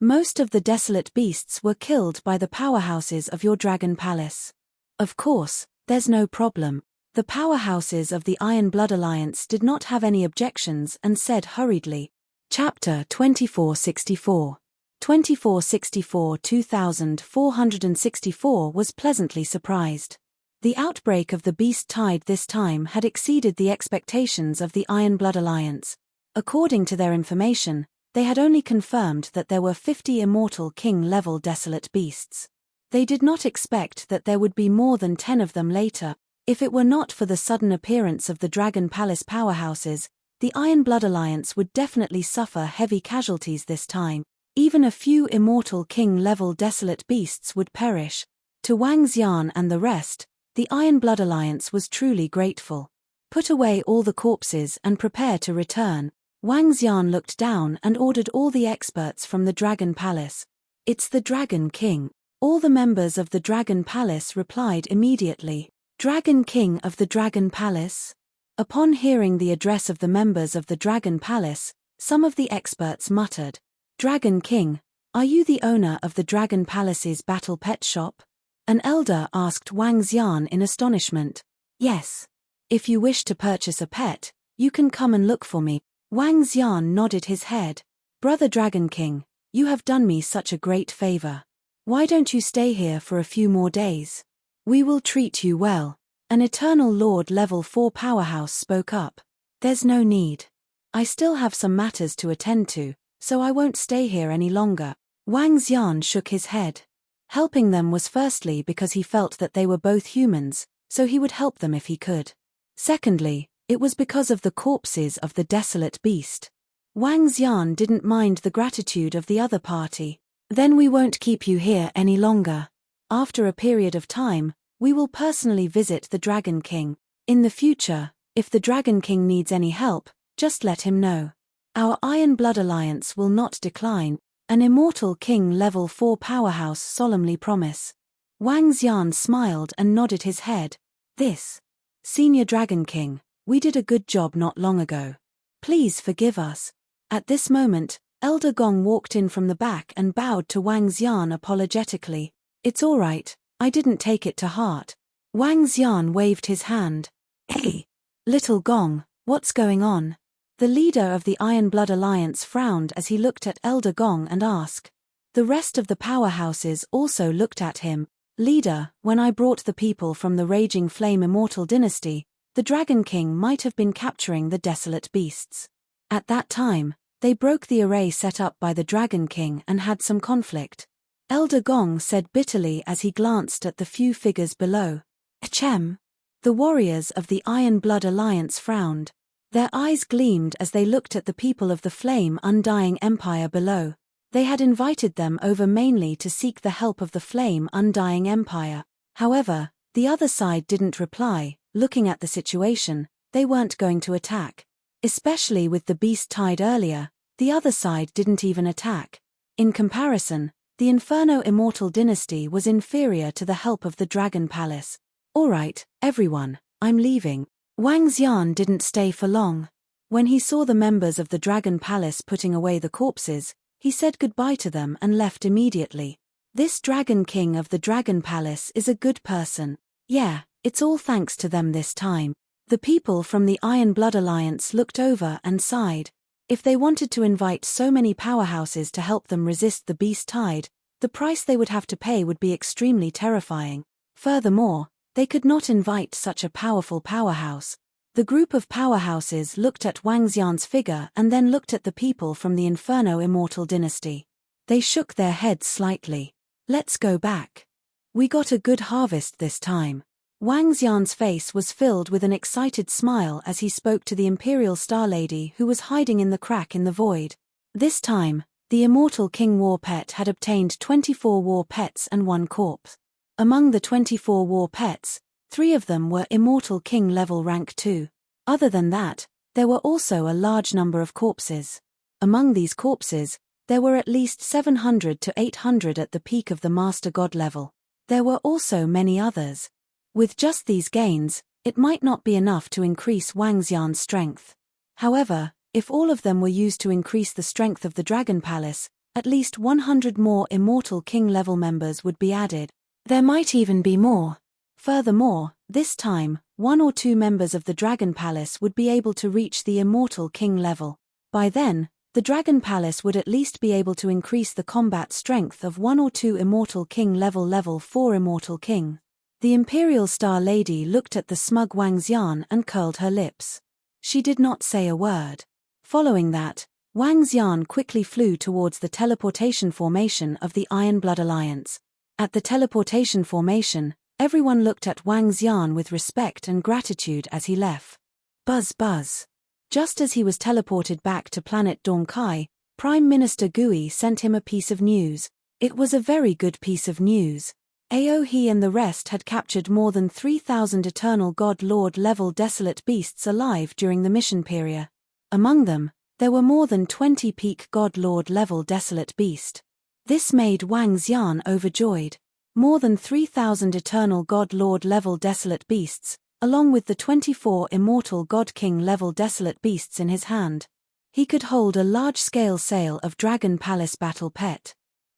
Most of the desolate beasts were killed by the powerhouses of your Dragon Palace. Of course, there's no problem." The powerhouses of the Iron Blood Alliance did not have any objections and said hurriedly. Chapter 2464. 2464-2464 was pleasantly surprised. The outbreak of the beast tide this time had exceeded the expectations of the Iron Blood Alliance. According to their information, they had only confirmed that there were 50 immortal king-level desolate beasts. They did not expect that there would be more than 10 of them later. If it were not for the sudden appearance of the Dragon Palace powerhouses, the Iron Blood Alliance would definitely suffer heavy casualties this time. Even a few immortal king-level desolate beasts would perish. To Wang Xian and the rest, the Iron Blood Alliance was truly grateful. "Put away all the corpses and prepare to return." Wang Xian looked down and ordered all the experts from the Dragon Palace. "It's the Dragon King." All the members of the Dragon Palace replied immediately. "Dragon King of the Dragon Palace?" Upon hearing the address of the members of the Dragon Palace, some of the experts muttered, "Dragon King, are you the owner of the Dragon Palace's battle pet shop?" An elder asked Wang Xian in astonishment. "Yes. If you wish to purchase a pet, you can come and look for me." Wang Xian nodded his head. "Brother Dragon King, you have done me such a great favor. Why don't you stay here for a few more days? We will treat you well." An Eternal Lord level 4 powerhouse spoke up. "There's no need. I still have some matters to attend to, so I won't stay here any longer." Wang Xian shook his head. Helping them was firstly because he felt that they were both humans, so he would help them if he could. Secondly, it was because of the corpses of the desolate beast. Wang Xian didn't mind the gratitude of the other party. "Then we won't keep you here any longer. After a period of time, we will personally visit the Dragon King. In the future, if the Dragon King needs any help, just let him know. Our Iron Blood Alliance will not decline." An Immortal King Level 4 powerhouse solemnly promise. Wang Xian smiled and nodded his head. This. Senior Dragon King, we did a good job not long ago. Please forgive us. At this moment, Elder Gong walked in from the back and bowed to Wang Xian apologetically. It's all right, I didn't take it to heart. Wang Xian waved his hand. Hey, little Gong, what's going on? The leader of the Iron Blood Alliance frowned as he looked at Elder Gong and asked. The rest of the powerhouses also looked at him. Leader, when I brought the people from the Raging Flame Immortal Dynasty, the Dragon King might have been capturing the desolate beasts. At that time, they broke the array set up by the Dragon King and had some conflict. Elder Gong said bitterly as he glanced at the few figures below. Ahem. The warriors of the Iron Blood Alliance frowned. Their eyes gleamed as they looked at the people of the Flame Undying Empire below. They had invited them over mainly to seek the help of the Flame Undying Empire. However, the other side didn't reply. Looking at the situation, they weren't going to attack. Especially with the beast tied earlier, the other side didn't even attack. In comparison, the Inferno Immortal Dynasty was inferior to the help of the Dragon Palace. Alright, everyone, I'm leaving. Wang Xian didn't stay for long. When he saw the members of the Dragon Palace putting away the corpses, he said goodbye to them and left immediately. This Dragon King of the Dragon Palace is a good person. Yeah, it's all thanks to them this time. The people from the Iron Blood Alliance looked over and sighed. If they wanted to invite so many powerhouses to help them resist the beast tide, the price they would have to pay would be extremely terrifying. Furthermore, they could not invite such a powerful powerhouse. The group of powerhouses looked at Wang Xian's figure and then looked at the people from the Inferno Immortal Dynasty. They shook their heads slightly. Let's go back. We got a good harvest this time. Wang Xian's face was filled with an excited smile as he spoke to the Imperial Star Lady who was hiding in the crack in the void. This time, the Immortal King War Pet had obtained 24 war pets and 1 corpse. Among the 24 war pets, 3 of them were Immortal King level rank 2. Other than that, there were also a large number of corpses. Among these corpses, there were at least 700 to 800 at the peak of the Master God level. There were also many others. With just these gains, it might not be enough to increase Wang Xian's strength. However, if all of them were used to increase the strength of the Dragon Palace, at least 100 more Immortal King level members would be added. There might even be more. Furthermore, this time, 1 or 2 members of the Dragon Palace would be able to reach the Immortal King level. By then, the Dragon Palace would at least be able to increase the combat strength of 1 or 2 Immortal King level 4 Immortal King. The Imperial Star Lady looked at the smug Wang Xian and curled her lips. She did not say a word. Following that, Wang Xian quickly flew towards the teleportation formation of the Iron Blood Alliance. At the teleportation formation, everyone looked at Wang Xian with respect and gratitude as he left. Buzz buzz. Just as he was teleported back to planet Dongkai, Prime Minister Gui sent him a piece of news. It was a very good piece of news. He and the rest had captured more than 3,000 Eternal God Lord level desolate beasts alive during the mission period. Among them, there were more than 20 peak God Lord level desolate beast. This made Wang Xian overjoyed. More than 3,000 Eternal God Lord level desolate beasts, along with the 24 Immortal God King level desolate beasts in his hand. He could hold a large-scale sale of Dragon Palace Battle Pet.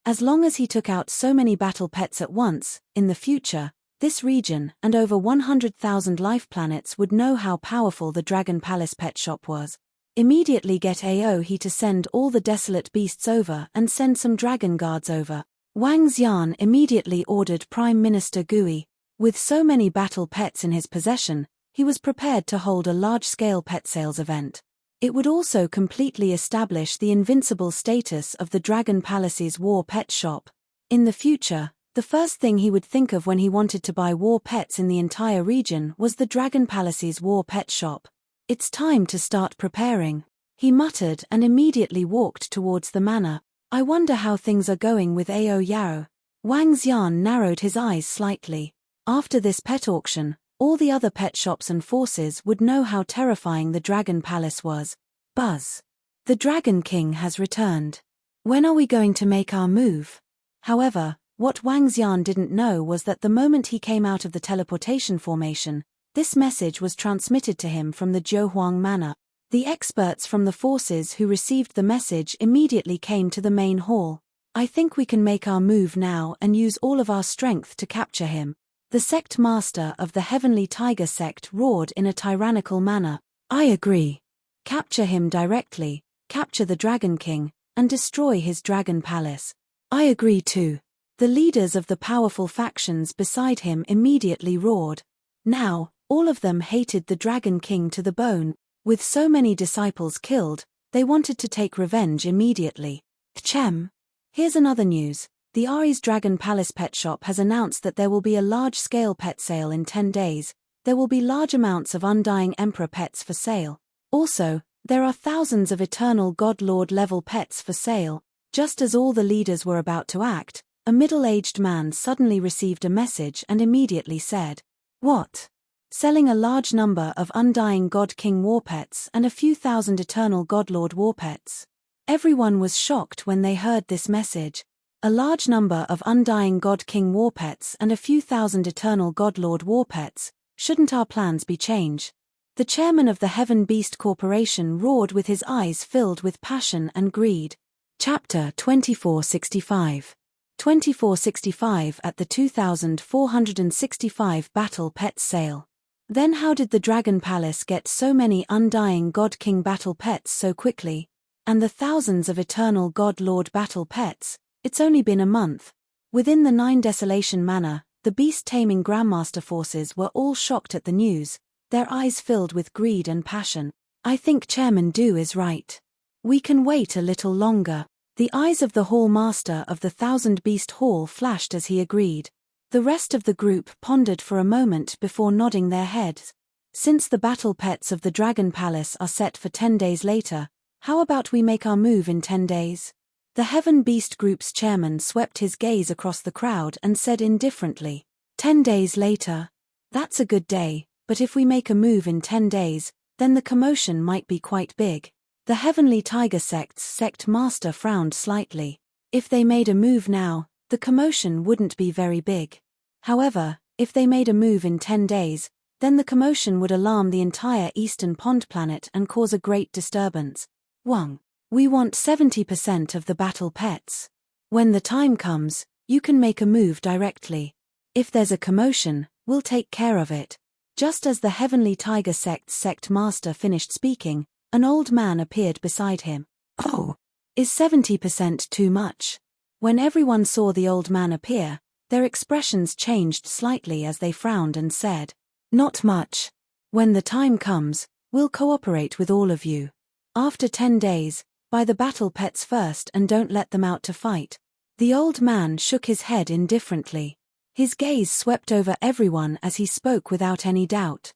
As long as he took out so many battle pets at once, in the future, this region and over 100,000 life planets would know how powerful the Dragon Palace Pet Shop was. Immediately get he to send all the desolate beasts over and send some dragon guards over. Wang Xian immediately ordered Prime Minister Gui. With so many battle pets in his possession, he was prepared to hold a large-scale pet sales event. It would also completely establish the invincible status of the Dragon Palace's war pet shop. In the future, the first thing he would think of when he wanted to buy war pets in the entire region was the Dragon Palace's war pet shop. It's time to start preparing, he muttered and immediately walked towards the manor. I wonder how things are going with Ao Yao. Wang Xian narrowed his eyes slightly. After this pet auction, all the other pet shops and forces would know how terrifying the Dragon Palace was. Buzz. The Dragon King has returned. When are we going to make our move? However, what Wang Xian didn't know was that the moment he came out of the teleportation formation, this message was transmitted to him from the Jiuhuang Manor. The experts from the forces who received the message immediately came to the main hall. I think we can make our move now and use all of our strength to capture him. The sect master of the Heavenly Tiger sect roared in a tyrannical manner. I agree. Capture him directly, capture the Dragon King, and destroy his dragon palace. I agree too. The leaders of the powerful factions beside him immediately roared. Now, all of them hated the Dragon King to the bone. With so many disciples killed, they wanted to take revenge immediately. Chem. Here's another news. The Ari's Dragon Palace pet shop has announced that there will be a large-scale pet sale in 10 days. There will be large amounts of Undying Emperor pets for sale. Also, there are thousands of Eternal God Lord level pets for sale. Just as all the leaders were about to act, a middle-aged man suddenly received a message and immediately said, "What? Selling a large number of Undying God King war pets and a few thousand Eternal God Lord war pets?" Everyone was shocked when they heard this message. A large number of Undying God King war pets and a few thousand Eternal God Lord war pets. Shouldn't our plans be changed? The chairman of the Heaven Beast Corporation roared with his eyes filled with passion and greed. Chapter 2465. 2465 at the 2465 Battle Pets Sale. Then how did the Dragon Palace get so many Undying God King battle pets so quickly? And the thousands of Eternal God Lord battle pets? It's only been a month. Within the 9 Desolation Manor, the beast-taming Grandmaster forces were all shocked at the news, their eyes filled with greed and passion. I think Chairman Du is right. We can wait a little longer. The eyes of the Hall Master of the Thousand Beast Hall flashed as he agreed. The rest of the group pondered for a moment before nodding their heads. Since the battle pets of the Dragon Palace are set for 10 days later, how about we make our move in 10 days? The Heaven Beast Group's chairman swept his gaze across the crowd and said indifferently, 10 days later? That's a good day, but if we make a move in 10 days, then the commotion might be quite big. The Heavenly Tiger sect's sect master frowned slightly. If they made a move now, the commotion wouldn't be very big. However, if they made a move in 10 days, then the commotion would alarm the entire Eastern Pond planet and cause a great disturbance. Wang, we want 70% of the battle pets. When the time comes, you can make a move directly. If there's a commotion, we'll take care of it. Just as the Heavenly Tiger sect's sect master finished speaking, an old man appeared beside him. Oh, is 70% too much? When everyone saw the old man appear, their expressions changed slightly as they frowned and said, not much. When the time comes, we'll cooperate with all of you. After 10 days, buy the battle pets first and don't let them out to fight. The old man shook his head indifferently. His gaze swept over everyone as he spoke without any doubt.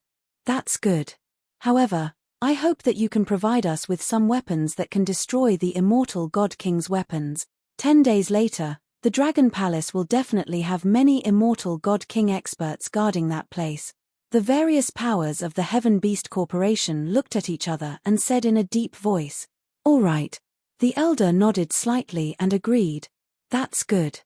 That's good. However, I hope that you can provide us with some weapons that can destroy the immortal God King's weapons. 10 days later, the Dragon Palace will definitely have many immortal God King experts guarding that place. The various powers of the Heaven Beast Corporation looked at each other and said in a deep voice, all right. The elder nodded slightly and agreed. That's good.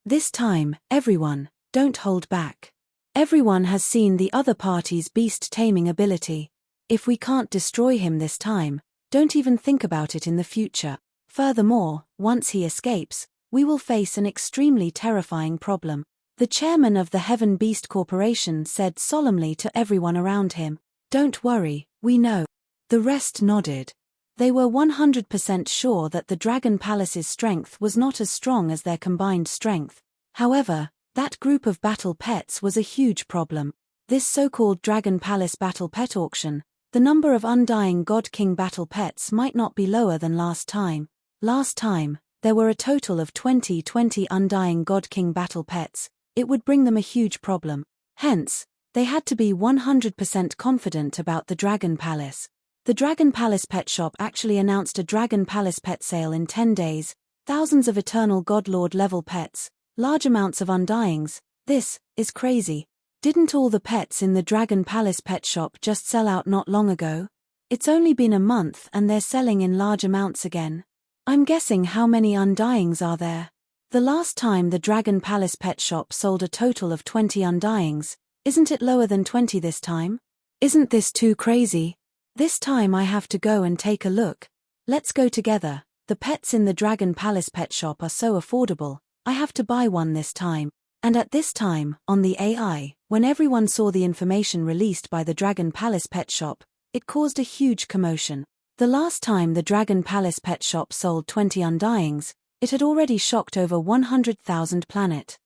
This time, everyone, don't hold back. Everyone has seen the other party's beast-taming ability. If we can't destroy him this time, don't even think about it in the future. Furthermore, once he escapes, we will face an extremely terrifying problem. The chairman of the Heaven Beast Corporation said solemnly to everyone around him, don't worry, we know. The rest nodded. They were 100% sure that the Dragon Palace's strength was not as strong as their combined strength. However, that group of battle pets was a huge problem. This so-called Dragon Palace Battle Pet Auction, the number of Undying God King battle pets might not be lower than last time. Last time, there were a total of 20 Undying God King battle pets. It would bring them a huge problem. Hence, they had to be 100% confident about the Dragon Palace. The Dragon Palace Pet Shop actually announced a Dragon Palace pet sale in 10 days, thousands of Eternal God Lord level pets, large amounts of Undyings. This is crazy. Didn't all the pets in the Dragon Palace Pet Shop just sell out not long ago? It's only been a month and they're selling in large amounts again. I'm guessing how many undyings are there? The last time the Dragon Palace pet shop sold a total of 20 undyings. Isn't it lower than 20 this time? Isn't this too crazy? This time I have to go and take a look. Let's go together. The pets in the Dragon Palace pet shop are so affordable. I have to buy one this time. And at this time, on the AI, when everyone saw the information released by the Dragon Palace pet shop, it caused a huge commotion. The last time the Dragon Palace pet shop sold 20 undyings, it had already shocked over 100,000 planet.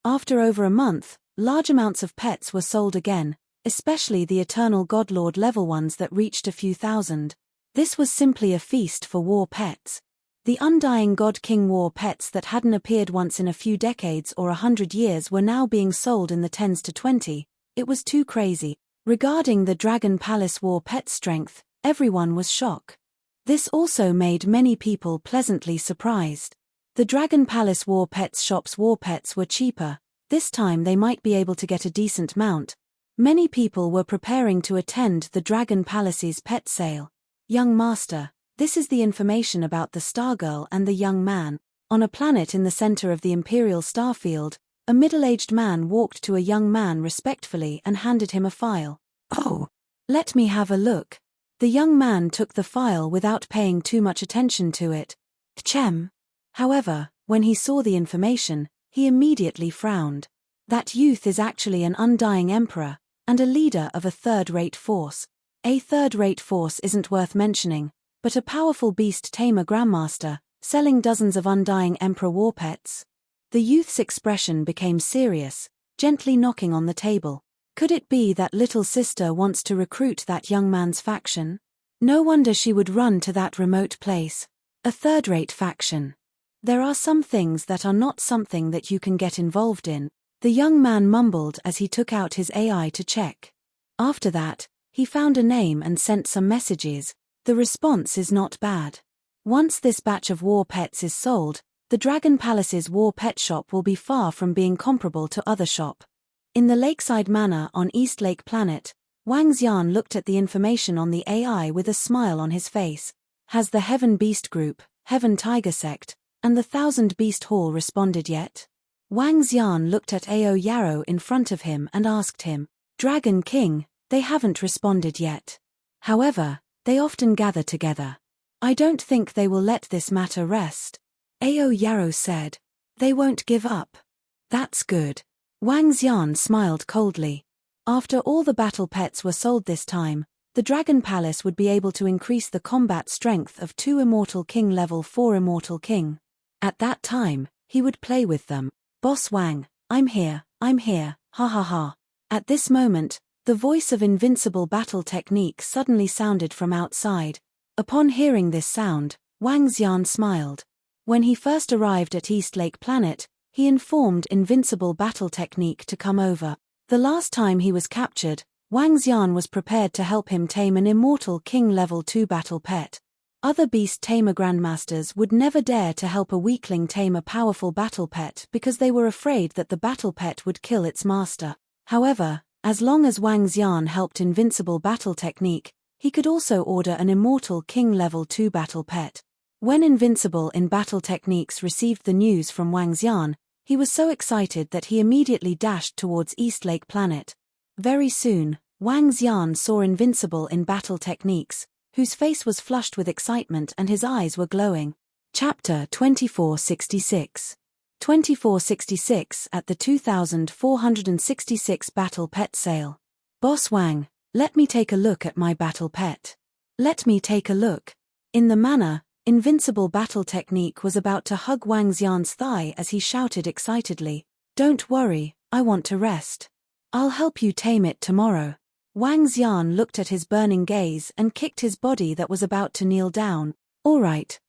After over a month, large amounts of pets were sold again, especially the Eternal Godlord level ones that reached a few thousand. This was simply a feast for war pets. The undying God King war pets that hadn't appeared once in a few decades or 100 years were now being sold in the 10s to 20. It was too crazy. Regarding the Dragon Palace war pet strength, everyone was shocked. This also made many people pleasantly surprised. The Dragon Palace war pets shop's war pets were cheaper. This time they might be able to get a decent mount. Many people were preparing to attend the Dragon Palace's pet sale. Young Master, this is the information about the Stargirl and the young man. On a planet in the center of the Imperial Starfield, a middle-aged man walked to a young man respectfully and handed him a file. Oh, let me have a look. The young man took the file without paying too much attention to it. Chem. However, when he saw the information, he immediately frowned. That youth is actually an undying emperor, and a leader of a third-rate force. A third-rate force isn't worth mentioning, but a powerful beast tamer grandmaster, selling dozens of undying emperor war pets. The youth's expression became serious, gently knocking on the table. Could it be that little sister wants to recruit that young man's faction? No wonder she would run to that remote place. A third-rate faction. There are some things that are not something that you can get involved in, the young man mumbled as he took out his AI to check. After that, he found a name and sent some messages. The response is not bad. Once this batch of war pets is sold, the Dragon Palace's war pet shop will be far from being comparable to other shop. In the Lakeside Manor on East Lake Planet, Wang Xian looked at the information on the AI with a smile on his face. Has the Heaven Beast Group, Heaven Tiger Sect, and the Thousand Beast Hall responded yet? Wang Xian looked at Ao Yarrow in front of him and asked him, Dragon King, they haven't responded yet. However, they often gather together. I don't think they will let this matter rest. Ao Yarrow said. They won't give up. That's good. Wang Xian smiled coldly. After all the battle pets were sold this time, the Dragon Palace would be able to increase the combat strength of 2 Immortal King level 4 Immortal King. At that time, he would play with them. Boss Wang, I'm here, ha ha ha. At this moment, the voice of Invincible battle technique suddenly sounded from outside. Upon hearing this sound, Wang Xian smiled. When he first arrived at East Lake Planet, he informed Invincible battle technique to come over. The last time he was captured, Wang Xian was prepared to help him tame an Immortal King level 2 battle pet. Other beast tamer grandmasters would never dare to help a weakling tame a powerful battle pet because they were afraid that the battle pet would kill its master. However, as long as Wang Xian helped Invincible battle technique, he could also order an Immortal King level 2 battle pet. When Invincible in battle techniques received the news from Wang Xian, he was so excited that he immediately dashed towards East Lake Planet. Very soon, Wang Xian saw Invincible in battle techniques, whose face was flushed with excitement and his eyes were glowing. Chapter 2466. 2466 at the 2466 Battle Pet Sale. Boss Wang, let me take a look at my battle pet. Let me take a look. In the manor, Invincible battle technique was about to hug Wang Xian's thigh as he shouted excitedly, Don't worry, I want to rest. I'll help you tame it tomorrow. Wang Xian looked at his burning gaze and kicked his body that was about to kneel down. All right.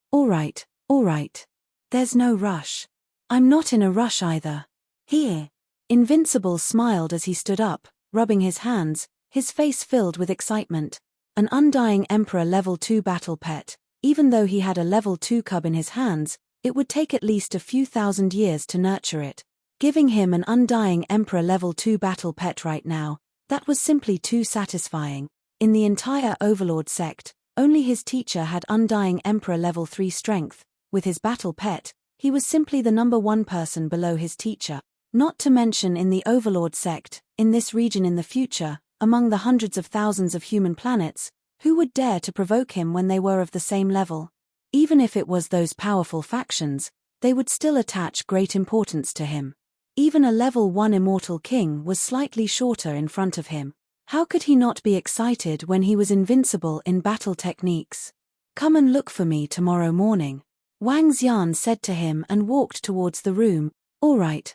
There's no rush. I'm not in a rush either. Here. Invincible smiled as he stood up, rubbing his hands, his face filled with excitement. An undying Emperor level 2 battle pet, even though he had a level 2 cub in his hands, it would take at least a few thousand years to nurture it. Giving him an undying Emperor level 2 battle pet right now, that was simply too satisfying. In the entire Overlord sect, only his teacher had undying Emperor level 3 strength, with his battle pet, he was simply the number one person below his teacher. Not to mention in the Overlord sect, in this region in the future, among the hundreds of thousands of human planets, who would dare to provoke him when they were of the same level? Even if it was those powerful factions, they would still attach great importance to him. Even a level 1 immortal king was slightly shorter in front of him. How could he not be excited when he was invincible in battle techniques? "Come and look for me tomorrow morning," Wang Xian said to him and walked towards the room. All right,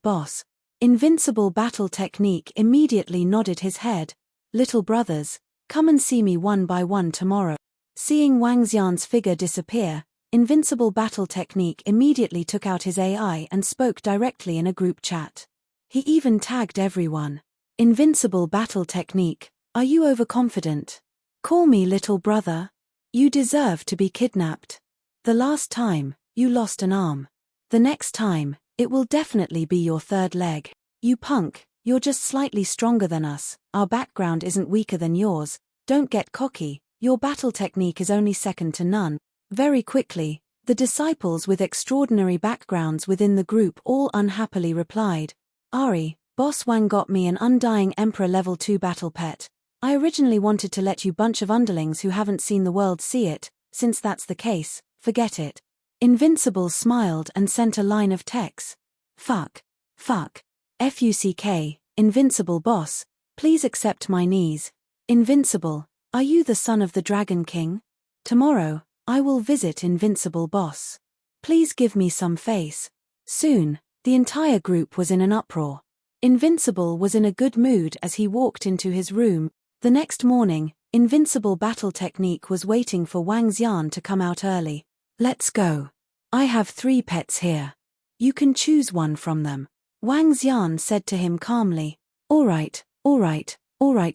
boss." Invincible battle technique immediately nodded his head. "Little brothers, come and see me one by one tomorrow." Seeing Wang Xian's figure disappear, Invincible battle technique immediately took out his AI and spoke directly in a group chat. He even tagged everyone. "Invincible battle technique, are you overconfident? Call me little brother. You deserve to be kidnapped. The last time, you lost an arm. The next time, it will definitely be your third leg. You punk, you're just slightly stronger than us, our background isn't weaker than yours, don't get cocky, your battle technique is only second to none." Very quickly, the disciples with extraordinary backgrounds within the group all unhappily replied, "Ari, Boss Wang got me an undying Emperor level 2 battle pet. I originally wanted to let you bunch of underlings who haven't seen the world see it, since that's the case, forget it." Invincible smiled and sent a line of text. Fuck. Fuck, Invincible boss, please accept my knees. Invincible, are you the son of the Dragon King? Tomorrow, I will visit Invincible boss. Please give me some face. Soon, the entire group was in an uproar. Invincible was in a good mood as he walked into his room. The next morning, Invincible battle technique was waiting for Wang Xian to come out early. "Let's go. I have 3 pets here. You can choose one from them," Wang Xian said to him calmly. All right,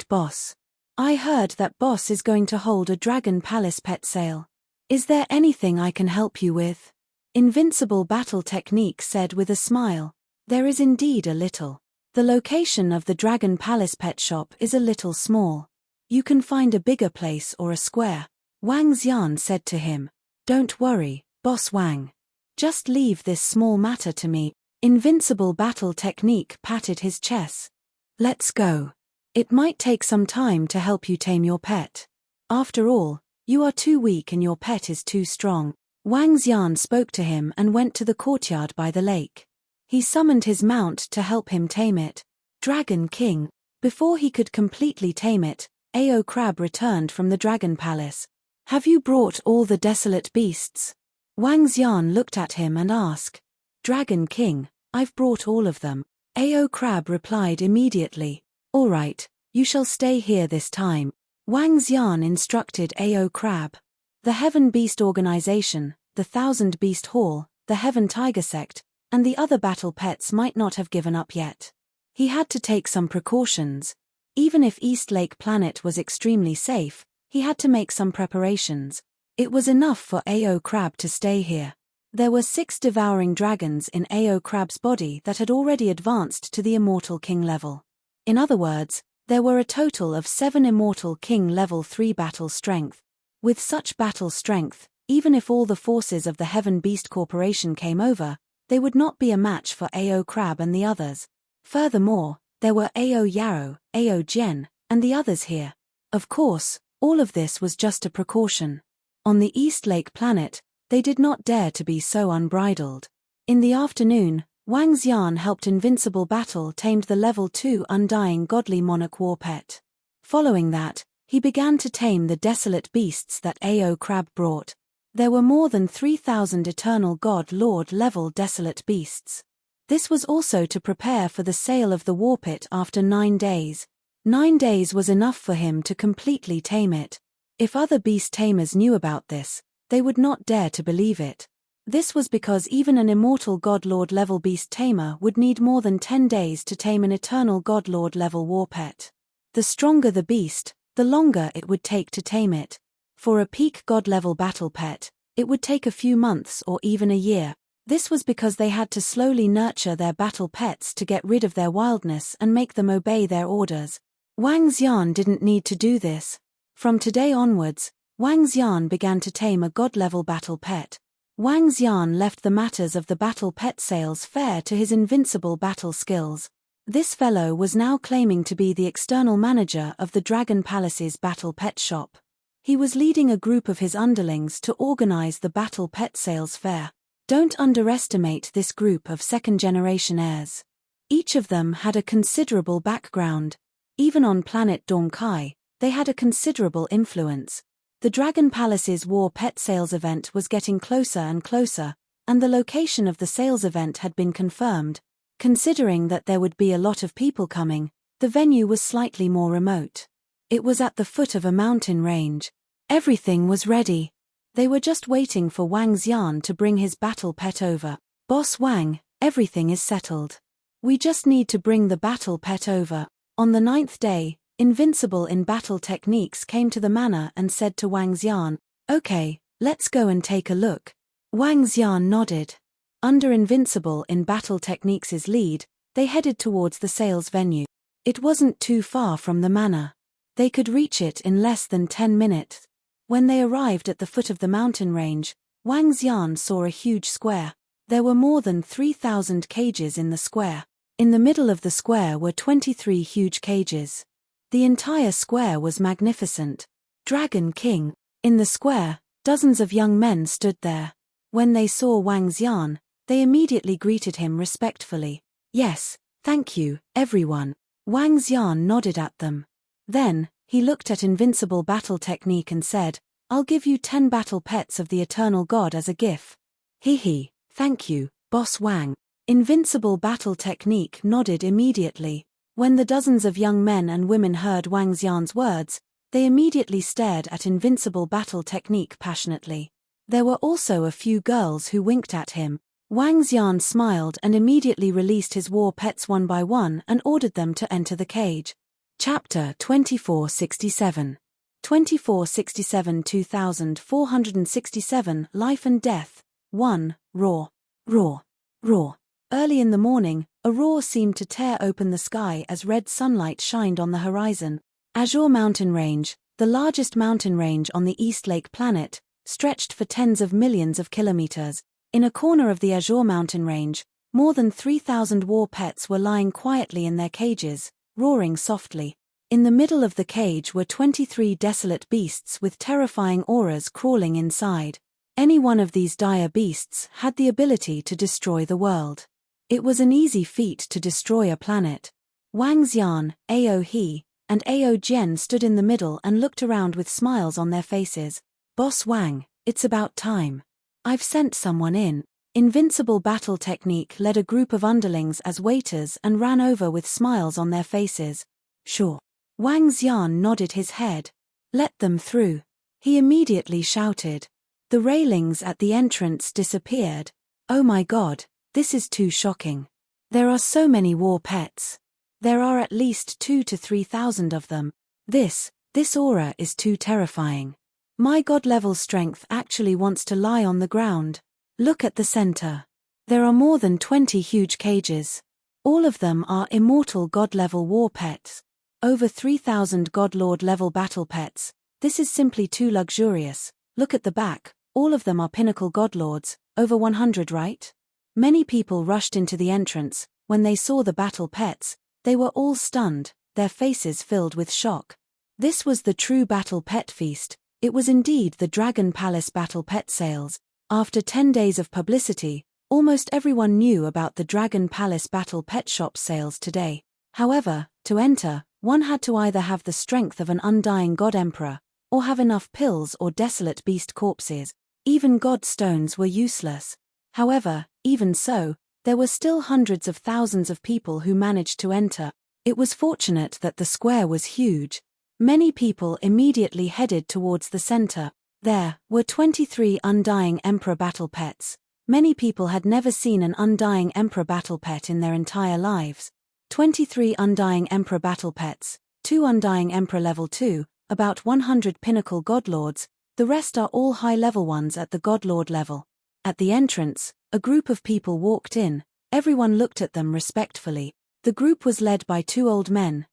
boss. I heard that boss is going to hold a Dragon Palace pet sale. Is there anything I can help you with?" Invincible battle technique said with a smile. "There is indeed a little. The location of the Dragon Palace pet shop is a little small. You can find a bigger place or a square," Wang Xian said to him. "Don't worry, Boss Wang. Just leave this small matter to me." Invincible battle technique patted his chest. "Let's go. It might take some time to help you tame your pet. After all, you are too weak and your pet is too strong." Wang Xian spoke to him and went to the courtyard by the lake. He summoned his mount to help him tame it. Dragon King. Before he could completely tame it, Ao Crab returned from the Dragon Palace. "Have you brought all the desolate beasts?" Wang Xian looked at him and asked. "Dragon King, I've brought all of them," Ao Crab replied immediately. "All right, you shall stay here this time," Wang Xian instructed Ao Crab. The Heaven Beast Organization, the Thousand Beast Hall, the Heaven Tiger Sect, and the other battle pets might not have given up yet. He had to take some precautions. Even if East Lake Planet was extremely safe, he had to make some preparations. It was enough for Ao Crab to stay here. There were 6 devouring dragons in Ao Crab's body that had already advanced to the Immortal King level. In other words, there were a total of 7 Immortal King level 3 battle strength. With such battle strength, even if all the forces of the Heaven Beast Corporation came over, they would not be a match for Ao Crab and the others. Furthermore, there were Ao Yarrow, Ao Jen, and the others here. Of course, all of this was just a precaution. On the East Lake Planet, they did not dare to be so unbridled. In the afternoon, Wang Xian helped Invincible Battle tamed the level 2 Undying Godly Monarch war pet. Following that, he began to tame the desolate beasts that Ao Crab brought. There were more than 3,000 Eternal God Lord level desolate beasts. This was also to prepare for the sale of the war pit after 9 days. 9 days was enough for him to completely tame it. If other beast tamers knew about this, they would not dare to believe it. This was because even an Immortal Godlord level beast tamer would need more than 10 days to tame an Eternal Godlord level war pet. The stronger the beast, the longer it would take to tame it. For a peak god level battle pet, it would take a few months or even a year. This was because they had to slowly nurture their battle pets to get rid of their wildness and make them obey their orders. Wang Xian didn't need to do this. From today onwards, Wang Xian began to tame a god-level battle pet. Wang Xian left the matters of the battle pet sales fair to his invincible battle skills. This fellow was now claiming to be the external manager of the Dragon Palace's battle pet shop. He was leading a group of his underlings to organize the battle pet sales fair. Don't underestimate this group of second-generation heirs. Each of them had a considerable background. Even on planet Dongkai, they had a considerable influence. The Dragon Palace's war pet sales event was getting closer and closer, and the location of the sales event had been confirmed. Considering that there would be a lot of people coming, the venue was slightly more remote. It was at the foot of a mountain range. Everything was ready. They were just waiting for Wang Xian to bring his battle pet over. Boss Wang, everything is settled. We just need to bring the battle pet over. On the 9th day, Invincible in battle techniques came to the manor and said to Wang Xian, "Okay, let's go and take a look." Wang Xian nodded. Under Invincible in battle techniques' lead, they headed towards the sales venue. It wasn't too far from the manor. They could reach it in less than 10 minutes. When they arrived at the foot of the mountain range, Wang Xian saw a huge square. There were more than 3,000 cages in the square. In the middle of the square were 23 huge cages. The entire square was magnificent. Dragon King. In the square, dozens of young men stood there. When they saw Wang Xian, they immediately greeted him respectfully. "Yes, thank you, everyone." Wang Xian nodded at them. Then, he looked at Invincible battle technique and said, "I'll give you 10 battle pets of the Eternal God as a gift." "Hee, thank you, Boss Wang." Invincible battle technique nodded immediately. When the dozens of young men and women heard Wang Xian's words, they immediately stared at Invincible battle technique passionately. There were also a few girls who winked at him. Wang Xian smiled and immediately released his war pets one by one and ordered them to enter the cage. Chapter 2467. 2467-2467 Life and Death. 1. Roar. Roar. Roar. Early in the morning, a roar seemed to tear open the sky as red sunlight shined on the horizon. Azure Mountain Range, the largest mountain range on the East Lake planet, stretched for tens of millions of kilometers. In a corner of the Azure Mountain Range, more than 3,000 war pets were lying quietly in their cages, roaring softly. In the middle of the cage were 23 desolate beasts with terrifying auras crawling inside. Any one of these dire beasts had the ability to destroy the world. It was an easy feat to destroy a planet. Wang Xian, Ao He, and Ao Jian stood in the middle and looked around with smiles on their faces. "Boss Wang, it's about time. I've sent someone in." Invincible battle technique led a group of underlings as waiters and ran over with smiles on their faces. "Sure." Wang Xian nodded his head. "Let them through." He immediately shouted. The railings at the entrance disappeared. "Oh my God, this is too shocking. There are so many war pets. There are at least 2,000 to 3,000 of them. This aura is too terrifying. My god-level strength actually wants to lie on the ground. Look at the center. There are more than 20 huge cages. All of them are immortal god-level war pets. Over 3,000 godlord-level battle pets. This is simply too luxurious. Look at the back, all of them are pinnacle godlords, over 100, right?" Many people rushed into the entrance. When they saw the battle pets, they were all stunned, their faces filled with shock. This was the true battle pet feast. It was indeed the Dragon Palace battle pet sales. After 10 days of publicity, almost everyone knew about the Dragon Palace battle pet shop sales today. However, to enter, one had to either have the strength of an undying god emperor, or have enough pills or desolate beast corpses. Even god stones were useless. However, even so, there were still hundreds of thousands of people who managed to enter. It was fortunate that the square was huge. Many people immediately headed towards the center. There were 23 undying emperor battle pets. Many people had never seen an undying emperor battle pet in their entire lives. 23 undying emperor battle pets, 2 undying emperor level 2, about 100 pinnacle godlords, the rest are all high-level ones at the godlord level. At the entrance, a group of people walked in. Everyone looked at them respectfully. The group was led by two old men.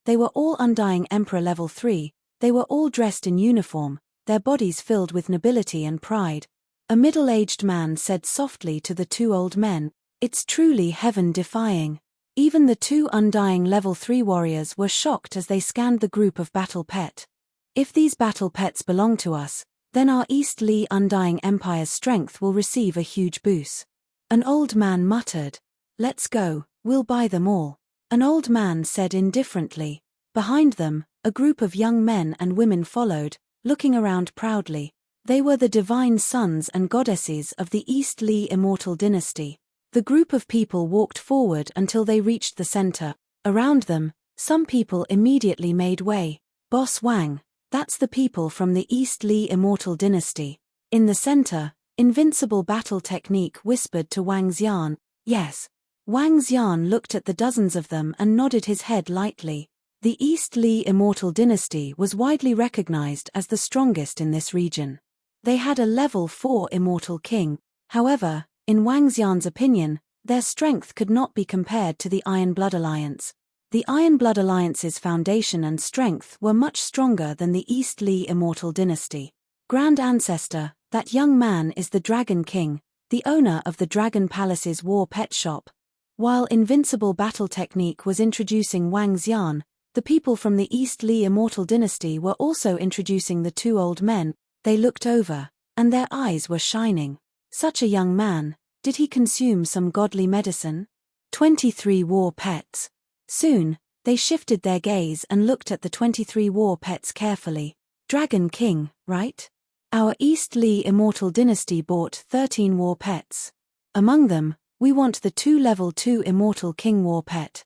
They were all undying emperor level 3. They were all dressed in uniform, their bodies filled with nobility and pride. A middle-aged man said softly to the two old men, "It's truly heaven-defying." Even the two undying level 3 warriors were shocked as they scanned the group of battle pet. If these battle pets belong to us, then our East Lee Undying Empire's strength will receive a huge boost. An old man muttered, "Let's go, we'll buy them all." An old man said indifferently. Behind them, a group of young men and women followed, looking around proudly. They were the divine sons and goddesses of the East Lee Immortal Dynasty. The group of people walked forward until they reached the center. Around them, some people immediately made way. "Boss Wang, that's the people from the East Lee Immortal Dynasty." In the center, Invincible Battle Technique whispered to Wang Xian, "Yes." Wang Xian looked at the dozens of them and nodded his head lightly. The East Lee Immortal Dynasty was widely recognized as the strongest in this region. They had a level 4 Immortal King. However, in Wang Xian's opinion, their strength could not be compared to the Iron Blood Alliance. The Iron Blood Alliance's foundation and strength were much stronger than the East Lee Immortal Dynasty. Grand Ancestor, that young man is the Dragon King, the owner of the Dragon Palace's war pet shop. While Invincible Battle Technique was introducing Wang Xian, the people from the East Lee Immortal Dynasty were also introducing the two old men. They looked over, and their eyes were shining. Such a young man, did he consume some godly medicine? 23 war pets. Soon, they shifted their gaze and looked at the 23 war pets carefully. Dragon King, right? Our East Lee Immortal Dynasty bought 13 war pets. Among them, we want the 2 level 2 Immortal King war pet.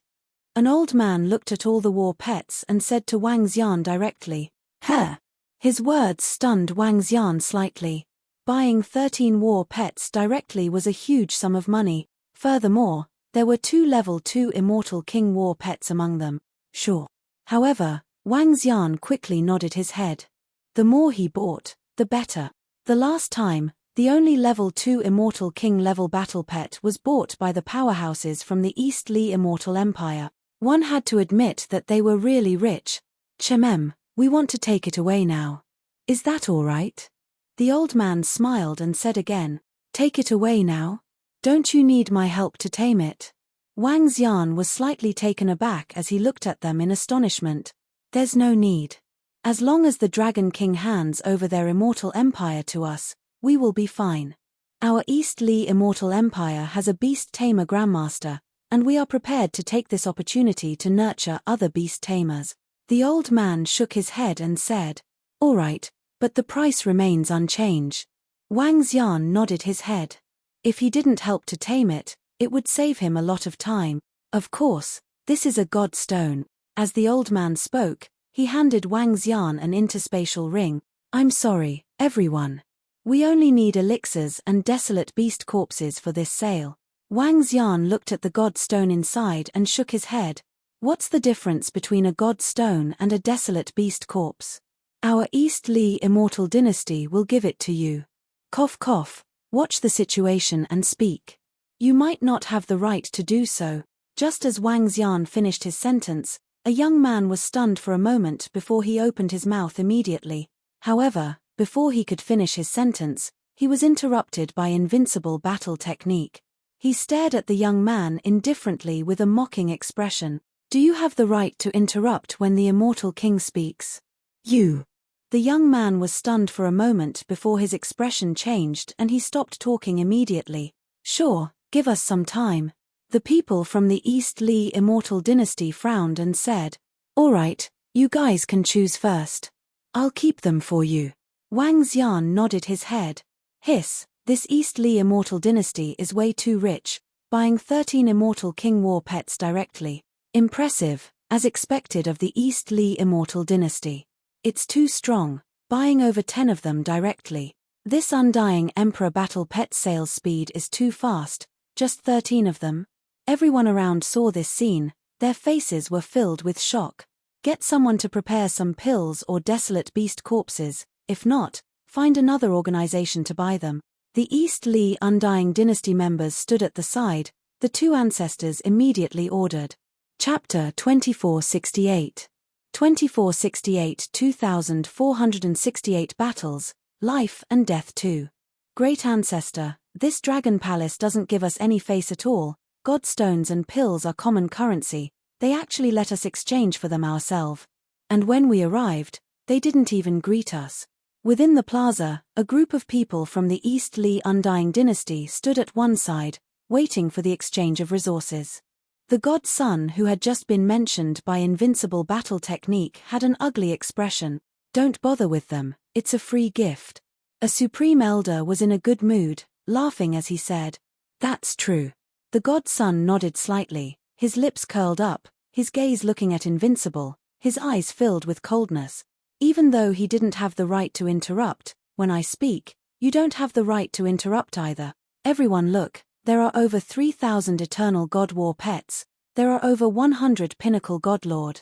An old man looked at all the war pets and said to Wang Xian directly, "Huh." His words stunned Wang Xian slightly. Buying 13 war pets directly was a huge sum of money. Furthermore, there were 2 level 2 Immortal King war pets among them. Sure. However, Wang Xian quickly nodded his head. The more he bought, the better. The last time, the only level 2 Immortal King level battle pet was bought by the powerhouses from the East Lee Immortal Empire. One had to admit that they were really rich. "Chemem, we want to take it away now. Is that all right?" The old man smiled and said again, "Take it away now? Don't you need my help to tame it?" Wang Xian was slightly taken aback as he looked at them in astonishment. "There's no need. As long as the Dragon King hands over their immortal empire to us, we will be fine. Our East Lee Immortal Empire has a beast tamer grandmaster, and we are prepared to take this opportunity to nurture other beast tamers." The old man shook his head and said, "All right, but the price remains unchanged." Wang Xian nodded his head. If he didn't help to tame it, it would save him a lot of time. Of course, this is a god stone. As the old man spoke, he handed Wang Xian an interspatial ring. "I'm sorry, everyone. We only need elixirs and desolate beast corpses for this sale." Wang Xian looked at the god stone inside and shook his head. "What's the difference between a god stone and a desolate beast corpse? Our East Lee Immortal Dynasty will give it to you." Cough cough, watch the situation and speak. "You might not have the right to do so." Just as Wang Xian finished his sentence, a young man was stunned for a moment before he opened his mouth immediately. However, before he could finish his sentence, he was interrupted by Invincible Battle Technique. He stared at the young man indifferently with a mocking expression. "Do you have the right to interrupt when the Immortal King speaks? You." The young man was stunned for a moment before his expression changed and he stopped talking immediately. "Sure, give us some time." The people from the East Lee Immortal Dynasty frowned and said, "All right, you guys can choose first. I'll keep them for you." Wang Xian nodded his head. "Hiss, this East Lee Immortal Dynasty is way too rich, buying 13 Immortal King war pets directly. Impressive, as expected of the East Lee Immortal Dynasty. It's too strong, buying over 10 of them directly. This Undying Emperor battle pet sales speed is too fast, just 13 of them." Everyone around saw this scene, their faces were filled with shock. Get someone to prepare some pills or desolate beast corpses, if not, find another organization to buy them. The East Lee Undying Dynasty members stood at the side, the two ancestors immediately ordered. Chapter 2468. 2468 2468 battles, life and death too. Great ancestor, this dragon palace doesn't give us any face at all. Godstones and pills are common currency, they actually let us exchange for them ourselves. And when we arrived, they didn't even greet us. Within the plaza, a group of people from the East Li Undying dynasty stood at one side, waiting for the exchange of resources. The god's son who had just been mentioned by Invincible battle technique had an ugly expression. Don't bother with them, it's a free gift. A supreme elder was in a good mood, laughing as he said, "That's true." The god's son nodded slightly, his lips curled up, his gaze looking at Invincible, his eyes filled with coldness. Even though he didn't have the right to interrupt, when I speak, you don't have the right to interrupt either. Everyone look, there are over 3,000 eternal god war pets, there are over 100 pinnacle god lord.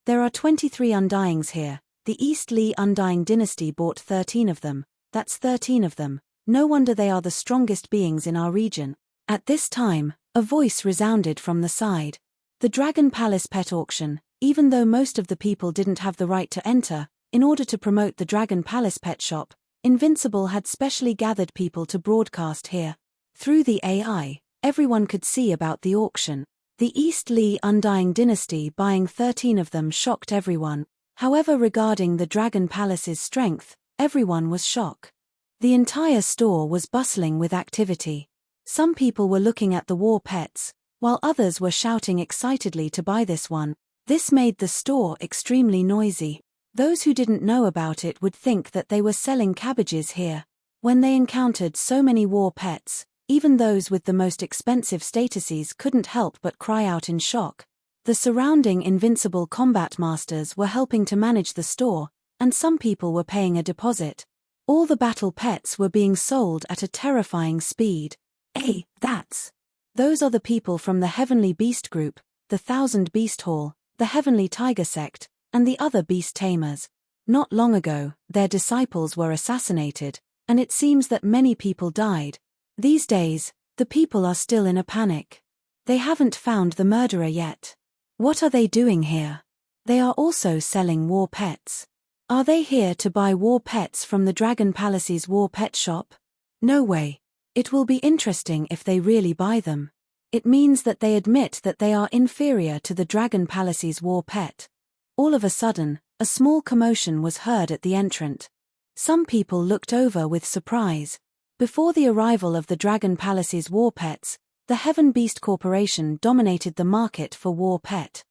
There are 23 Undyings here, the East Li Undying dynasty bought 13 of them, that's 13 of them, no wonder they are the strongest beings in our region. At this time, a voice resounded from the side. The Dragon Palace pet auction, even though most of the people didn't have the right to enter, in order to promote the Dragon Palace pet shop, Invincible had specially gathered people to broadcast here. Through the AI, everyone could see about the auction. The East Li Undying dynasty buying 13 of them shocked everyone. However, regarding the Dragon Palace's strength, everyone was shocked. The entire store was bustling with activity. Some people were looking at the war pets, while others were shouting excitedly to buy this one. This made the store extremely noisy. Those who didn't know about it would think that they were selling cabbages here. When they encountered so many war pets, even those with the most expensive statuses couldn't help but cry out in shock. The surrounding Invincible combat masters were helping to manage the store, and some people were paying a deposit. All the battle pets were being sold at a terrifying speed. Hey, those are the people from the Heavenly Beast Group, the Thousand Beast Hall, the Heavenly Tiger Sect, and the other beast tamers. Not long ago, their disciples were assassinated, and it seems that many people died. These days, the people are still in a panic. They haven't found the murderer yet. What are they doing here? They are also selling war pets. Are they here to buy war pets from the Dragon Palace's war pet shop? No way. It will be interesting if they really buy them. It means that they admit that they are inferior to the Dragon Palace's war pet. All of a sudden, a small commotion was heard at the entrance. Some people looked over with surprise. Before the arrival of the Dragon Palace's war pets, the Heaven Beast Corporation dominated the market for war pet.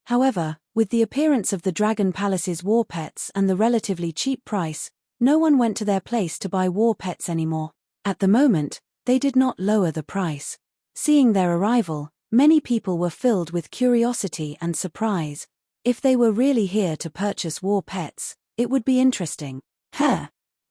However, with the appearance of the Dragon Palace's war pets and the relatively cheap price, no one went to their place to buy war pets anymore. At the moment, they did not lower the price. Seeing their arrival, many people were filled with curiosity and surprise. If they were really here to purchase war pets, it would be interesting.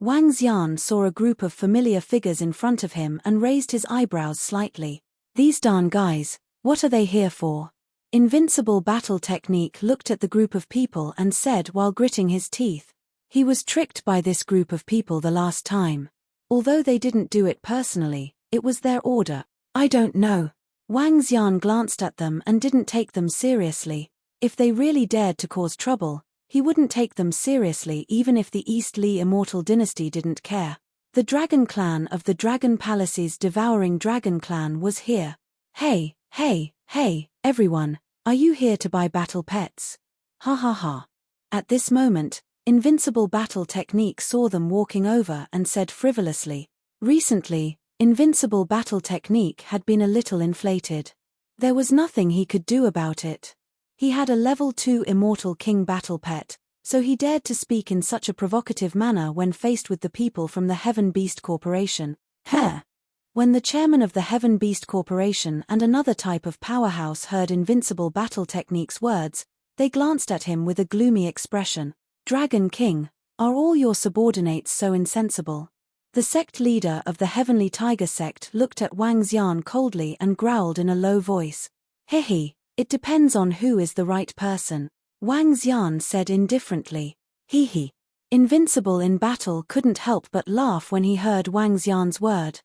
Wang Xian saw a group of familiar figures in front of him and raised his eyebrows slightly. These darn guys, what are they here for? Invincible battle technique looked at the group of people and said while gritting his teeth. He was tricked by this group of people the last time. Although they didn't do it personally, it was their order. I don't know. Wang Xian glanced at them and didn't take them seriously. If they really dared to cause trouble, he wouldn't take them seriously even if the East Li Immortal Dynasty didn't care. The Dragon Clan of the Dragon Palace's Devouring Dragon Clan was here. Hey, everyone, are you here to buy battle pets? Ha ha ha. At this moment, Invincible battle technique saw them walking over and said frivolously. Recently, Invincible battle technique had been a little inflated. There was nothing he could do about it. He had a level 2 Immortal King battle pet, so he dared to speak in such a provocative manner when faced with the people from the Heaven Beast Corporation. When the chairman of the Heaven Beast Corporation and another type of powerhouse heard Invincible battle technique's words, they glanced at him with a gloomy expression. Dragon King, are all your subordinates so insensible? The sect leader of the Heavenly Tiger Sect looked at Wang Xian coldly and growled in a low voice. Hehe, it depends on who is the right person. Wang Xian said indifferently. Hehe. Invincible in battle couldn't help but laugh when he heard Wang Xian's word.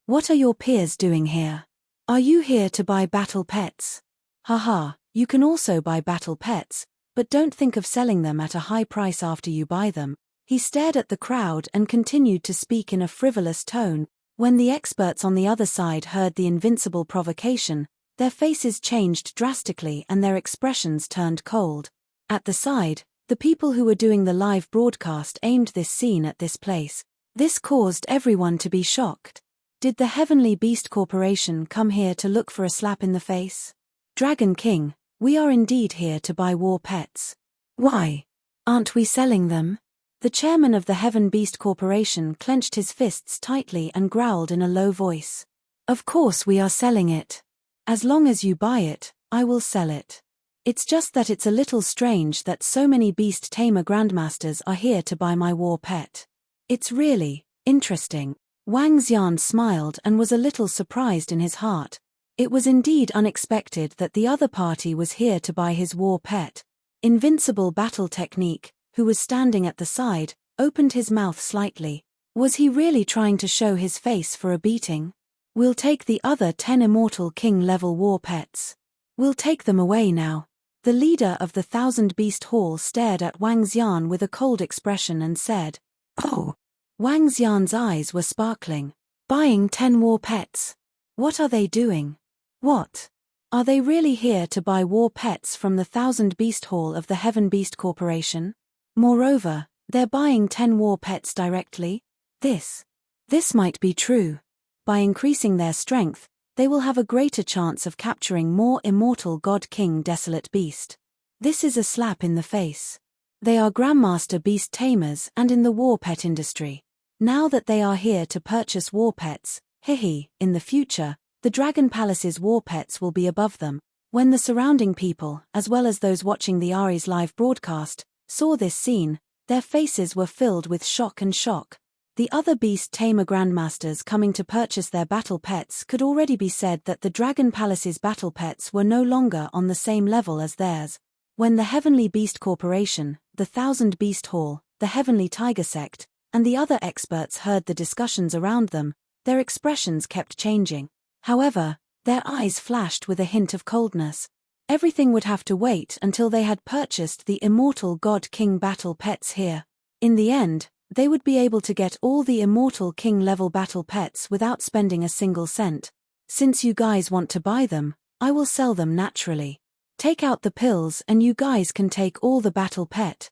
What are your peers doing here? Are you here to buy battle pets? Haha, you can also buy battle pets, but don't think of selling them at a high price after you buy them." He stared at the crowd and continued to speak in a frivolous tone. When the experts on the other side heard the Invincible provocation, their faces changed drastically and their expressions turned cold. At the side, the people who were doing the live broadcast aimed this scene at this place. This caused everyone to be shocked. Did the Heavenly Beast Corporation come here to look for a slap in the face? Dragon King, we are indeed here to buy war pets. Why? Aren't we selling them? The chairman of the Heaven Beast Corporation clenched his fists tightly and growled in a low voice. Of course we are selling it. As long as you buy it, I will sell it. It's just that it's a little strange that so many beast tamer grandmasters are here to buy my war pet. It's really interesting. Wang Xian smiled and was a little surprised in his heart. It was indeed unexpected that the other party was here to buy his war pet. Invincible Battle Technique, who was standing at the side, opened his mouth slightly. Was he really trying to show his face for a beating? We'll take the other 10 Immortal King-level war pets. We'll take them away now. The leader of the 1,000 Beast Hall stared at Wang Xian with a cold expression and said, "Oh." Wang Xian's eyes were sparkling. Buying 10 war pets? What are they doing? What? Are they really here to buy war pets from the 1,000 Beast Hall of the Heaven Beast Corporation? Moreover, they're buying 10 war pets directly? This might be true. By increasing their strength, they will have a greater chance of capturing more immortal God King Desolate Beast. This is a slap in the face. They are Grandmaster Beast Tamers and in the war pet industry. Now that they are here to purchase war pets, in the future, the Dragon Palace's war pets will be above them. When the surrounding people, as well as those watching the Ari's live broadcast, saw this scene, their faces were filled with shock and shock. The other beast tamer grandmasters coming to purchase their battle pets could already be said that the Dragon Palace's battle pets were no longer on the same level as theirs. When the Heavenly Beast Corporation, the 1,000 Beast Hall, the Heavenly Tiger Sect, and the other experts heard the discussions around them, their expressions kept changing. However, their eyes flashed with a hint of coldness. Everything would have to wait until they had purchased the Immortal God King battle pets here. In the end, they would be able to get all the Immortal King level battle pets without spending a single cent. Since you guys want to buy them, I will sell them naturally. Take out the pills and you guys can take all the battle pet.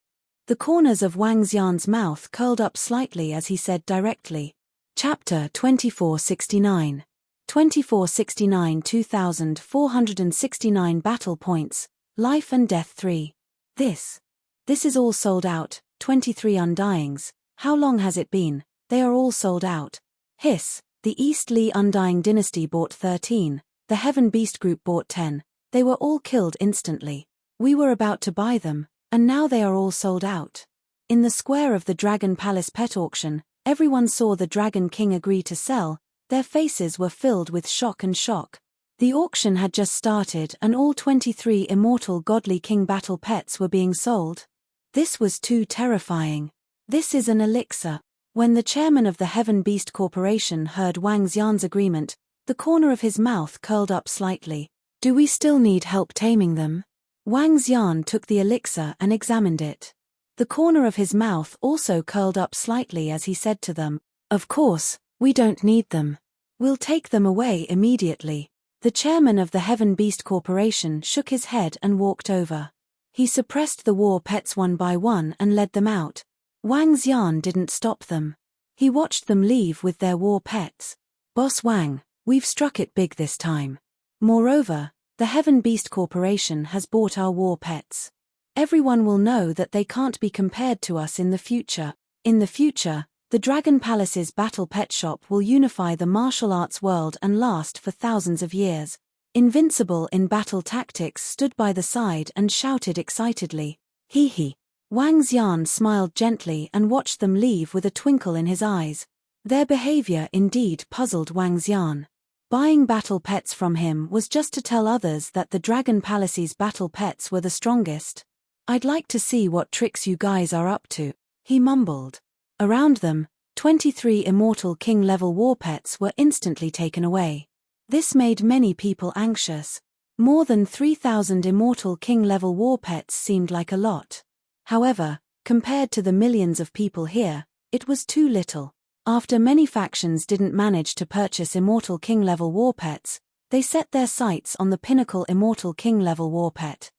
The corners of Wang Xian's mouth curled up slightly as he said directly. Chapter 2469. 2469 2,469 battle points, life and death 3. This is all sold out, 23 undyings. How long has it been? They are all sold out. Hiss, the East Li Undying Dynasty bought 13, the Heaven Beast Group bought 10, they were all killed instantly. We were about to buy them, and now they are all sold out. In the square of the Dragon Palace pet auction, everyone saw the Dragon King agree to sell. Their faces were filled with shock and shock. The auction had just started and all 23 Immortal Godly King battle pets were being sold. This was too terrifying. This is an elixir. When the chairman of the Heaven Beast Corporation heard Wang Xian's agreement, the corner of his mouth curled up slightly. Do we still need help taming them? Wang Xian took the elixir and examined it. The corner of his mouth also curled up slightly as he said to them, "Of course, we don't need them. We'll take them away immediately." The chairman of the Heaven Beast Corporation shook his head and walked over. He suppressed the war pets one by one and led them out. Wang Xian didn't stop them. He watched them leave with their war pets. Boss Wang, we've struck it big this time. Moreover, the Heaven Beast Corporation has bought our war pets. Everyone will know that they can't be compared to us in the future. In the future, the Dragon Palace's battle pet shop will unify the martial arts world and last for thousands of years. Invincible in battle tactics stood by the side and shouted excitedly. Hee. Wang Xian smiled gently and watched them leave with a twinkle in his eyes. Their behavior indeed puzzled Wang Xian. Buying battle pets from him was just to tell others that the Dragon Palace's battle pets were the strongest. I'd like to see what tricks you guys are up to, he mumbled. Around them, 23 Immortal King-level war pets were instantly taken away. This made many people anxious. More than 3,000 immortal king-level war pets seemed like a lot. However, compared to the millions of people here, it was too little. After many factions didn't manage to purchase immortal king-level war pets, they set their sights on the pinnacle immortal king-level war pet.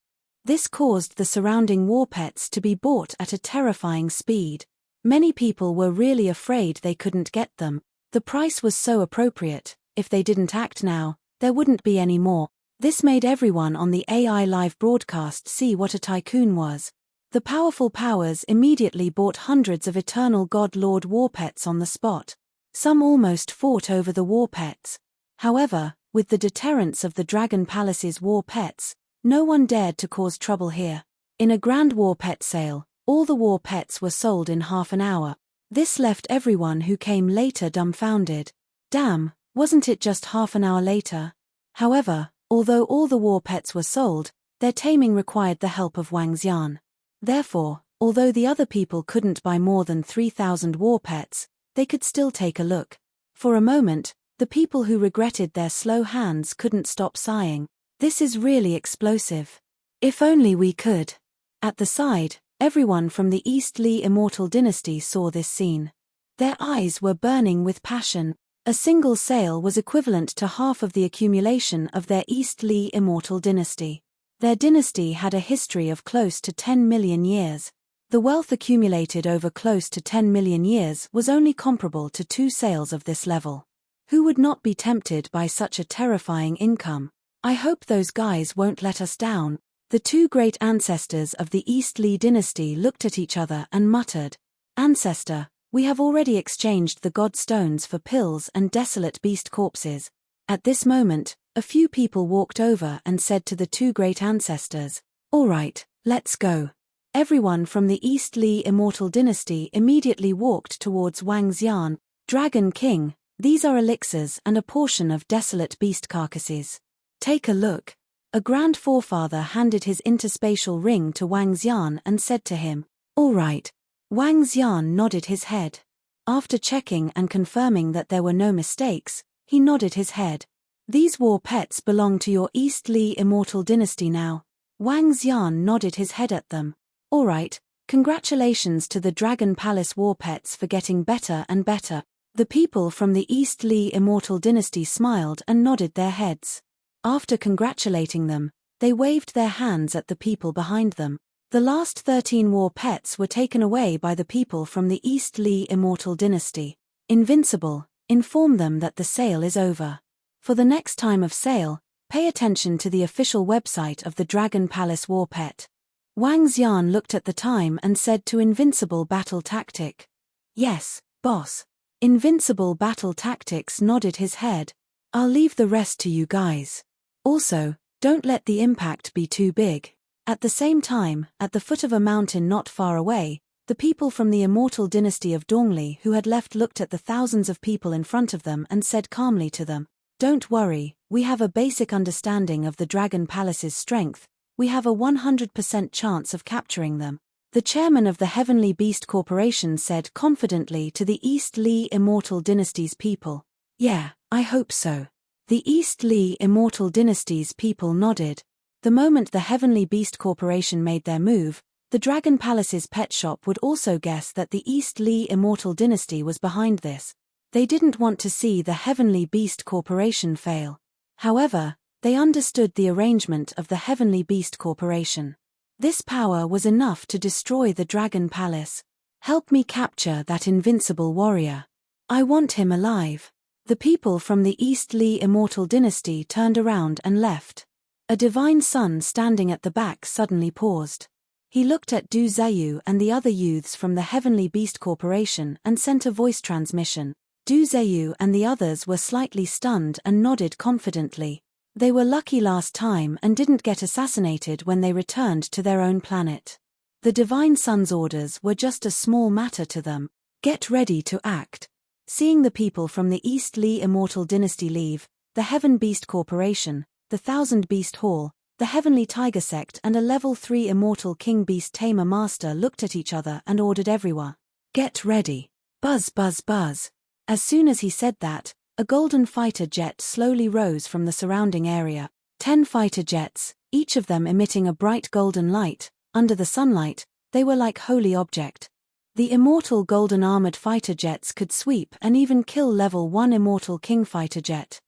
This caused the surrounding war pets to be bought at a terrifying speed. Many people were really afraid they couldn't get them. The price was so appropriate, if they didn't act now, there wouldn't be any more. This made everyone on the AI live broadcast see what a tycoon was. The powerful powers immediately bought hundreds of Eternal God Lord war pets on the spot. Some almost fought over the war pets. However, with the deterrence of the Dragon Palace's war pets, no one dared to cause trouble here. In a grand war pet sale, all the war pets were sold in half an hour. This left everyone who came later dumbfounded. Damn, wasn't it just half an hour later? However, although all the war pets were sold, their taming required the help of Wang Xian. Therefore, although the other people couldn't buy more than 3,000 war pets, they could still take a look. For a moment, the people who regretted their slow hands couldn't stop sighing. This is really explosive. If only we could. At the side, everyone from the East Li Immortal Dynasty saw this scene. Their eyes were burning with passion. A single sale was equivalent to half of the accumulation of their East Li Immortal Dynasty. Their dynasty had a history of close to 10 million years. The wealth accumulated over close to 10 million years was only comparable to 2 sales of this level. Who would not be tempted by such a terrifying income? I hope those guys won't let us down. The 2 great ancestors of the East Li dynasty looked at each other and muttered, "Ancestor, we have already exchanged the god stones for pills and desolate beast corpses." At this moment, a few people walked over and said to the 2 great ancestors, "All right, let's go." Everyone from the East Li Immortal Dynasty immediately walked towards Wang Xian. "Dragon King, these are elixirs and a portion of desolate beast carcasses. Take a look." A grand forefather handed his interspatial ring to Wang Xian and said to him, "All right." Wang Xian nodded his head. After checking and confirming that there were no mistakes, he nodded his head. "These war pets belong to your East Li Immortal Dynasty now." Wang Xian nodded his head at them. "All right, congratulations to the Dragon Palace war pets for getting better and better." The people from the East Li Immortal Dynasty smiled and nodded their heads. After congratulating them, they waved their hands at the people behind them. The last 13 war pets were taken away by the people from the East Li Immortal Dynasty. Invincible, inform them that the sale is over. For the next time of sale, pay attention to the official website of the Dragon Palace war pet. Wang Xian looked at the time and said to Invincible Battle Tactic, "Yes, boss." Invincible Battle Tactics nodded his head. "I'll leave the rest to you guys. Also, don't let the impact be too big." At the same time, at the foot of a mountain not far away, the people from the Immortal Dynasty of Dongli who had left looked at the thousands of people in front of them and said calmly to them, "Don't worry, we have a basic understanding of the Dragon Palace's strength. We have a 100% chance of capturing them." The chairman of the Heavenly Beast Corporation said confidently to the East Li Immortal Dynasty's people, "Yeah, I hope so." The East Li Immortal Dynasty's people nodded. The moment the Heavenly Beast Corporation made their move, the Dragon Palace's pet shop would also guess that the East Li Immortal Dynasty was behind this. They didn't want to see the Heavenly Beast Corporation fail. However, they understood the arrangement of the Heavenly Beast Corporation. This power was enough to destroy the Dragon Palace. "Help me capture that invincible warrior. I want him alive." The people from the East Li Immortal Dynasty turned around and left. A divine son standing at the back suddenly paused. He looked at Du Zheyu and the other youths from the Heavenly Beast Corporation and sent a voice transmission. Du Zheyu and the others were slightly stunned and nodded confidently. They were lucky last time and didn't get assassinated when they returned to their own planet. The Divine Son's orders were just a small matter to them. Get ready to act. Seeing the people from the East Li Immortal Dynasty leave, the Heaven Beast Corporation, the Thousand Beast Hall, the Heavenly Tiger Sect and a Level 3 Immortal King Beast Tamer Master looked at each other and ordered everyone, "Get ready. Buzz buzz buzz." As soon as he said that, a golden fighter jet slowly rose from the surrounding area. 10 fighter jets, each of them emitting a bright golden light. Under the sunlight, they were like holy object. The immortal golden armored fighter jets could sweep and even kill level 1 immortal king fighter jet.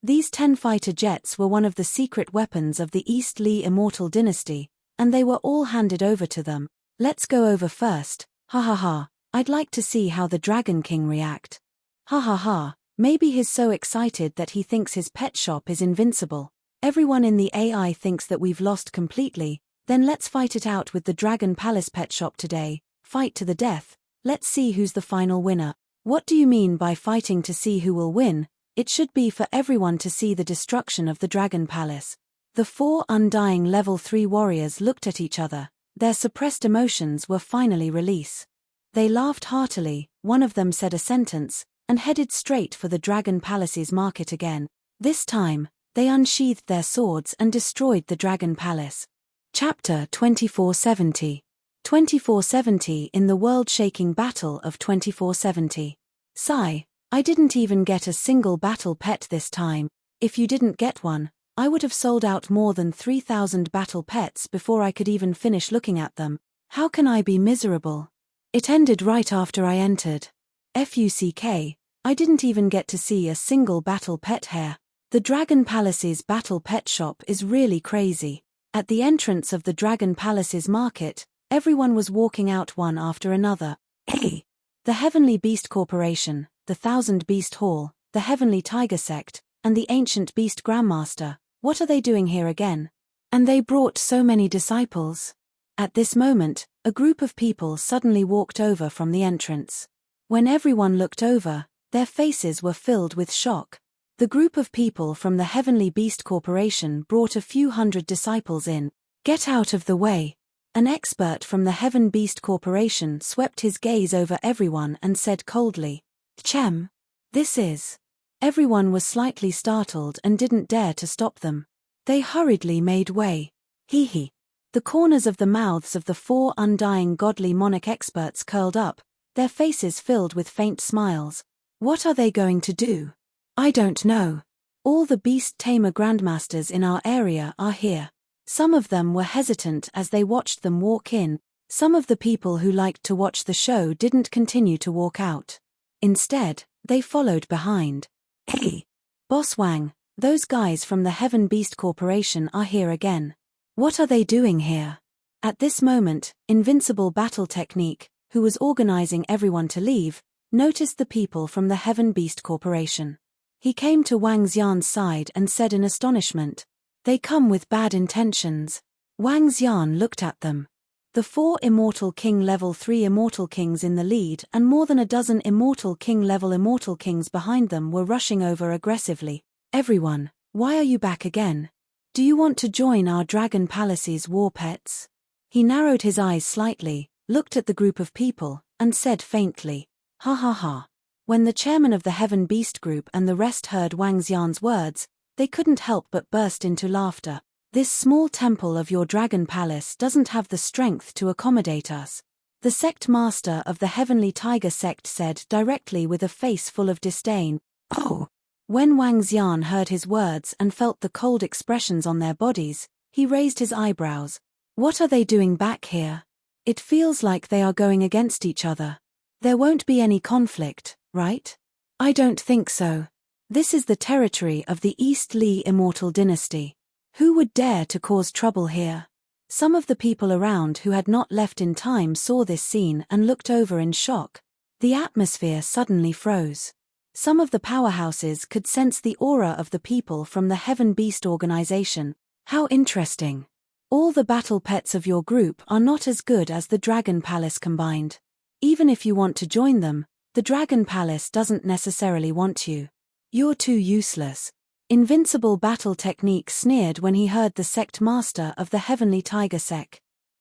These 10 fighter jets were one of the secret weapons of the East Li immortal dynasty, and they were all handed over to them. Let's go over first, ha ha ha, I'd like to see how the Dragon King react. Ha ha ha, maybe he's so excited that he thinks his pet shop is invincible. Everyone in the AI thinks that we've lost completely, then let's fight it out with the Dragon Palace pet shop today, fight to the death, let's see who's the final winner. What do you mean by fighting to see who will win? It should be for everyone to see the destruction of the Dragon Palace. The 4 undying level 3 warriors looked at each other, their suppressed emotions were finally released. They laughed heartily, one of them said a sentence, and headed straight for the Dragon Palace's market again. This time, they unsheathed their swords and destroyed the Dragon Palace. Chapter 2470. 2470 in the world-shaking battle of 2470. Sigh, I didn't even get a single battle pet this time. If you didn't get one, I would have sold out more than 3,000 battle pets before I could even finish looking at them. How can I be miserable? It ended right after I entered. FUCK, I didn't even get to see a single battle pet hair. The Dragon Palace's battle pet shop is really crazy. At the entrance of the Dragon Palace's market, everyone was walking out one after another. Hey! The Heavenly Beast Corporation, the Thousand Beast Hall, the Heavenly Tiger Sect, and the Ancient Beast Grandmaster, what are they doing here again? And they brought so many disciples. At this moment, a group of people suddenly walked over from the entrance. When everyone looked over, their faces were filled with shock. The group of people from the Heavenly Beast Corporation brought a few hundred disciples in. Get out of the way. An expert from the Heaven Beast Corporation swept his gaze over everyone and said coldly, Chem. This is. Everyone was slightly startled and didn't dare to stop them. They hurriedly made way. Hee hee. The corners of the mouths of the 4 undying godly monarch experts curled up, their faces filled with faint smiles. What are they going to do? I don't know. All the beast tamer grandmasters in our area are here. Some of them were hesitant as they watched them walk in. Some of the people who liked to watch the show didn't continue to walk out. Instead, they followed behind. Hey! Boss Wang, those guys from the Heaven Beast Corporation are here again. What are they doing here? At this moment, Invincible Battle Technique, who was organizing everyone to leave, noticed the people from the Heaven Beast Corporation. He came to Wang Xian's side and said in astonishment, They come with bad intentions. Wang Xian looked at them. The 4 Immortal King level 3 Immortal Kings in the lead and more than a dozen Immortal King level Immortal Kings behind them were rushing over aggressively. Everyone, why are you back again? Do you want to join our Dragon Palace's war pets? He narrowed his eyes slightly, looked at the group of people, and said faintly, Ha ha ha. When the chairman of the Heaven Beast Group and the rest heard Wang Xian's words, they couldn't help but burst into laughter. This small temple of your Dragon Palace doesn't have the strength to accommodate us. The sect master of the Heavenly Tiger Sect said directly with a face full of disdain. Oh! When Wang Xian heard his words and felt the cold expressions on their bodies, he raised his eyebrows. What are they doing back here? It feels like they are going against each other. There won't be any conflict, right? I don't think so. This is the territory of the East Li Immortal Dynasty. Who would dare to cause trouble here? Some of the people around who had not left in time saw this scene and looked over in shock. The atmosphere suddenly froze. Some of the powerhouses could sense the aura of the people from the Heaven Beast organization. How interesting. All the battle pets of your group are not as good as the Dragon Palace combined. Even if you want to join them, the Dragon Palace doesn't necessarily want you. You're too useless. Invincible Battle Technique sneered when he heard the sect master of the Heavenly Tiger Sect.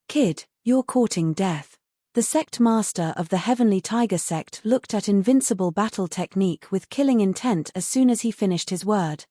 Kid, you're courting death. The sect master of the Heavenly Tiger Sect looked at Invincible Battle Technique with killing intent as soon as he finished his word.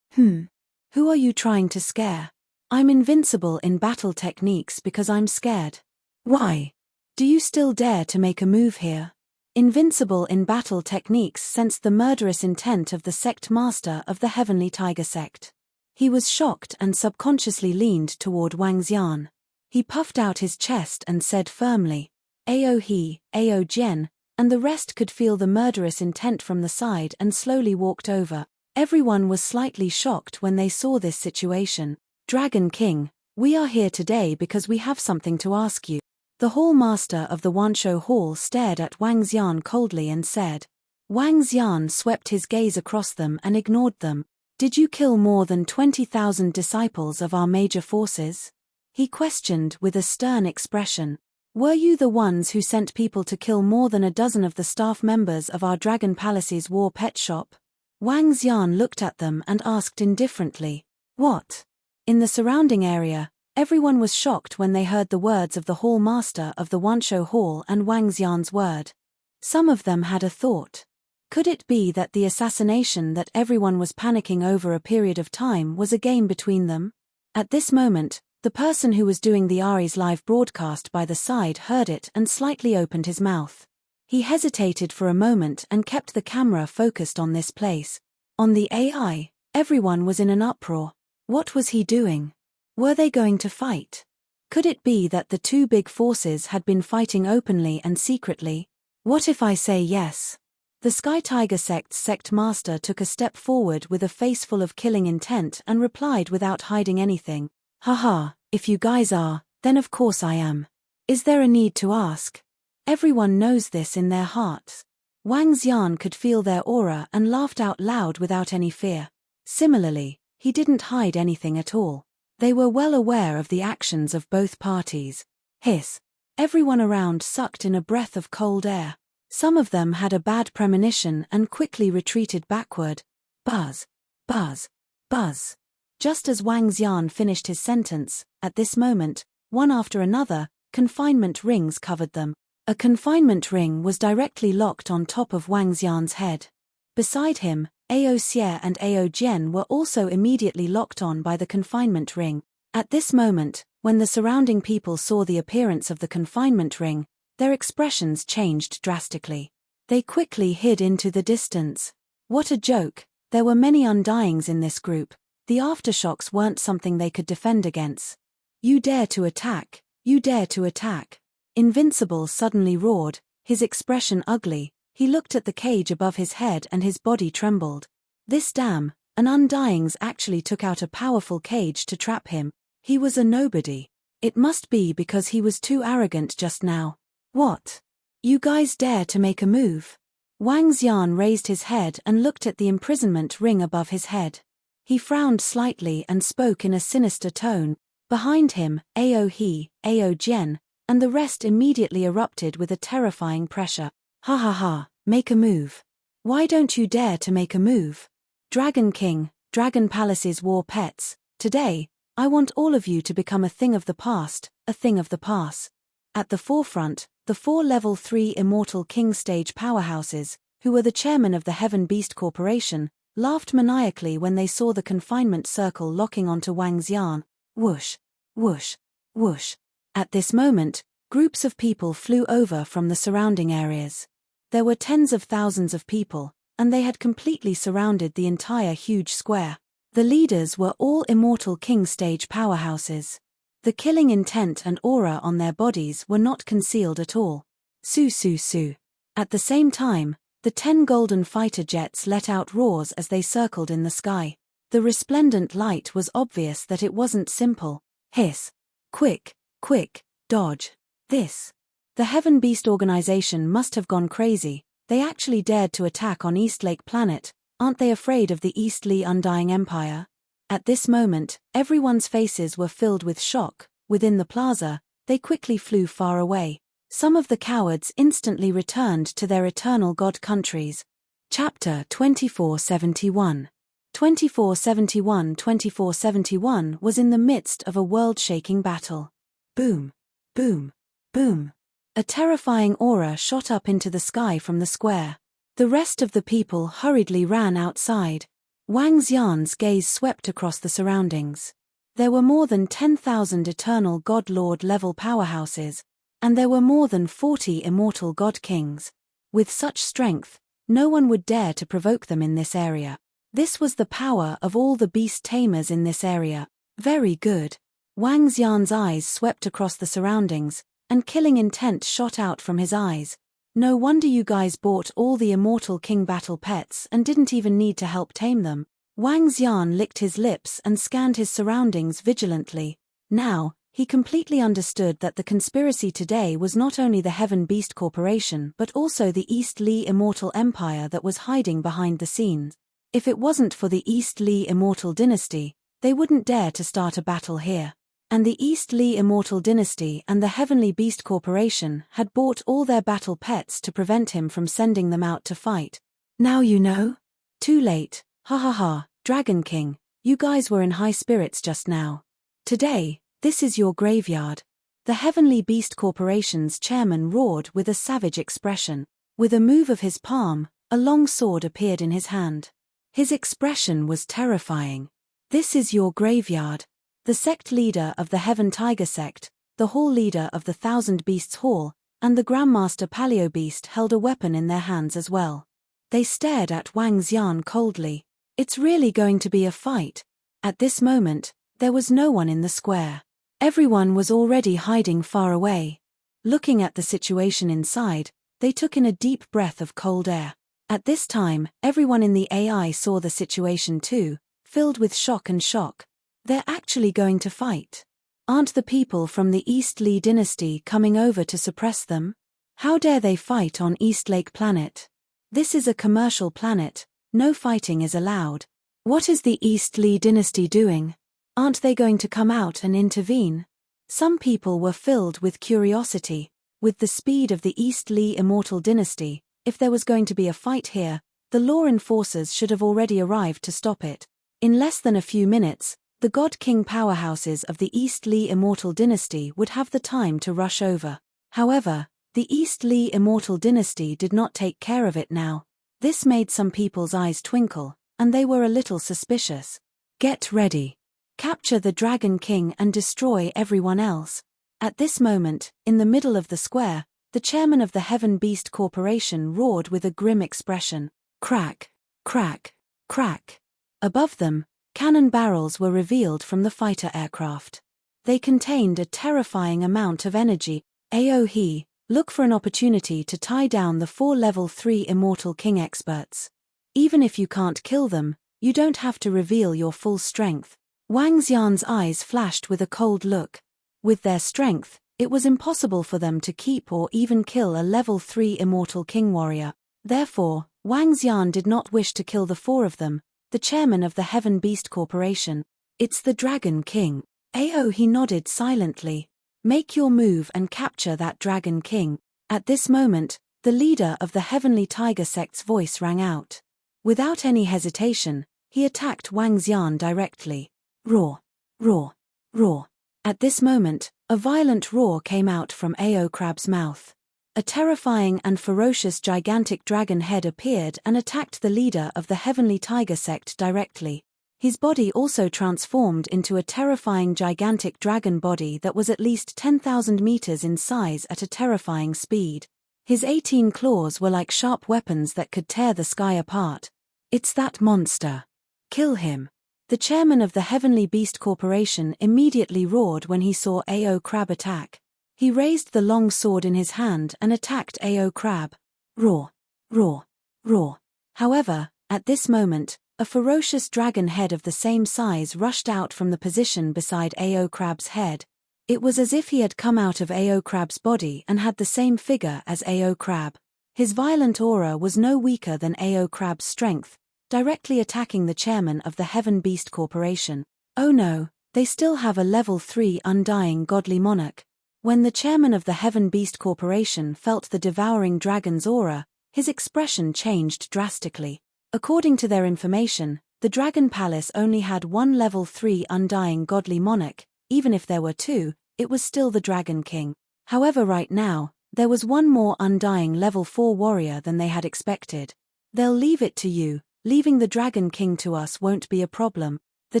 Who are you trying to scare? I'm invincible in battle techniques because I'm scared. Why? Do you still dare to make a move here? Invincible in battle techniques sensed the murderous intent of the sect master of the Heavenly Tiger Sect. He was shocked and subconsciously leaned toward Wang Xian. He puffed out his chest and said firmly, "Ao he, Ao Jian," and the rest could feel the murderous intent from the side and slowly walked over. Everyone was slightly shocked when they saw this situation. "Dragon King, we are here today because we have something to ask you." The hall master of the Wanshou Hall stared at Wang Xian coldly and said. Wang Xian swept his gaze across them and ignored them. "Did you kill more than 20,000 disciples of our major forces?" He questioned with a stern expression. "Were you the ones who sent people to kill more than a dozen of the staff members of our Dragon Palace's war pet shop?" Wang Xian looked at them and asked indifferently, "What?" In the surrounding area, everyone was shocked when they heard the words of the hall master of the Wanshou Hall and Wang Xian's word. Some of them had a thought. Could it be that the assassination that everyone was panicking over a period of time was a game between them? At this moment, the person who was doing the Ari's live broadcast by the side heard it and slightly opened his mouth. He hesitated for a moment and kept the camera focused on this place. On the AI, everyone was in an uproar. What was he doing? Were they going to fight? Could it be that the two big forces had been fighting openly and secretly? What if I say yes? The Sky Tiger Sect's sect master took a step forward with a face full of killing intent and replied without hiding anything. "Haha, if you guys are, then of course I am. Is there a need to ask? Everyone knows this in their hearts." Wang Xian could feel their aura and laughed out loud without any fear. Similarly, he didn't hide anything at all. They were well aware of the actions of both parties. Hiss. Everyone around sucked in a breath of cold air. Some of them had a bad premonition and quickly retreated backward. Buzz. Buzz. Buzz. Just as Wang Xian finished his sentence, at this moment, one after another, confinement rings covered them. A confinement ring was directly locked on top of Wang Xian's head. Beside him, Ao Xie and Ao Jian were also immediately locked on by the confinement ring. At this moment, when the surrounding people saw the appearance of the confinement ring, their expressions changed drastically. They quickly hid into the distance. What a joke! There were many undyings in this group. The aftershocks weren't something they could defend against. "You dare to attack! You dare to attack!" Invincible suddenly roared, his expression ugly. He looked at the cage above his head and his body trembled. This damn, an Undyings actually took out a powerful cage to trap him. He was a nobody. It must be because he was too arrogant just now. "What? You guys dare to make a move?" Wang Xian raised his head and looked at the imprisonment ring above his head. He frowned slightly and spoke in a sinister tone. Behind him, Ao he, Ao Jian, and the rest immediately erupted with a terrifying pressure. "Ha ha ha, make a move. Why don't you dare to make a move? Dragon King, Dragon Palace's war pets, today, I want all of you to become a thing of the past, a thing of the past." At the forefront, the 4 Level 3 Immortal King stage powerhouses, who were the chairman of the Heaven Beast Corporation, laughed maniacally when they saw the confinement circle locking onto Wang Xian. Whoosh, whoosh, whoosh. At this moment, groups of people flew over from the surrounding areas. There were tens of thousands of people, and they had completely surrounded the entire huge square. The leaders were all Immortal King stage powerhouses. The killing intent and aura on their bodies were not concealed at all. Su su su. At the same time, the 10 golden fighter jets let out roars as they circled in the sky. The resplendent light was obvious that it wasn't simple. Hiss. Quick, quick, dodge. This. The Heaven Beast organization must have gone crazy. They actually dared to attack on Eastlake Planet. Aren't they afraid of the Eastleigh Undying Empire? At this moment, everyone's faces were filled with shock. Within the plaza, they quickly flew far away. Some of the cowards instantly returned to their eternal god countries. Chapter 2471. 2471 was in the midst of a world-shaking battle. Boom, boom, boom. A terrifying aura shot up into the sky from the square. The rest of the people hurriedly ran outside. Wang Xian's gaze swept across the surroundings. There were more than 10,000 Eternal God Lord level powerhouses, and there were more than 40 Immortal God Kings. With such strength, no one would dare to provoke them in this area. This was the power of all the beast tamers in this area. Very good. Wang Xian's eyes swept across the surroundings, and killing intent shot out from his eyes. No wonder you guys bought all the immortal king battle pets and didn't even need to help tame them. Wang Xian licked his lips and scanned his surroundings vigilantly. Now, he completely understood that the conspiracy today was not only the Heaven Beast Corporation but also the East Li Immortal Empire that was hiding behind the scenes. If it wasn't for the East Li Immortal Dynasty, they wouldn't dare to start a battle here. And the East Li Immortal Dynasty and the Heavenly Beast Corporation had bought all their battle pets to prevent him from sending them out to fight. Now you know? Too late, ha ha ha, Dragon King, you guys were in high spirits just now. Today, this is your graveyard. The Heavenly Beast Corporation's chairman roared with a savage expression. With a move of his palm, a long sword appeared in his hand. His expression was terrifying. This is your graveyard. The sect leader of the Heaven Tiger sect, the hall leader of the Thousand Beasts Hall, and the Grandmaster Paleo Beast held a weapon in their hands as well. They stared at Wang Xian coldly. It's really going to be a fight. At this moment, there was no one in the square. Everyone was already hiding far away. Looking at the situation inside, they took in a deep breath of cold air. At this time, everyone in the AI saw the situation too, filled with shock and shock. They're actually going to fight. Aren't the people from the East Li dynasty coming over to suppress them? How dare they fight on East Lake Planet? This is a commercial planet, no fighting is allowed. What is the East Li dynasty doing? Aren't they going to come out and intervene? Some people were filled with curiosity. With the speed of the East Li Immortal Dynasty, if there was going to be a fight here, the law enforcers should have already arrived to stop it. In less than a few minutes, the God King powerhouses of the East Li Immortal Dynasty would have the time to rush over. However, the East Li Immortal Dynasty did not take care of it now. This made some people's eyes twinkle, and they were a little suspicious. Get ready. Capture the Dragon King and destroy everyone else. At this moment, in the middle of the square, the chairman of the Heaven Beast Corporation roared with a grim expression. Crack, crack, crack. Above them, cannon barrels were revealed from the fighter aircraft. They contained a terrifying amount of energy. Aohe, look for an opportunity to tie down the 4 level 3 Immortal King experts. Even if you can't kill them, you don't have to reveal your full strength. Wang Xian's eyes flashed with a cold look. With their strength, it was impossible for them to keep or even kill a level 3 Immortal King warrior. Therefore, Wang Xian did not wish to kill the 4 of them, the chairman of the Heaven Beast Corporation. It's the Dragon King. He nodded silently. Make your move and capture that Dragon King. At this moment, the leader of the Heavenly Tiger sect's voice rang out. Without any hesitation, he attacked Wang Xian directly. Roar, roar, roar. At this moment, a violent roar came out from Ao Crab's mouth. A terrifying and ferocious gigantic dragon head appeared and attacked the leader of the Heavenly Tiger sect directly. His body also transformed into a terrifying gigantic dragon body that was at least 10,000 meters in size at a terrifying speed. His 18 claws were like sharp weapons that could tear the sky apart. It's that monster. Kill him. The chairman of the Heavenly Beast Corporation immediately roared when he saw Ao Crab attack. He raised the long sword in his hand and attacked Ao Crab. Roar, roar, roar. However, at this moment, a ferocious dragon head of the same size rushed out from the position beside Ao Crab's head. It was as if he had come out of Ao Crab's body and had the same figure as Ao Crab. His violent aura was no weaker than Ao Crab's strength, directly attacking the chairman of the Heaven Beast Corporation. Oh no, they still have a level 3 undying godly monarch. When the chairman of the Heaven Beast Corporation felt the devouring dragon's aura, his expression changed drastically. According to their information, the Dragon Palace only had 1 level 3 undying godly monarch. Even if there were 2, it was still the Dragon King. However, right now, there was 1 more undying level 4 warrior than they had expected. They'll leave it to you. Leaving the Dragon King to us won't be a problem. The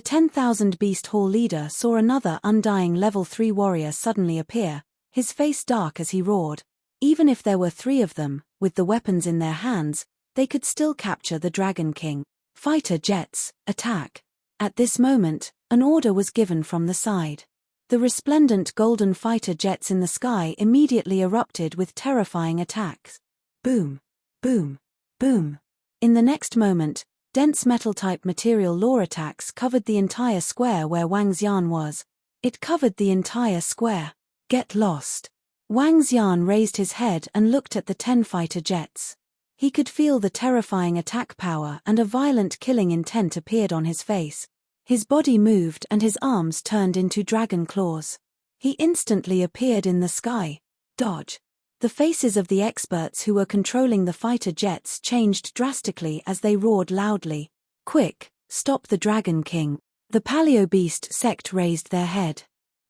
10,000 Beast Hall leader saw another undying level 3 warrior suddenly appear, his face dark as he roared. Even if there were 3 of them, with the weapons in their hands, they could still capture the Dragon King. Fighter jets, attack. At this moment, an order was given from the side. The resplendent golden fighter jets in the sky immediately erupted with terrifying attacks. Boom, boom, boom. In the next moment, dense metal-type material law attacks covered the entire square where Wang Xian was. It covered the entire square. Get lost. Wang Xian raised his head and looked at the 10 fighter jets. He could feel the terrifying attack power, and a violent killing intent appeared on his face. His body moved and his arms turned into dragon claws. He instantly appeared in the sky. Dodge. The faces of the experts who were controlling the fighter jets changed drastically as they roared loudly. Quick, stop the Dragon King. The Paleo Beast sect raised their head.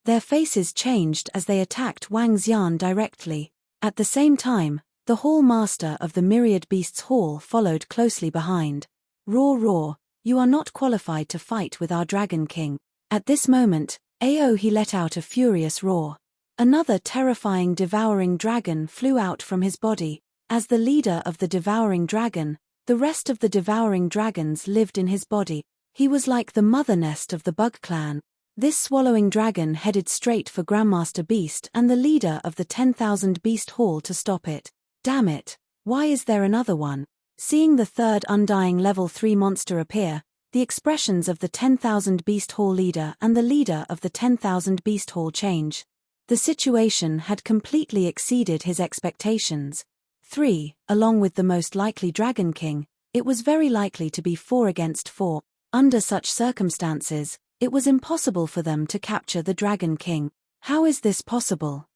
Their faces changed as they attacked Wang Xian directly. At the same time, the Hall Master of the Myriad Beasts Hall followed closely behind. Roar, roar, you are not qualified to fight with our Dragon King. At this moment, he let out a furious roar. Another terrifying devouring dragon flew out from his body. As the leader of the devouring dragon, the rest of the devouring dragons lived in his body. He was like the mother nest of the Bug Clan. This swallowing dragon headed straight for Grandmaster Beast and the leader of the 10,000 Beast Hall to stop it. Damn it, why is there another one? Seeing the third undying level 3 monster appear, the expressions of the 10,000 Beast Hall leader and the leader of the 10,000 Beast Hall change. The situation had completely exceeded his expectations. 3, along with the most likely Dragon King, it was very likely to be 4 against 4. Under such circumstances, it was impossible for them to capture the Dragon King. How is this possible?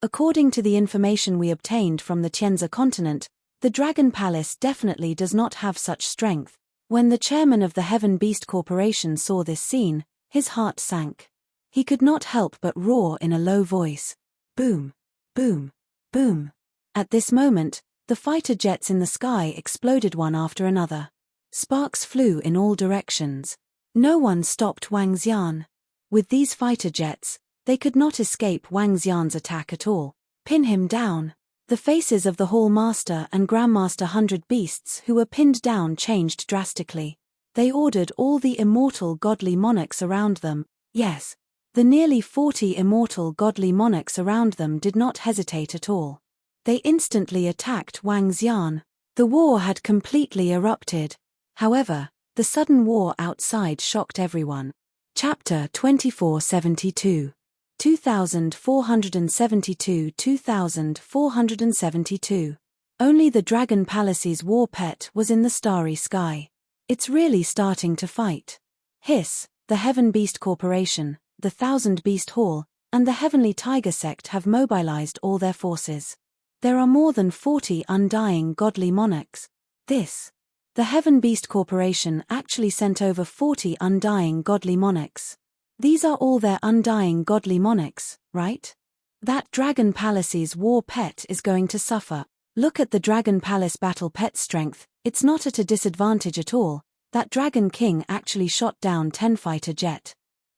According to the information we obtained from the Tianzi continent, the Dragon Palace definitely does not have such strength. When the chairman of the Heaven Beast Corporation saw this scene, his heart sank. He could not help but roar in a low voice. Boom, boom, boom. At this moment, the fighter jets in the sky exploded one after another. Sparks flew in all directions. No one stopped Wang Xian. With these fighter jets, they could not escape Wang Xian's attack at all. Pin him down. The faces of the Hall Master and Grandmaster 100 Beasts who were pinned down changed drastically. They ordered all the immortal godly monarchs around them. Yes, the nearly 40 immortal godly monarchs around them did not hesitate at all. They instantly attacked Wang Xian. The war had completely erupted. However, the sudden war outside shocked everyone. Chapter 2472. 2472. Only the Dragon Palace's war pet was in the starry sky. It's really starting to fight. Hiss, the Heaven Beast Corporation, the 1000 Beast Hall, and the Heavenly Tiger Sect have mobilized all their forces. There are more than 40 undying godly monarchs. The Heaven Beast Corporation actually sent over 40 undying godly monarchs. These are all their undying godly monarchs, right? That Dragon Palace's war pet is going to suffer. Look at the Dragon Palace battle pet strength, it's not at a disadvantage at all. That Dragon King actually shot down 10 fighter jet.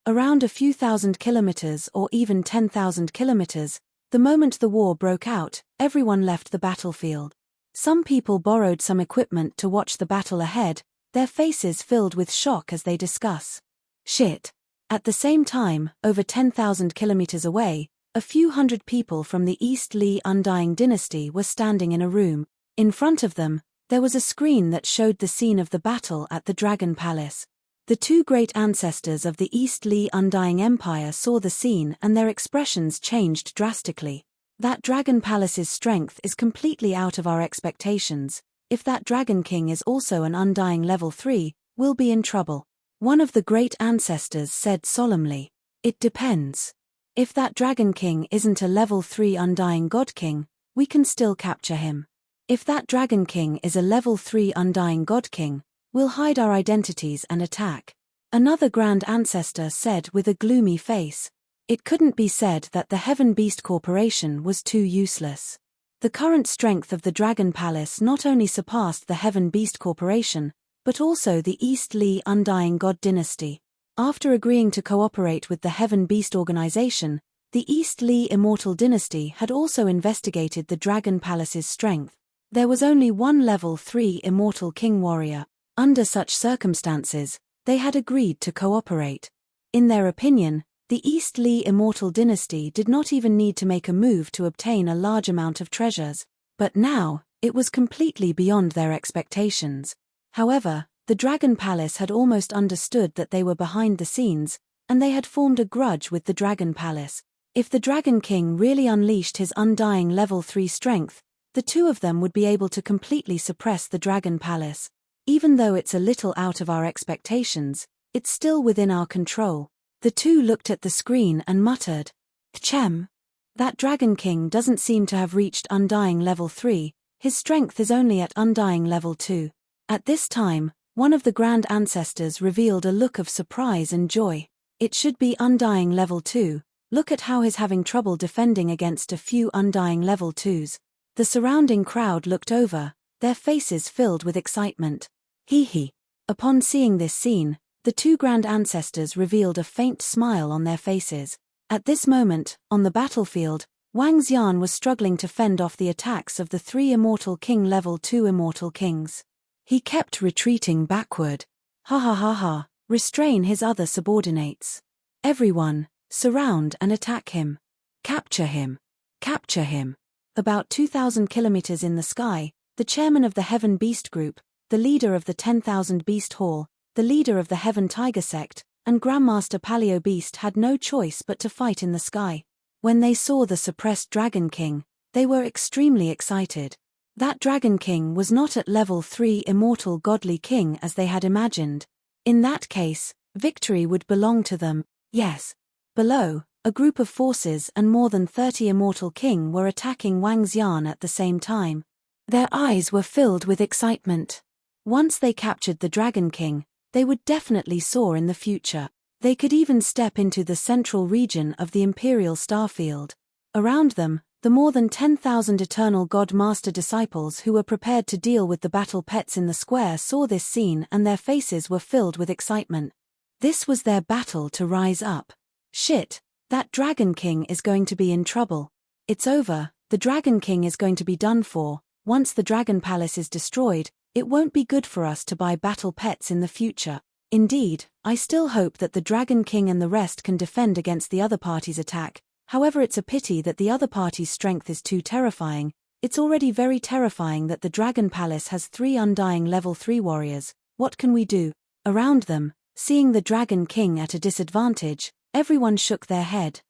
Around a few thousand kilometers or even 10,000 kilometers, the moment the war broke out, everyone left the battlefield. Some people borrowed some equipment to watch the battle ahead, their faces filled with shock as they discuss. Shit. At the same time, over 10,000 kilometers away, a few hundred people from the East Li Undying Dynasty were standing in a room. In front of them, there was a screen that showed the scene of the battle at the Dragon Palace. The two great ancestors of the East Li Undying Empire saw the scene and their expressions changed drastically. That Dragon Palace's strength is completely out of our expectations. If that Dragon King is also an undying level 3, we'll be in trouble. One of the great ancestors said solemnly. It depends. If that Dragon King isn't a level 3 undying God King, we can still capture him. If that Dragon King is a level 3 undying God King, we'll hide our identities and attack. Another grand ancestor said with a gloomy face. It couldn't be said that the Heaven Beast Corporation was too useless. The current strength of the Dragon Palace not only surpassed the Heaven Beast Corporation, but also the East Li Undying God Dynasty. After agreeing to cooperate with the Heaven Beast Organization, the East Li Immortal Dynasty had also investigated the Dragon Palace's strength. There was only one level 3 Immortal King Warrior. Under such circumstances, they had agreed to cooperate. In their opinion, the East Li immortal dynasty did not even need to make a move to obtain a large amount of treasures. But now, it was completely beyond their expectations. However, the Dragon Palace had almost understood that they were behind the scenes, and they had formed a grudge with the Dragon Palace. If the Dragon King really unleashed his undying level 3 strength, the two of them would be able to completely suppress the Dragon Palace. Even though it's a little out of our expectations, it's still within our control. The two looked at the screen and muttered, "Chem. That Dragon King doesn't seem to have reached Undying Level 3, his strength is only at Undying Level 2. At this time, one of the Grand Ancestors revealed a look of surprise and joy. It should be Undying Level 2, look at how he's having trouble defending against a few Undying Level 2s. The surrounding crowd looked over, their faces filled with excitement. Hee hee. Upon seeing this scene, the two Grand Ancestors revealed a faint smile on their faces. At this moment, on the battlefield, Wang Xian was struggling to fend off the attacks of the 3 Immortal King Level 2 Immortal Kings. He kept retreating backward. Ha ha ha ha, restrain his other subordinates. Everyone, surround and attack him. Capture him. Capture him. About 2,000 kilometers in the sky, the chairman of the Heaven Beast Group, the leader of the 10,000 Beast Hall, the leader of the Heaven Tiger Sect, and Grandmaster Paleo Beast had no choice but to fight in the sky. When they saw the suppressed Dragon King, they were extremely excited. That Dragon King was not at level 3 immortal godly king as they had imagined. In that case, victory would belong to them, yes. Below, a group of forces and more than 30 immortal king were attacking Wang Xian at the same time. Their eyes were filled with excitement. Once they captured the Dragon King, they would definitely soar in the future. They could even step into the central region of the Imperial Starfield. Around them, the more than 10,000 Eternal God Master disciples who were prepared to deal with the battle pets in the square saw this scene and their faces were filled with excitement. This was their battle to rise up. Shit, that Dragon King is going to be in trouble. It's over, the Dragon King is going to be done for. Once the Dragon Palace is destroyed, it won't be good for us to buy battle pets in the future. Indeed, I still hope that the Dragon King and the rest can defend against the other party's attack. However, it's a pity that the other party's strength is too terrifying. It's already very terrifying that the Dragon Palace has 3 undying level 3 warriors. What can we do? Around them, seeing the Dragon King at a disadvantage, everyone shook their head.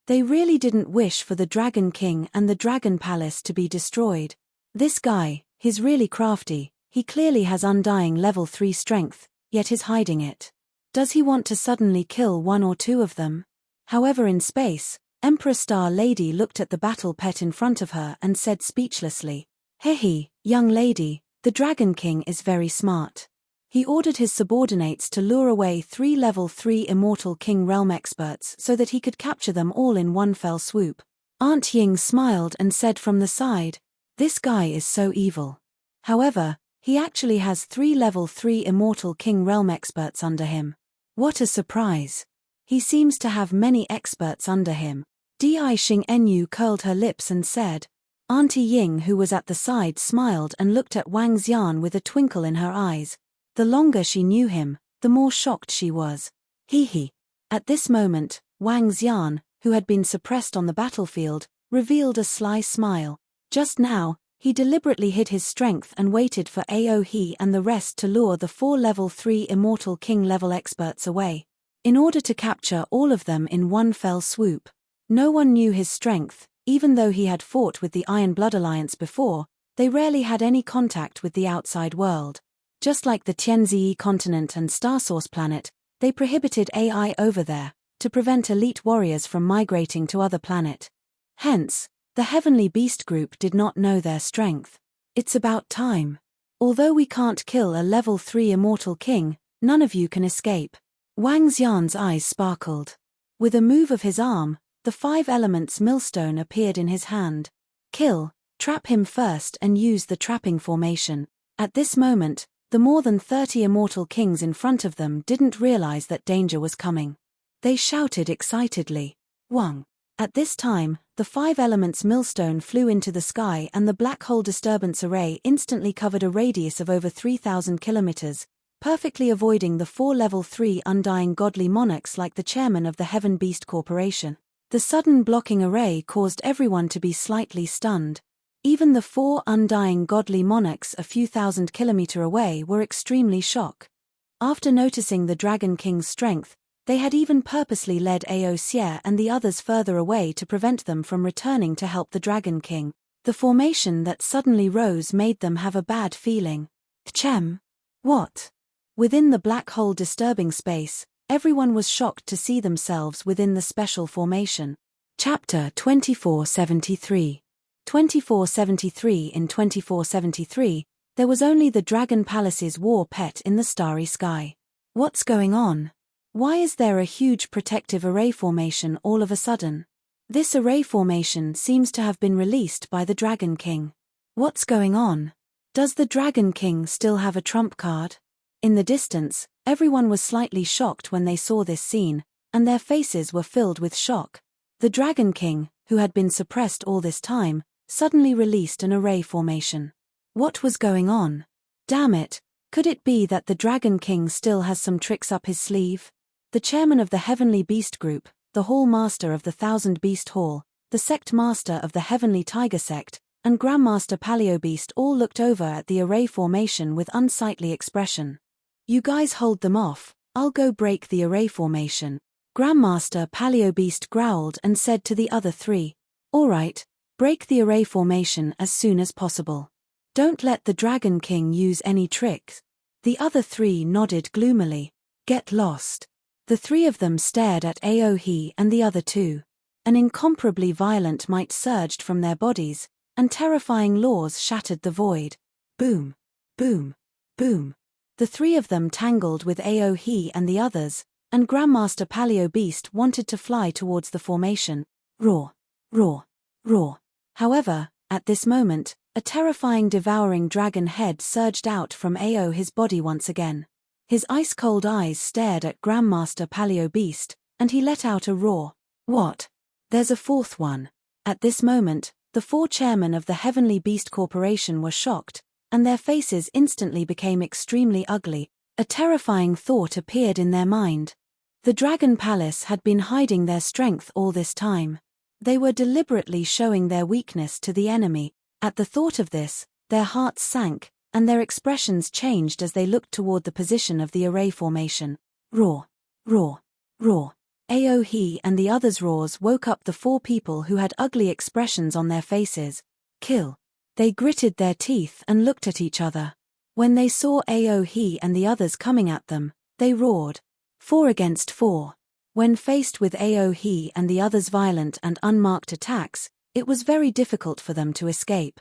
They really didn't wish for the Dragon King and the Dragon Palace to be destroyed. This guy, he's really crafty. He clearly has undying level 3 strength, yet is hiding it. Does he want to suddenly kill 1 or 2 of them? However, in space, Emperor Star Lady looked at the battle pet in front of her and said speechlessly, "Hehe, young lady, the Dragon King is very smart." He ordered his subordinates to lure away 3 level 3 Immortal King Realm experts so that he could capture them all in one fell swoop. Aunt Ying smiled and said from the side, "This guy is so evil." However, he actually has 3 level 3 Immortal King Realm experts under him. What a surprise. He seems to have many experts under him. Di Xing Enyu curled her lips and said. Auntie Ying, who was at the side, smiled and looked at Wang Xian with a twinkle in her eyes. The longer she knew him, the more shocked she was. Hee hee. At this moment, Wang Xian, who had been suppressed on the battlefield, revealed a sly smile. Just now, he deliberately hid his strength and waited for Aohe and the rest to lure the 4 level 3 Immortal King level experts away. In order to capture all of them in one fell swoop. No one knew his strength, even though he had fought with the Iron Blood Alliance before, they rarely had any contact with the outside world. Just like the Tianzi continent and Star Source planet, they prohibited AI over there, to prevent elite warriors from migrating to other planet. Hence, the Heavenly Beast Group did not know their strength. It's about time. Although we can't kill a level 3 Immortal King, none of you can escape. Wang Xian's eyes sparkled. With a move of his arm, the 5 elements millstone appeared in his hand. Kill, trap him first and use the trapping formation. At this moment, the more than 30 Immortal Kings in front of them didn't realize that danger was coming. They shouted excitedly, "Wang!" At this time, the 5 elements millstone flew into the sky and the black hole disturbance array instantly covered a radius of over 3,000 kilometers, perfectly avoiding the 4 level 3 undying godly monarchs like the chairman of the Heaven Beast Corporation. The sudden blocking array caused everyone to be slightly stunned. Even the 4 undying godly monarchs a few thousand kilometers away were extremely shocked. After noticing the Dragon King's strength, they had even purposely led Aosier and the others further away to prevent them from returning to help the Dragon King. The formation that suddenly rose made them have a bad feeling. Chem. What? Within the black hole disturbing space, everyone was shocked to see themselves within the special formation. Chapter 2473. 2473. In 2473, there was only the Dragon Palace's war pet in the starry sky. What's going on? Why is there a huge protective array formation all of a sudden? This array formation seems to have been released by the Dragon King. What's going on? Does the Dragon King still have a trump card? In the distance, everyone was slightly shocked when they saw this scene, and their faces were filled with shock. The Dragon King, who had been suppressed all this time, suddenly released an array formation. What was going on? Damn it, could it be that the Dragon King still has some tricks up his sleeve? The chairman of the Heavenly Beast Group, the Hall Master of the Thousand Beast Hall, the Sect Master of the Heavenly Tiger Sect, and Grandmaster Paleobeast all looked over at the array formation with unsightly expression. You guys hold them off, I'll go break the array formation. Grandmaster Paleobeast growled and said to the other 3. Alright, break the array formation as soon as possible. Don't let the Dragon King use any tricks. The other 3 nodded gloomily. Get lost. The 3 of them stared at Aohi and the other 2. An incomparably violent might surged from their bodies, and terrifying laws shattered the void. Boom, boom, boom. The 3 of them tangled with Aohi and the others, and Grandmaster Paleobeast wanted to fly towards the formation. Roar, roar, roar. However, at this moment, a terrifying devouring dragon head surged out from Aohi's body once again. His ice-cold eyes stared at Grandmaster Paleobeast, and he let out a roar. What? There's a 4th one. At this moment, the 4 chairmen of the Heavenly Beast Corporation were shocked, and their faces instantly became extremely ugly. A terrifying thought appeared in their mind. The Dragon Palace had been hiding their strength all this time. They were deliberately showing their weakness to the enemy. At the thought of this, their hearts sank, and their expressions changed as they looked toward the position of the array formation. Roar, roar, roar. Aohi and the others' roars woke up the 4 people who had ugly expressions on their faces. Kill. They gritted their teeth and looked at each other. When they saw Aohi and the others coming at them, they roared. 4 against 4. When faced with Aohi and the others' violent and unmarked attacks, it was very difficult for them to escape.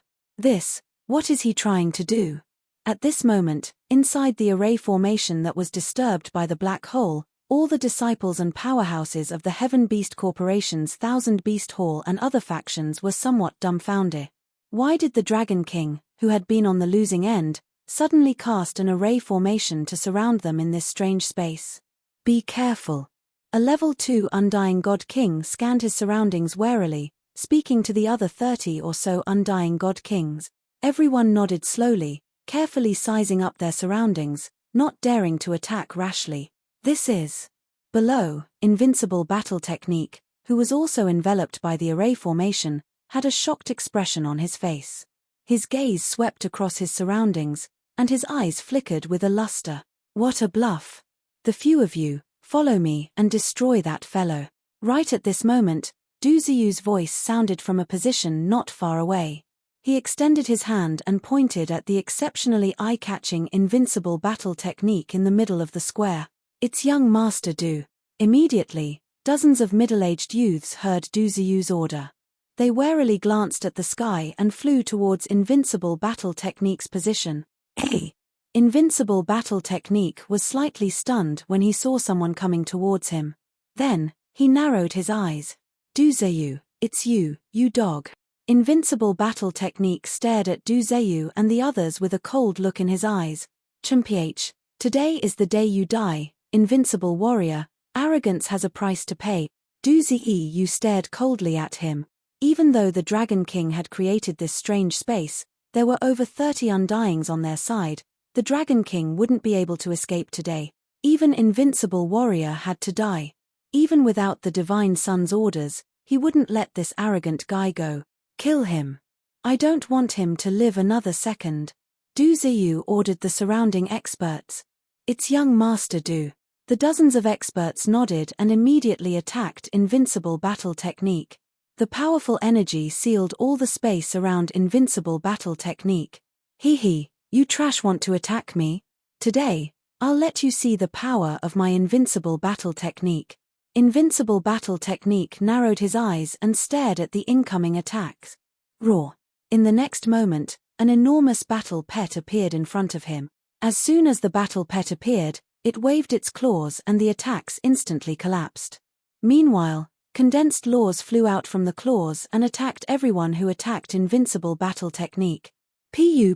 What is he trying to do? At this moment, inside the array formation that was disturbed by the black hole, all the disciples and powerhouses of the Heaven Beast Corporation's Thousand Beast Hall and other factions were somewhat dumbfounded. Why did the Dragon King, who had been on the losing end, suddenly cast an array formation to surround them in this strange space? Be careful. A level 2 Undying God King scanned his surroundings warily, speaking to the other 30 or so Undying God Kings. Everyone nodded slowly, carefully sizing up their surroundings, not daring to attack rashly. This is. Below, Invincible Battle Technique, who was also enveloped by the array formation, had a shocked expression on his face. His gaze swept across his surroundings, and his eyes flickered with a luster. What a bluff. The few of you, follow me and destroy that fellow. Right at this moment, Duziyu's voice sounded from a position not far away. He extended his hand and pointed at the exceptionally eye-catching Invincible Battle Technique in the middle of the square. It's young Master Du. Immediately, dozens of middle-aged youths heard Duziyu's order. They warily glanced at the sky and flew towards Invincible Battle Technique's position. Hey! Invincible Battle Technique was slightly stunned when he saw someone coming towards him. Then, he narrowed his eyes. Duziyu, it's you dog. Invincible Battle Technique stared at Duziyu and the others with a cold look in his eyes. Chumph, today is the day you die, Invincible Warrior. Arrogance has a price to pay. Duziyu stared coldly at him. Even though the Dragon King had created this strange space, there were over 30 Undyings on their side. The Dragon King wouldn't be able to escape today. Even Invincible warrior had to die. Even without the Divine Sun's orders, he wouldn't let this arrogant guy go. Kill him. I don't want him to live another second. Du Ziyu ordered the surrounding experts. It's young Master Du. The dozens of experts nodded and immediately attacked Invincible battle technique. The powerful energy sealed all the space around Invincible battle technique. Hee, you trash want to attack me? Today, I'll let you see the power of my Invincible battle technique. Invincible battle technique narrowed his eyes and stared at the incoming attacks. Roar. In the next moment, an enormous battle pet appeared in front of him. As soon as the battle pet appeared, it waved its claws and the attacks instantly collapsed. Meanwhile, condensed laws flew out from the claws and attacked everyone who attacked Invincible battle technique. Pu.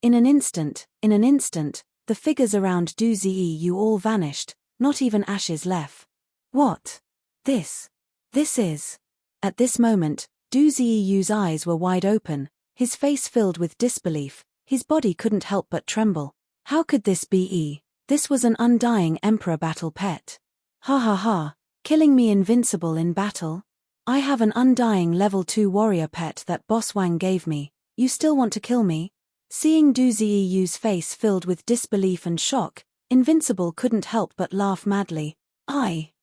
In an instant, the figures around Du Ziyu all vanished, not even ashes left. What? This is. At this moment, Du Ziyu's eyes were wide open, his face filled with disbelief, his body couldn't help but tremble. How could this be? This was an undying Emperor battle pet. Ha, killing me invincible in battle? I have an undying level 2 warrior pet that Boss Wang gave me, you still want to kill me? Seeing Du Ziyu's face filled with disbelief and shock, Invincible couldn't help but laugh madly.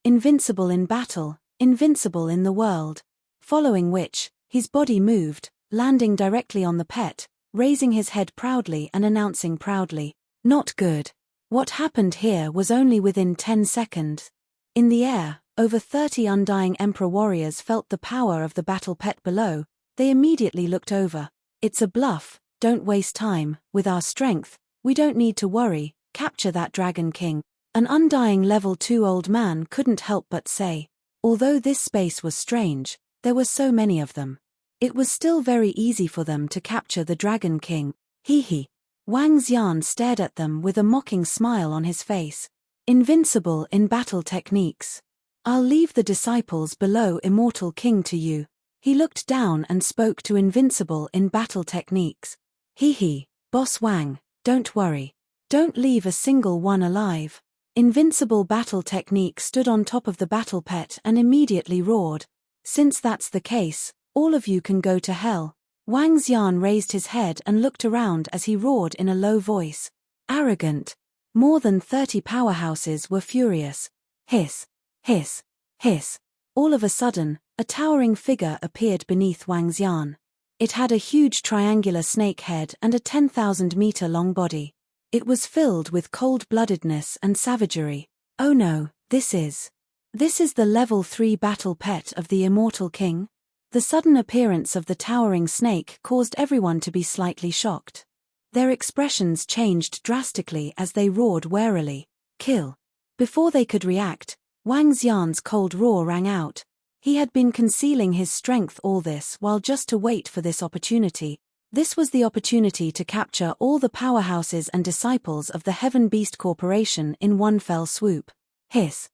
Invincible in battle, invincible in the world. Following which, his body moved, landing directly on the pet, raising his head proudly and announcing proudly, "Not good." What happened here was only within 10 seconds. In the air, over 30 undying Emperor warriors felt the power of the battle pet below. They immediately looked over. It's a bluff, don't waste time, with our strength, we don't need to worry, capture that Dragon King. An undying level 2 old man couldn't help but say. Although this space was strange, there were so many of them. It was still very easy for them to capture the Dragon King. Hee. Wang Xian stared at them with a mocking smile on his face. Invincible in battle techniques. I'll leave the disciples below Immortal King to you. He looked down and spoke to Invincible in battle techniques. Hee, Boss Wang, don't worry. Don't leave a single one alive. Invincible battle technique stood on top of the battle pet and immediately roared. Since that's the case, all of you can go to hell. Wang Xian raised his head and looked around as he roared in a low voice. Arrogant. More than 30 powerhouses were furious. Hiss. All of a sudden, a towering figure appeared beneath Wang Xian. It had a huge triangular snake head and a 10,000-meter-long body. It was filled with cold-bloodedness and savagery. Oh no, this is the level 3 battle pet of the Immortal King? The sudden appearance of the towering snake caused everyone to be slightly shocked. Their expressions changed drastically as they roared warily. Kill. Before they could react, Wang Xian's cold roar rang out. He had been concealing his strength all this while just to wait for this opportunity. This was the opportunity to capture all the powerhouses and disciples of the Heaven Beast Corporation in one fell swoop. Hiss.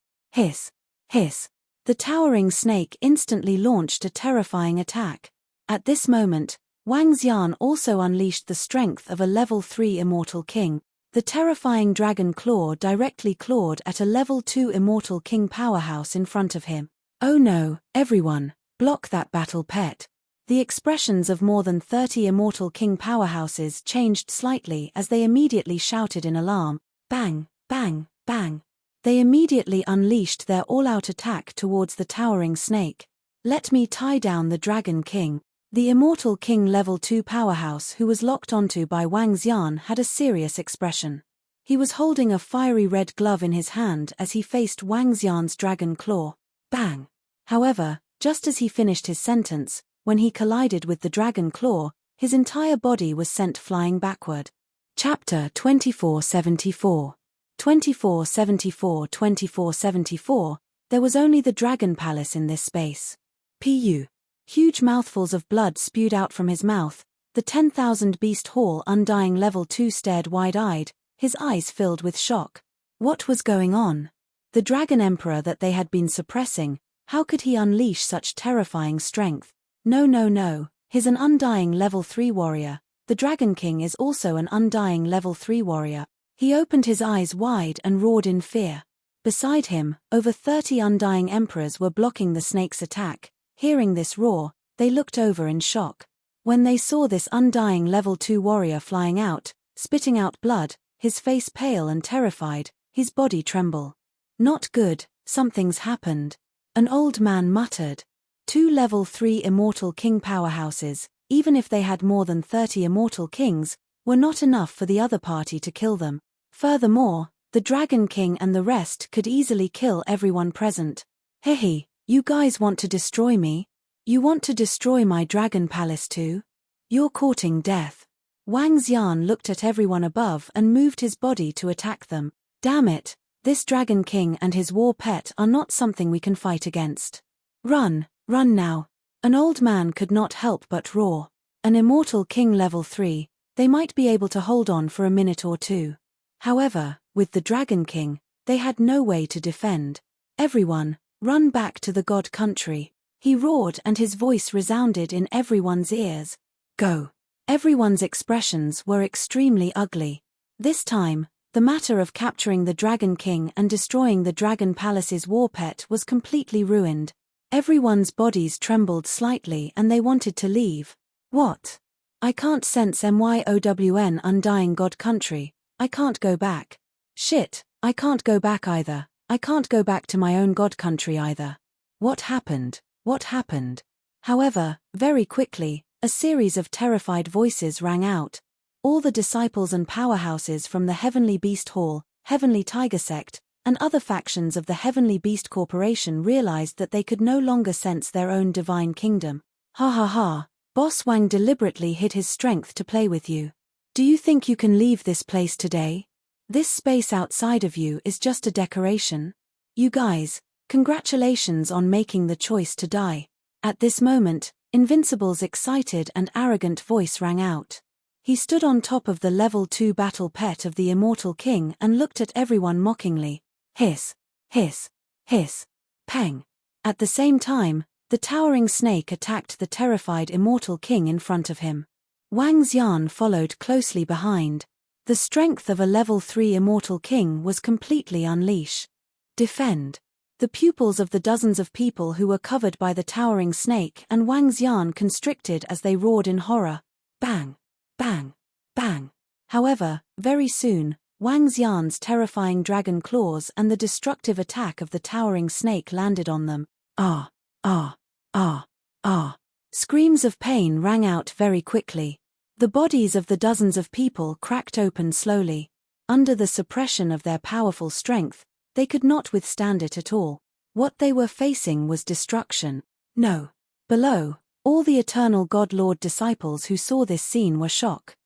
The towering snake instantly launched a terrifying attack. At this moment, Wang Xian also unleashed the strength of a level 3 Immortal King. The terrifying dragon claw directly clawed at a level 2 Immortal King powerhouse in front of him. Oh no, everyone, block that battle pet. The expressions of more than 30 Immortal King powerhouses changed slightly as they immediately shouted in alarm. Bang, bang, bang. They immediately unleashed their all-out attack towards the towering snake. Let me tie down the Dragon King. The Immortal King level 2 powerhouse who was locked onto by Wang Xian had a serious expression. He was holding a fiery red glove in his hand as he faced Wang Xian's dragon claw. Bang! However, just as he finished his sentence, when he collided with the dragon claw, his entire body was sent flying backward. Chapter 2474. 2474. There was only the Dragon Palace in this space. Pu. Huge mouthfuls of blood spewed out from his mouth. The 10,000 Beast Hall Undying Level 2 stared wide-eyed, his eyes filled with shock. What was going on? The Dragon Emperor that they had been suppressing, how could he unleash such terrifying strength? No, he's an undying Level 3 warrior. The Dragon King is also an undying level 3 warrior. He opened his eyes wide and roared in fear. Beside him, over 30 undying emperors were blocking the snake's attack. Hearing this roar, they looked over in shock. When they saw this undying level 2 warrior flying out, spitting out blood, his face pale and terrified, his body tremble. Not good, something's happened. An old man muttered. 2 level 3 immortal king powerhouses, even if they had more than 30 immortal kings, were not enough for the other party to kill them. Furthermore, the Dragon King and the rest could easily kill everyone present. Hehe, you guys want to destroy me? You want to destroy my dragon palace too? You're courting death. Wang Xian looked at everyone above and moved his body to attack them. Damn it, this Dragon King and his war pet are not something we can fight against. Run, run now. An old man could not help but roar. An immortal king level 3, they might be able to hold on for a minute or two. However, with the Dragon King, they had no way to defend. Everyone, run back to the God country. He roared and his voice resounded in everyone's ears. Go. Everyone's expressions were extremely ugly. This time, the matter of capturing the Dragon King and destroying the Dragon Palace's war pet was completely ruined. Everyone's bodies trembled slightly and they wanted to leave. What? I can't sense MYOWN undying God country. I can't go back. Shit, I can't go back either. I can't go back to my own God country either. What happened? What happened? However, very quickly, a series of terrified voices rang out. All the disciples and powerhouses from the Heavenly Beast Hall, Heavenly Tiger Sect, and other factions of the Heavenly Beast Corporation realized that they could no longer sense their own divine kingdom. Ha ha ha, Boss Wang deliberately hid his strength to play with you. Do you think you can leave this place today? This space outside of you is just a decoration. You guys, congratulations on making the choice to die. At this moment, Invincible's excited and arrogant voice rang out. He stood on top of the level 2 battle pet of the Immortal King and looked at everyone mockingly. Hiss, hiss, hiss, pang. At the same time, the towering snake attacked the terrified Immortal King in front of him. Wang Xian followed closely behind. The strength of a level 3 Immortal King was completely unleashed. Defend. The pupils of the dozens of people who were covered by the towering snake and Wang Xian constricted as they roared in horror. Bang, bang, bang. However, very soon, Wang Xian's terrifying dragon claws and the destructive attack of the towering snake landed on them. Ah, ah, ah, ah. Screams of pain rang out very quickly. The bodies of the dozens of people cracked open slowly. Under the suppression of their powerful strength, they could not withstand it at all. What they were facing was destruction. No. Below, all the Eternal God Lord disciples who saw this scene were shocked.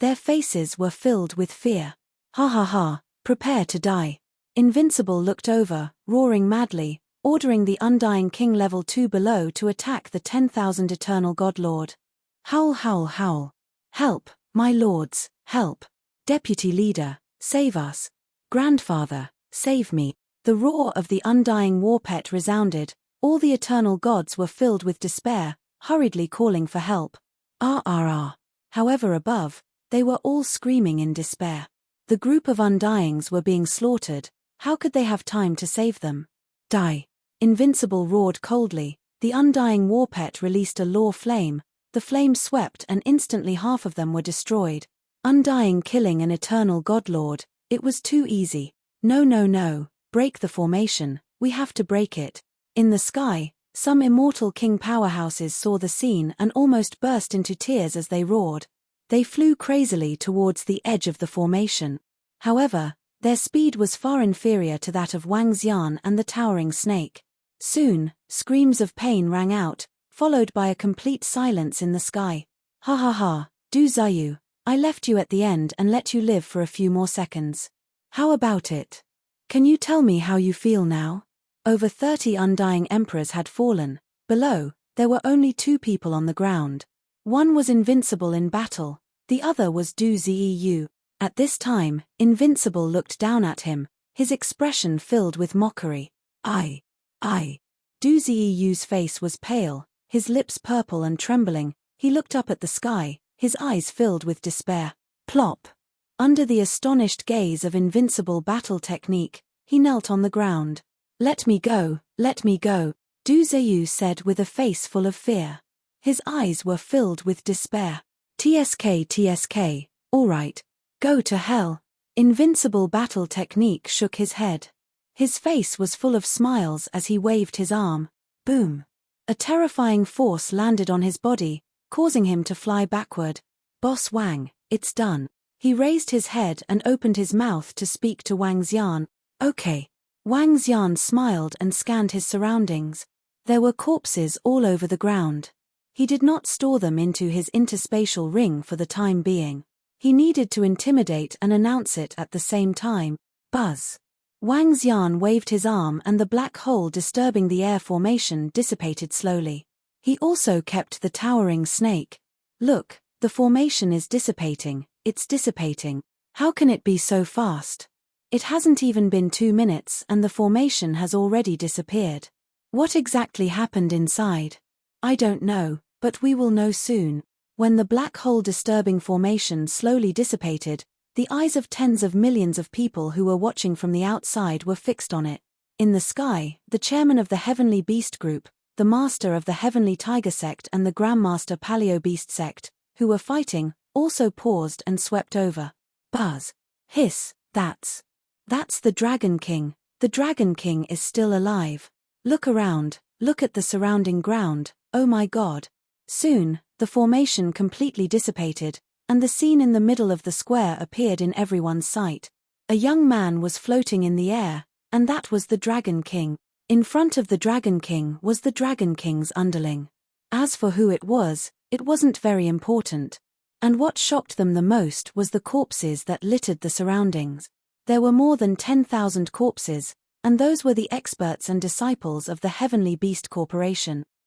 Their faces were filled with fear. Ha ha ha, prepare to die. Invincible looked over, roaring madly, ordering the Undying King level 2 below to attack the 10,000 Eternal God Lord. Howl howl howl. Help, my lords, help. Deputy leader, save us. Grandfather, save me. The roar of the undying war pet resounded. All the eternal gods were filled with despair, hurriedly calling for help. Ah. However above, they were all screaming in despair. The group of undyings were being slaughtered. How could they have time to save them? Die. Invincible roared coldly. The undying war pet released a law flame. The flame swept and instantly half of them were destroyed. Undying killing an eternal godlord. It was too easy. No. Break the formation. We have to break it. In the sky, some immortal king powerhouses saw the scene and almost burst into tears as they roared. They flew crazily towards the edge of the formation. However, their speed was far inferior to that of Wang Xian and the towering snake. Soon, screams of pain rang out, followed by a complete silence in the sky. Ha ha ha, Du Ziyu, I left you at the end and let you live for a few more seconds. How about it? Can you tell me how you feel now? Over 30 undying emperors had fallen. Below, there were only 2 people on the ground. One was invincible in battle, the other was Du Ziyu. At this time, Invincible looked down at him, his expression filled with mockery. I. Du Ziyu's face was pale, his lips purple and trembling. He looked up at the sky, his eyes filled with despair. Plop! Under the astonished gaze of Invincible battle technique, he knelt on the ground. Let me go, Du Zheyu said with a face full of fear. His eyes were filled with despair. TSK, alright. Go to hell. Invincible battle technique shook his head. His face was full of smiles as he waved his arm. Boom! A terrifying force landed on his body, causing him to fly backward. Boss Wang, it's done. He raised his head and opened his mouth to speak to Wang Xian. Okay. Wang Xian smiled and scanned his surroundings. There were corpses all over the ground. He did not store them into his interspatial ring for the time being. He needed to intimidate and announce it at the same time. Buzz. Wang Xian waved his arm and the black hole disturbing the air formation dissipated slowly. He also kept the towering snake. Look, the formation is dissipating, it's dissipating. How can it be so fast? It hasn't even been 2 minutes and the formation has already disappeared. What exactly happened inside? I don't know, but we will know soon. When the black hole disturbing formation slowly dissipated, the eyes of tens of millions of people who were watching from the outside were fixed on it. In the sky, the chairman of the Heavenly Beast Group, the master of the Heavenly Tiger Sect and the Grandmaster Paleo Beast Sect, who were fighting, also paused and swept over. Buzz. Hiss, that's the Dragon King. The Dragon King is still alive. Look around, look at the surrounding ground, oh my god. Soon, the formation completely dissipated, and the scene in the middle of the square appeared in everyone's sight. A young man was floating in the air, and that was the Dragon King. In front of the Dragon King was the Dragon King's underling. As for who it wasn't very important. And what shocked them the most was the corpses that littered the surroundings. There were more than 10,000 corpses, and those were the experts and disciples of the Heavenly Beast Corporation.